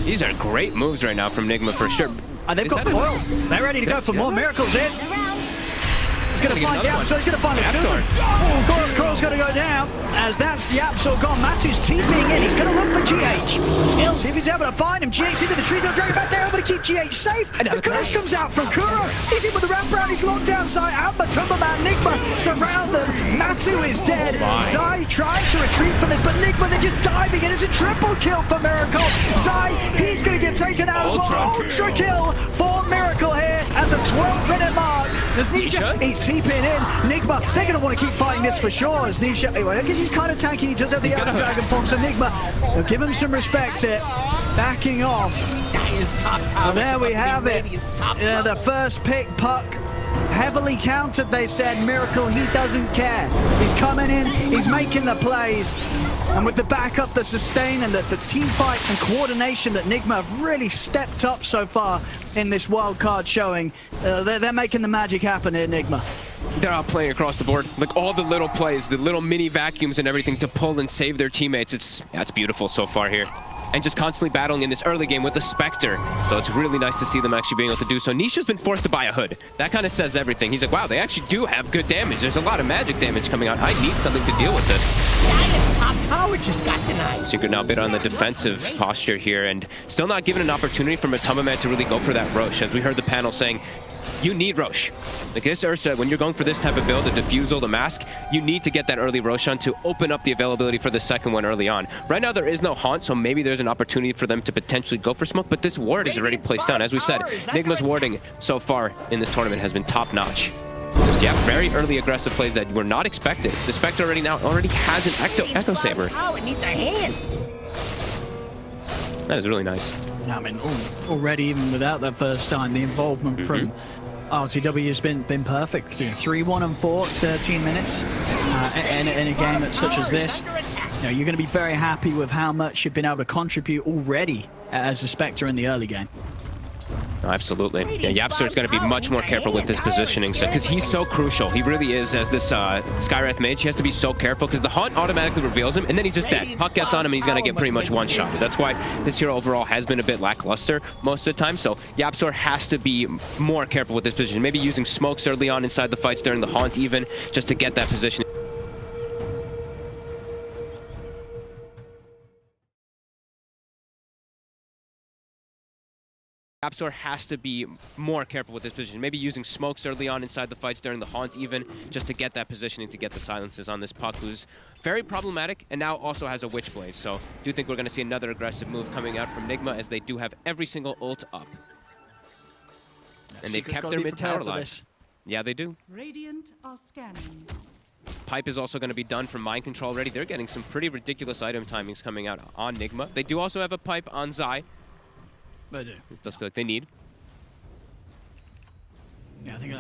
These are great moves right now from Nigma for sure. And they've got Coil. They're ready to go for more. Miracles in. He's going to find Yapsor. He's going to find a two. Oh, Coil's going to go down. as that's YapzOr gone. Matu's TPing in. He's going to look for GH. He'll see if he's able to find him. GH into the tree. They'll drag it back there, able to keep GH safe. The curse comes out from Kuro. He's in with the ramp round. He's locked down. Zai out, but Tumberman, Nigma surround them. Matu is dead. Zai trying to retreat from this, but Nigma, they're just diving in. It's a triple kill for Miracle. Zai, he's going to get taken out as well. Ultra kill for Miracle here at the 12-minute mark. There's Nisha. He's TPing in. Nigma, they're going to want to keep fighting this for sure as Nisha. Anyway, I guess he's kind of tanky. He does have the Outer Dragon form, so Nigma, they'll give him some respect here. Backing off. Well, there we have it. The first pick, Puck. Heavily countered, they said. Miracle, he doesn't care. He's coming in, he's making the plays. And with the backup, the sustain, and the team fight and coordination that Nigma have really stepped up so far in this wild card showing, they're making the magic happen here, Nigma. They're out playing across the board. Like all the little plays, the little mini vacuums and everything to pull and save their teammates. It's beautiful so far here. And just constantly battling in this early game with the Spectre. So it's really nice to see them actually being able to do so. Nisha's been forced to buy a hood. That kind of says everything. He's like, wow, they actually do have good damage. There's a lot of magic damage coming out. I need something to deal with this. Dire's top tower just got denied. Secret now a bit on the defensive posture here and still not given an opportunity for Matumbaman to really go for that Roche. As we heard the panel saying, you need Roche. Like this Ursa, when you're going for this type of build, the Diffusal, the Mask, you need to get that early Roche on to open up the availability for the second one early on. Right now there is no Haunt, so maybe there's an opportunity for them to potentially go for smoke, but this ward is already placed down. As we said, Nigma's warding so far in this tournament has been top-notch. Just, very early aggressive plays that were not expected. The Spectre already has an Echo Saber. Oh, it needs a hand. That is really nice. I mean, already even without that first time, the involvement from RTW has been perfect. 3-1-4, 13 minutes in a game such as this. You're going to be very happy with how much you've been able to contribute already as a Spectre in the early game. No, absolutely. Yeah, YapzOr is going to be much more careful with his positioning because he's so crucial. He really is as this Skywrath mage. He has to be so careful because the Haunt automatically reveals him and then he's just dead. Puck gets on him and he's going to get pretty much one shot. That's why this hero overall has been a bit lackluster most of the time. So YapzOr has to be more careful with his position. Maybe using smokes early on inside the fights during the Haunt even just to get that position. YapzOr has to be more careful with his position. Maybe using smokes early on inside the fights during the Haunt even, just to get that positioning to get the silences on this Puck, who's very problematic and now also has a Witchblade. So do think we're going to see another aggressive move coming out from Nigma as they do have every single ult up. And they've kept their mid-tower alive. Yeah, they do. Radiant are scanning. Pipe is also going to be done from Mind Control already. They're getting some pretty ridiculous item timings coming out on Nigma. They do also have a pipe on Zai. They do. This does feel like they need. Yeah, I think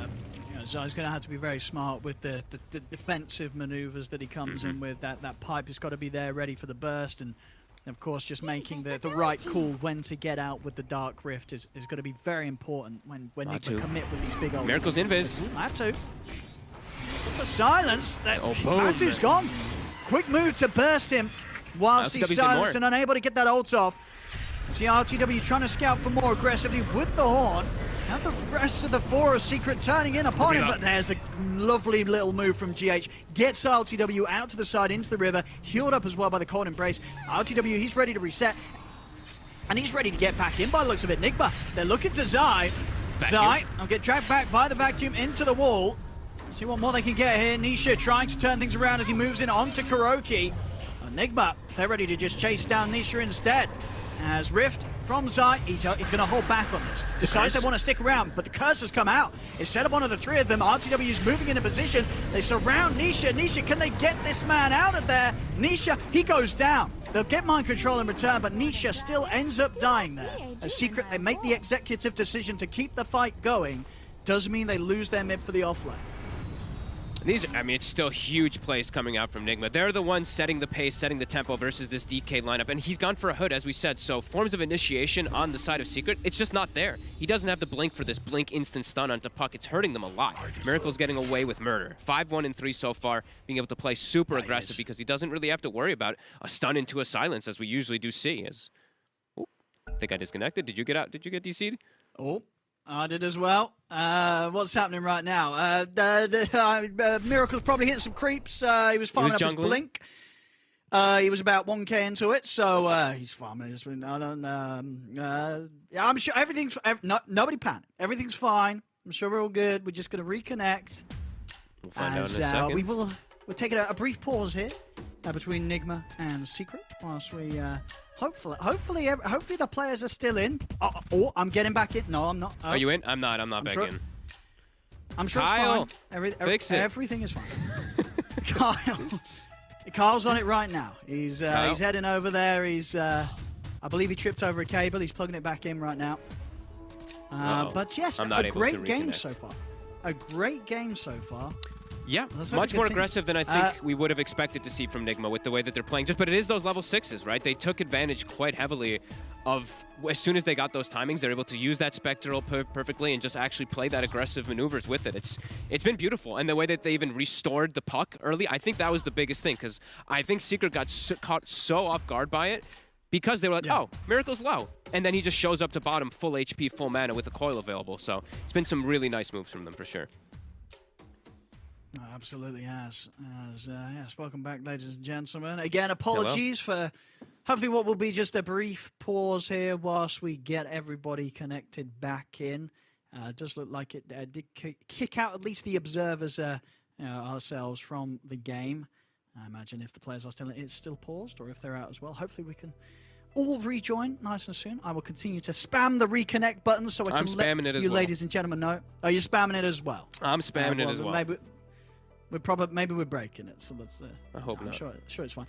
Zai's going to have to be very smart with the defensive maneuvers that he comes in with. That pipe has got to be there ready for the burst, and of course just making the right call when to get out with the Dark Rift is going to be very important when they commit with these big ults. Miracle's invis. Matu. The silence. Matu's gone. Quick move to burst him whilst he's silenced and unable to get that ult off. See RTW trying to scout for more aggressively with the Horn. Now the rest of the four are Secret turning in upon him, but there's the lovely little move from GH. Gets RTW out to the side into the river, healed up as well by the Cold Embrace. RTW, he's ready to reset. And he's ready to get back in by the looks of it. Nigma, they're looking to Zai. Zai will get dragged back by the vacuum into the wall. See what more they can get here. Nisha trying to turn things around as he moves in onto Kuroki. Nigma, they're ready to just chase down Nisha instead. As Rift from Zai, he's going to hold back on this. Decides they want to stick around, but the curse has come out. It's set up onto the three of them. RTW is moving into position. They surround Nisha. Nisha, can they get this man out of there? Nisha, he goes down. They'll get Mind Control in return, but Nisha still ends up dying there. A Secret, they make the executive decision to keep the fight going. Does mean they lose their mid for the offlane. I mean, it's still huge plays coming out from Nigma. They're the ones setting the pace, setting the tempo versus this DK lineup. And he's gone for a hood, as we said. So forms of initiation on the side of Secret, it's just not there. He doesn't have the blink for this blink instant stun onto Puck. It's hurting them a lot. Miracle's getting away with murder. 5-1-3 so far, being able to play super aggressive because he doesn't really have to worry about a stun into a silence, as we usually do see. I think I disconnected. Did you get out? Did you get DC'd? Oh. I did as well. What's happening right now? Miracle's probably hitting some creeps. He was firing up his blink. He was about 1k into it, so he's farming. I'm sure everything's... nobody panic. Everything's fine. I'm sure we're all good. We're just going to reconnect. We'll find out in a second. We're taking a brief pause here between Nigma and Secret whilst we... Hopefully the players are still in. Oh, I'm getting back in. No, I'm not. Are you in? I'm not back in. I'm sure Kyle, it's fine. fix it. Everything is fine. Kyle's on it right now. He's heading over there. I believe he tripped over a cable. He's plugging it back in right now. But yes, a great game so far. A great game so far. Yeah, much more aggressive than I think we would have expected to see from Nigma with the way that they're playing. But it is those level 6s, right? They took advantage quite heavily of, as soon as they got those timings, they're able to use that Spectral perfectly and just actually play that aggressive maneuvers with it. It's been beautiful. And the way that they even restored the puck early, I think that was the biggest thing, because I think Secret got caught so off guard by it because they were like, oh, Miracle's low. And then he just shows up to bottom, full HP, full mana with a coil available. So it's been some really nice moves from them for sure. Absolutely has. Yes, welcome back, ladies and gentlemen. Again, apologies for hopefully what will be just a brief pause here whilst we get everybody connected back in. It does look like it did kick out at least the observers ourselves from the game. I imagine if the players are still in, it's still paused, or if they're out as well. Hopefully we can all rejoin nice and soon. I will continue to spam the reconnect button so I can let you ladies and gentlemen know. Oh, you're spamming it as well? I'm spamming it as well. Maybe we're breaking it, so that's. I hope not. Sure it's fine.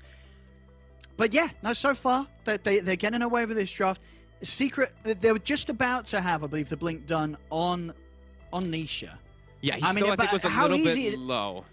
But yeah, no. So far, they're getting away with this draft. Secret, they were just about to have, I believe, the blink done on Nisha. Yeah, I think was a little bit low.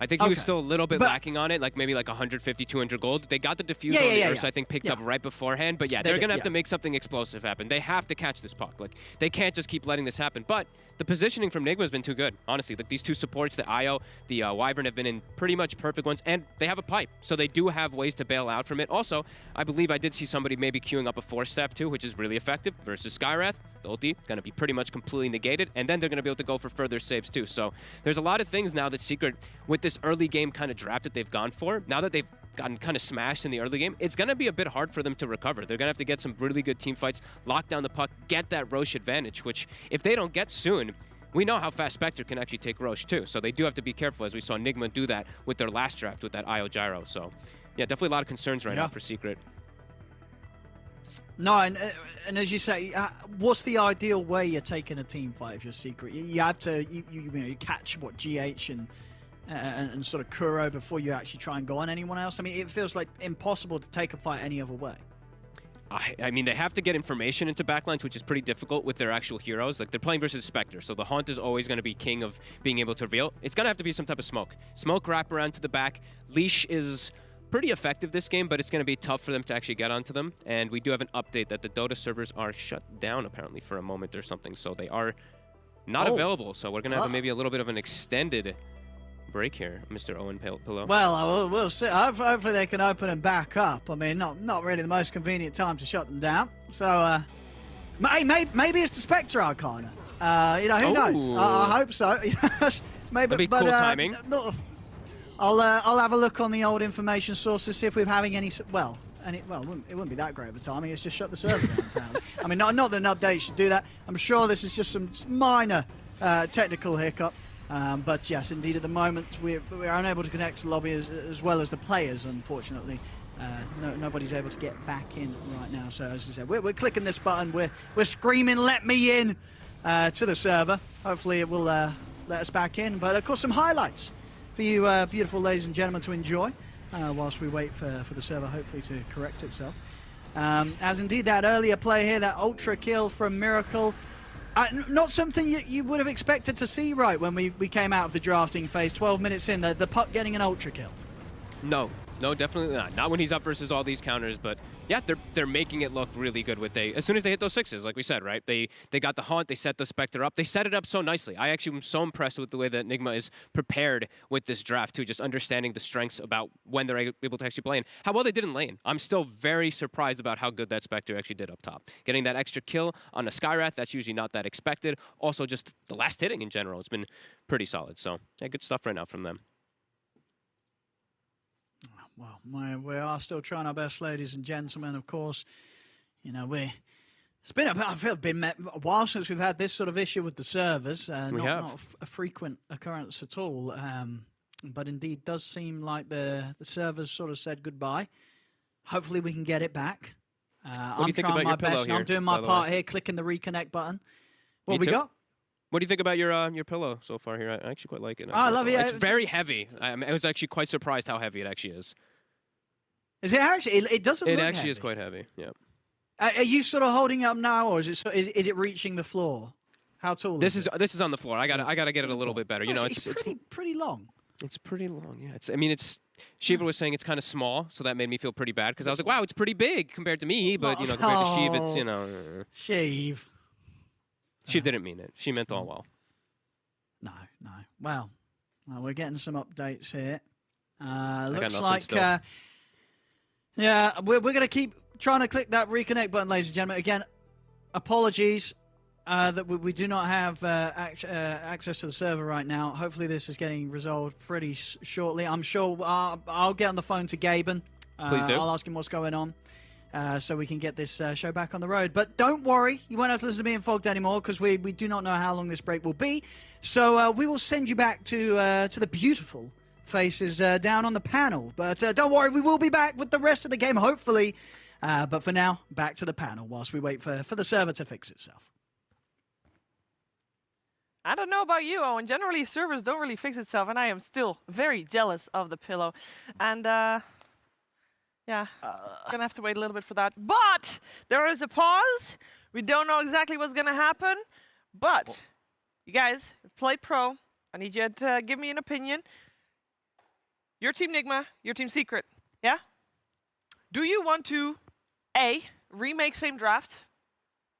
I think he was still a little bit lacking on it, like maybe like 150, 200 gold. They got the diffuse on the Ursa, I think, picked up right beforehand. But yeah, they're going to have to make something explosive happen. They have to catch this puck. Like, they can't just keep letting this happen. But the positioning from Nigma has been too good, honestly. Like, these two supports, the IO, the Wyvern, have been in pretty much perfect ones. And they have a pipe, so they do have ways to bail out from it. Also, I believe I did see somebody maybe queuing up a 4-step too, which is really effective versus Skywrath. The ulti going to be pretty much completely negated, and then they're going to be able to go for further saves too. So there's a lot of things now that Secret, with this early game kind of draft that they've gone for, now that they've gotten kind of smashed in the early game, it's going to be a bit hard for them to recover. They're going to have to get some really good team fights, lock down the puck, get that Roche advantage, which if they don't get soon, we know how fast Spectre can actually take Roche too. So they do have to be careful, as we saw Nigma do that with their last draft with that IO Gyro. So yeah, definitely a lot of concerns right now for Secret. No, and as you say, what's the ideal way you're taking a team fight if you're Secret? You have to you catch what GH and sort of Kuro before you actually try and go on anyone else. I mean, it feels like impossible to take a fight any other way. I mean, they have to get information into backlines, which is pretty difficult with their actual heroes. Like, they're playing versus Spectre, so the Haunt is always going to be king of being able to reveal. It's going to have to be some type of smoke. Smoke wrap around to the back. Leash is pretty effective this game, but it's going to be tough for them to actually get onto them. And we do have an update that the Dota servers are shut down, apparently, for a moment or something. So they are not available. So we're going to have maybe a little bit of an extended break here, Mr. Owen Pillow. Well, we'll see. Hopefully they can open them back up. I mean, not really the most convenient time to shut them down. So, maybe it's the Spectre Arcana. Who knows? I hope so. Maybe, but cool timing. I'll have a look on the old information sources, see if we're having any. It wouldn't be that great of a timing. It's just shut the server down. Apparently. I mean, not that an update should do that. I'm sure this is just some minor technical hiccup. But yes, indeed, at the moment we're unable to connect to the lobby as well as the players. Unfortunately, nobody's able to get back in right now. So as I said, we're clicking this button. We're screaming, "Let me in!" To the server. Hopefully, it will let us back in. But of course, some highlights for you, beautiful ladies and gentlemen, to enjoy whilst we wait for the server hopefully to correct itself. As indeed that earlier play here, that ultra kill from Miracle. Not something you would have expected to see, right, when we came out of the drafting phase. 12 minutes in, the puck getting an ultra kill. No, definitely not. Not when he's up versus all these counters, but yeah, they're making it look really good as soon as they hit those 6s, like we said, right? They got the Haunt, they set the Spectre up. They set it up so nicely. I actually am so impressed with the way that Nigma is prepared with this draft too, just understanding the strengths about when they're able to actually play in. How well they did in lane. I'm still very surprised about how good that Spectre actually did up top. Getting that extra kill on a Skywrath, that's usually not that expected. Also, just the last hitting in general, it's been pretty solid. So yeah, good stuff right now from them. well, we are still trying our best, ladies and gentlemen. Of course, you know, it's been a while since we've had this sort of issue with the servers. Not a frequent occurrence at all. But indeed, does seem like the servers sort of said goodbye. Hopefully, we can get it back. I'm trying my best. I'm doing my part here, clicking the reconnect button. What we got? What do you think about your pillow so far here? I actually quite like it. I love it. It's very heavy. I was actually quite surprised how heavy it actually is. Is it actually? It doesn't. It look actually heavy. is quite heavy. Yeah. Are you sort of holding it up now, or is it reaching the floor? How tall? This is on the floor. I gotta get it a little bit better. You know, it's pretty long. It's pretty long. Yeah. I mean, Shiva was saying it's kind of small, so that made me feel pretty bad because I was like, wow, it's pretty big compared to me, but you know, compared to Shiv, it's you know. Shiv. Shiv didn't mean it. She meant all well. No. Well, we're getting some updates here. Looks nothing like, still. yeah, we're going to keep trying to click that reconnect button, ladies and gentlemen. Again, apologies that we do not have access to the server right now. Hopefully this is getting resolved pretty shortly. I'm sure I'll get on the phone to Gaben. Please do. I'll ask him what's going on. So we can get this show back on the road. But don't worry, you won't have to listen to me and Fogged anymore because we do not know how long this break will be. So we will send you back to the beautiful faces down on the panel. But don't worry, we will be back with the rest of the game, hopefully. But for now, back to the panel whilst we wait for the server to fix itself. I don't know about you, Owen. Generally, servers don't really fix itself, and I am still very jealous of the pillow. And yeah, gonna have to wait a little bit for that. But there is a pause. We don't know exactly what's gonna happen. But you guys play pro. I need you to give me an opinion. Your team Nigma, your team Secret. Yeah? Do you want to A, remake same draft?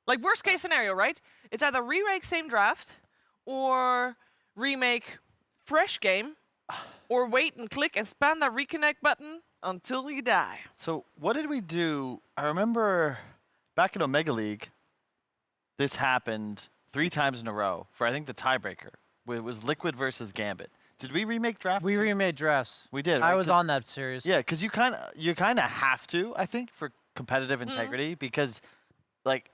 Like worst case scenario, right? It's either remake same draft or remake fresh game or wait and click and spam that reconnect button until you die. So what did we do? I remember back in Omega League, this happened 3 times in a row for I think the tiebreaker. It was Liquid versus Gambit. Did we remake draft? We remade drafts. We did. Right? I was on that series. Yeah, because you kind of have to, I think, for competitive integrity, because like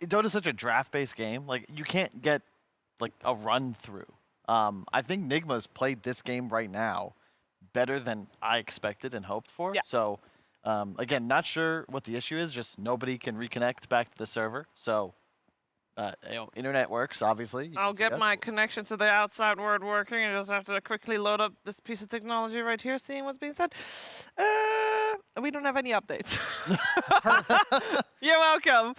Dota's such a draft-based game. Like you can't get like a run through. I think Nigma's played this game right now better than I expected and hoped for. Yeah. So again, not sure what the issue is. Just nobody can reconnect back to the server. So you know, internet works, obviously. I'll get my connection to the outside world working. I just have to quickly load up this piece of technology right here, seeing what's being said. We don't have any updates. You're welcome.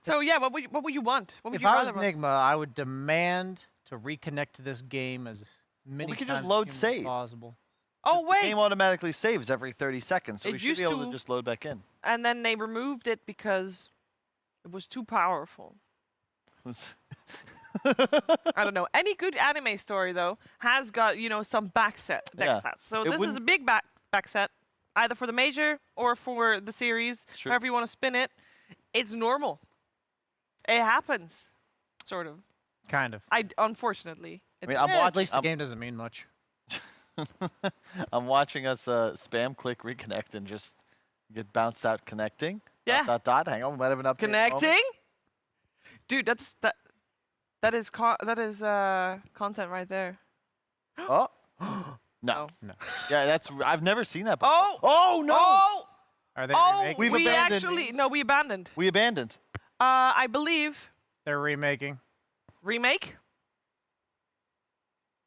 So yeah, what would you want? What would If you I was rather want? Nigma, I would demand to reconnect to this game as many we could times just load as save. possible. Oh The wait, game automatically saves every 30 seconds, so It we should be used able to- to just load back in. and then they removed it because it was too powerful. I don't know. Any good anime story though has got, you know, some back sets. So It this is a big back set, either for the major or for the series, Sure. however you want to spin it. It's normal. It happens, sort of. Kind of. Unfortunately. I mean, I'm At watching. least the game doesn't mean much. I'm watching us spam click reconnect and just get bounced out connecting. Yeah. Dot. Hang on, we might have an update. Connecting? Dude, that is content right there. Oh. No. No. Yeah, that's. I've never seen that before. Oh! Oh no! Oh! Are they remaking? We've we abandoned actually these. no, we abandoned. We abandoned. I believe They're remaking. remake.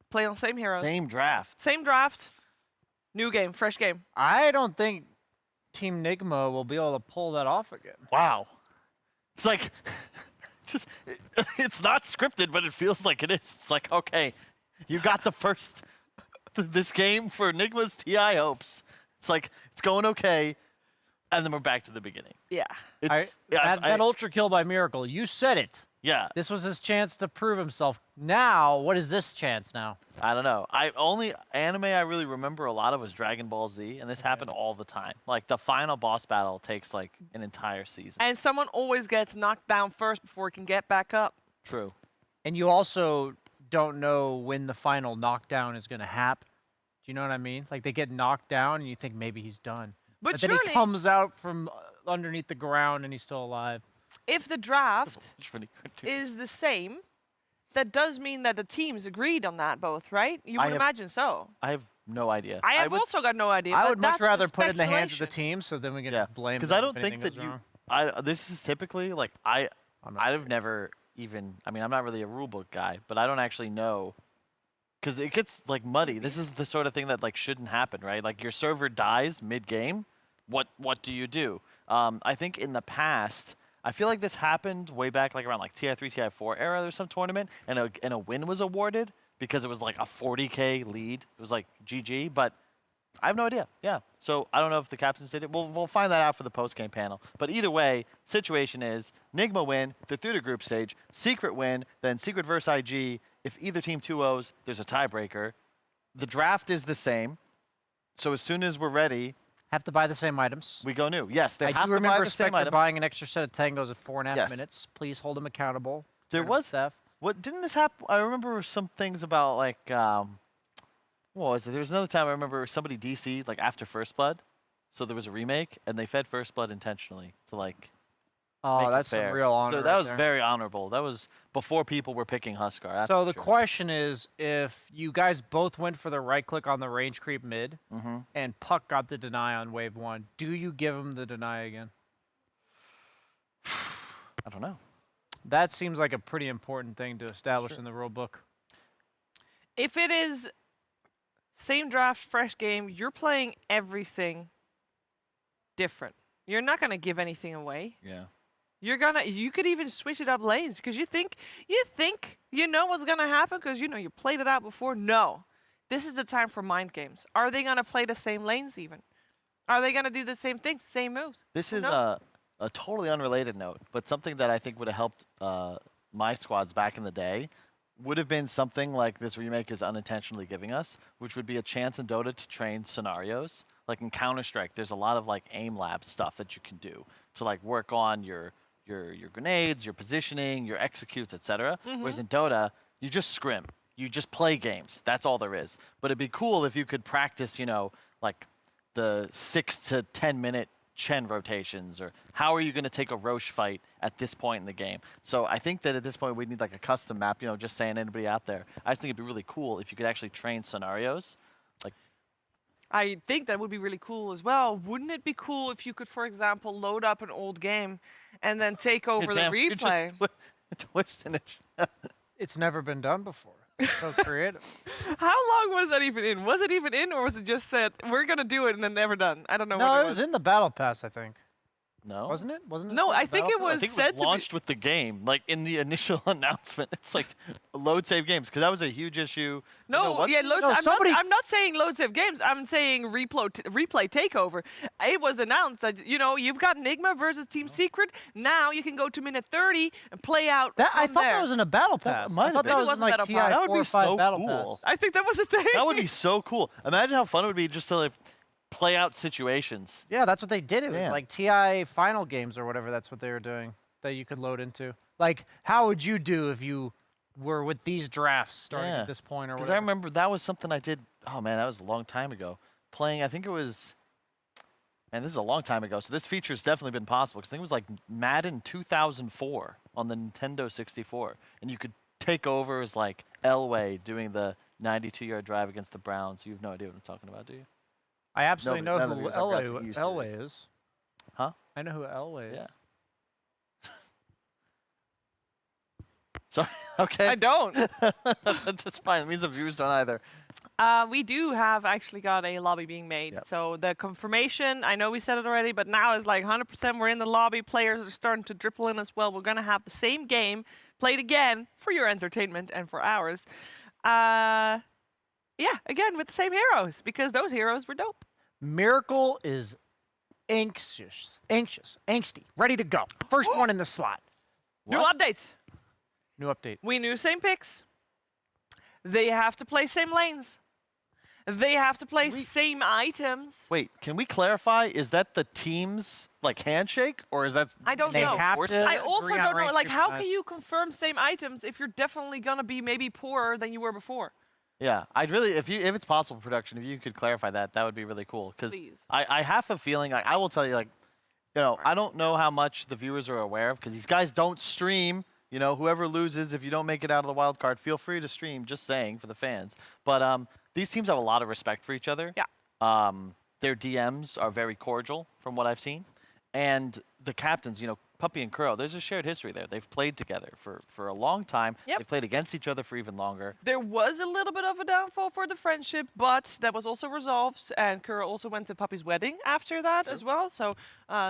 Play on same heroes. Same draft. Same draft. New game, fresh game. I don't think Team Nigma will be able to pull that off again. Wow. It's like, it's not scripted, but it feels like it is. It's like, okay, you got the first, this game for Nigma's TI hopes. It's like, it's going okay, and then we're back to the beginning. Yeah. That ultra kill by Miracle, you said it. Yeah. This was his chance to prove himself. Now, what is this chance now? I don't know. Only anime I really remember a lot of was Dragon Ball Z, and this happened all the time. Like, the final boss battle takes, like, an entire season. And someone always gets knocked down first before he can get back up. True. And you also don't know when the final knockdown is going to happen. you know what I mean? Like they get knocked down and you think maybe he's done. But then surely, he comes out from underneath the ground and he's still alive. if the draft is the same, that does mean that the teams agreed on that both, right? You would imagine so. I have no idea. I have also got no idea. I but would much that's rather the put it in the hands of the speculation. team, so then we can blame. Because I don't think that you. This is typically like I've never even. I mean, I'm not really a rule book guy, but I don't actually know. Because it gets like muddy. This is the sort of thing that like shouldn't happen, right? Like your server dies mid-game. What do you do? I think in the past, I feel like this happened way back like around like TI3, TI4 era. There's some tournament and a win was awarded because it was like a 40K lead. It was like GG, but I have no idea. Yeah. So I don't know if the captains did it. We'll find that out for the post-game panel. But either way, situation is Nigma win, they're through to group stage. Secret win, then Secret versus IG. If either team 2-0s, there's a tiebreaker. The draft is the same. So as soon as we're ready, have to buy the same items. We go new. Yes, they I have do to buy remember the same Spectre item. buying an extra set of tangos at 4.5 Yes. minutes. Please hold him accountable. There was stuff. What didn't this happen? I remember some things about like what was it? There was another time I remember somebody DC'd like after First Blood, so there was a remake and they fed First Blood intentionally to like. Oh, make it that's some fair. real honor. So that right was there. very honorable. That was before people were picking Huskar. that's So for the sure. question is, if you guys both went for the right click on the range creep mid, and Puck got the deny on wave 1, do you give him the deny again? I don't know. That seems like a pretty important thing to establish in the rule book. If it is same draft, fresh game, you're playing everything different. You're not going to give anything away. Yeah. You could even switch it up lanes because you think you know what's going to happen because you know you played it out before. No. This is the time for mind games. Are they going to play the same lanes even? Are they going to do the same things, same moves? This is a totally unrelated note, but something that I think would have helped my squads back in the day would have been something like this remake is unintentionally giving us, which would be a chance in Dota to train scenarios. Like in Counter-Strike, there's a lot of like aim lab stuff that you can do to like work on your grenades, your positioning, your executes, etc. Whereas in Dota, you just scrim. You just play games. That's all there is. But it'd be cool if you could practice, you know, like the 6 to 10 minute Chen rotations, or how are you going to take a Roche fight at this point in the game. So I think that at this point we need like a custom map, you know, just saying anybody out there. I just think it'd be really cool if you could actually train scenarios. Like, I think that would be really cool as well. Wouldn't it be cool if you could, for example, load up an old game and then take over the replay? Twisting it. It's never been done before. So creative. How long was that even in? Was it even in, or was it just said, we're going to do it and then never done? I don't know. No, what it was in the battle pass, I think. No. Wasn't it? Wasn't it? No, I the think battle it pass? was I think said it was launched to with the game, like in the initial announcement. It's like load save games, because that was a huge issue. No, yeah, load, No, I'm not saying load save games. I'm saying replay takeover. It was announced that, you know, you've got Nigma versus Team Secret. Now you can go to minute 30 and play out. I from thought there. that was in a battle pass. might I have thought been. that was Maybe in like it was a TI battle pass. That would 4 be or 5 so battle cool. I think that was a thing. That would be so cool. Imagine how fun it would be just to like play out situations. Yeah, that's what they did. It was Yeah. like TI final games or whatever. That's what they were doing that you could load into. Like, how would you do if you were with these drafts starting at this point or Because whatever? I remember that was something I did. Oh man, that was a long time ago. Playing, I think it was. Man, this is a long time ago. So this feature's definitely been possible. Because I think it was like Madden 2004 on the Nintendo 64, and you could take over as like Elway doing the 92-yard drive against the Browns. You have no idea what I'm talking about, do you? I absolutely None know of who yours have got to use Elway yours. is. Huh? I know who Elway is. Yeah. Sorry. Okay. I don't. That's fine. It means the viewers don't either. We do have actually got a lobby being made. Yep. So the confirmation, I know we said it already, but now is like 100% we're in the lobby. Players are starting to dribble in as well. We're going to have the same game played again for your entertainment and for ours. Yeah, again with the same heroes because those heroes were dope. Miracle is anxious, angsty, ready to go. First one in the slot. New updates. New update. We knew same picks. They have to play same lanes. They have to play same items. Wait, can we clarify? Is that the team's like handshake, or is that I don't They know. have to I also agree on don't know. range Like, how synchronized. can you confirm same items if you're definitely gonna be maybe poorer than you were before? Yeah, I'd really, if it's possible, production, if you could clarify that, that would be really cool. Because I have a feeling, like, I will tell you, like, you know, I don't know how much the viewers are aware of, because these guys don't stream. You know, whoever loses, if you don't make it out of the wild card, feel free to stream. Just saying for the fans. But these teams have a lot of respect for each other. Yeah. Their DMs are very cordial, from what I've seen, and the captains, you know, Puppy and Kuro, there's a shared history there. They've played together for a long time. Yep. They've played against each other for even longer. There was a little bit of a downfall for the friendship, but that was also resolved, and Kuro also went to Puppy's wedding after that as well, so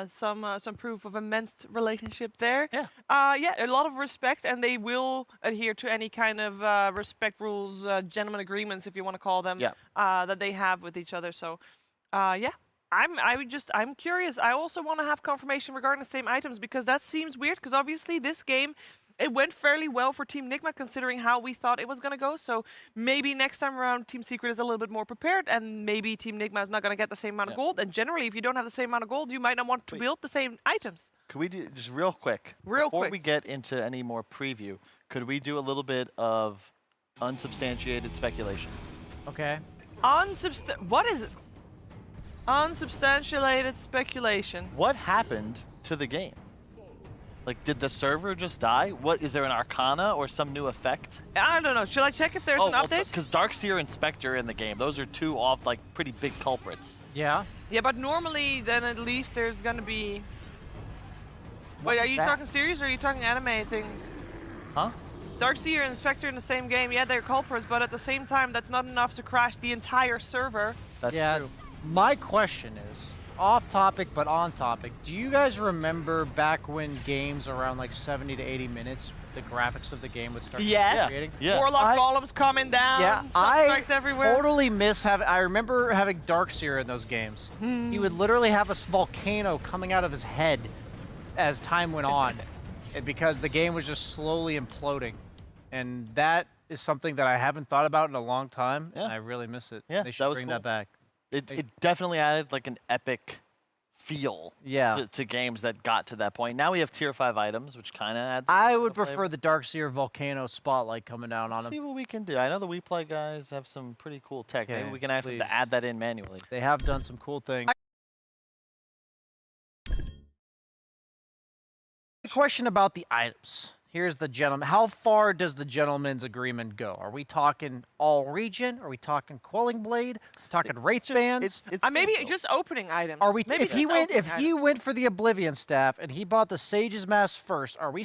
some proof of immense relationship there. Yeah. Yeah, a lot of respect, and they will adhere to any kind of respect rules, gentleman agreements, if you want to call them, that they have with each other, so yeah. I'm curious. I also want to have confirmation regarding the same items, because that seems weird, because obviously this game, it went fairly well for Team Nigma considering how we thought it was going to go. So maybe next time around Team Secret is a little bit more prepared, and maybe Team Nigma is not going to get the same amount of gold. And generally, if you don't have the same amount of gold, you might not want to build the same items. Could we do, just real quick, before we get into any more preview, could we do a little bit of unsubstantiated speculation? Okay. What is it? Unsubstantiated speculation. What happened to the game? Like, did the server just die? What, is there an Arcana or some new effect? I don't know. Should I check if there's an update? Because Darkseer and Spectre in the game, those are two pretty big culprits. Yeah. Yeah, but normally then at least there's gonna be... Wait, are you talking serious or are you talking anime things? Huh? Darkseer and Spectre in the same game, yeah, they're culprits, but at the same time, that's not enough to crash the entire server. That's true. My question is, off topic but on topic, do you guys remember back when games around like 70 to 80 minutes, the graphics of the game would start creating? Yeah. Warlock columns coming down, yeah, strikes everywhere. Totally miss having, I remember having Darkseer in those games. He would literally have a volcano coming out of his head as time went on, because the game was just slowly imploding. And that is something that I haven't thought about in a long time, and I really miss it. Yeah, they should bring cool. that back. It definitely added like an epic feel to games that got to that point. Now we have tier 5 items, which kind of adds. I would prefer the Darkseer volcano spotlight coming down on them. See what we can do. I know the Weplay guys have some pretty cool tech. Maybe we can ask them to add that in manually. They have done some cool things. A question about the items. Here's the gentleman. How far does the gentleman's agreement go? Are we talking all region? Are we talking Quelling Blade? Talking Wraith Bands? Maybe just opening items. Are we? Maybe If he went for the Oblivion Staff and he bought the Sage's Mask first, are we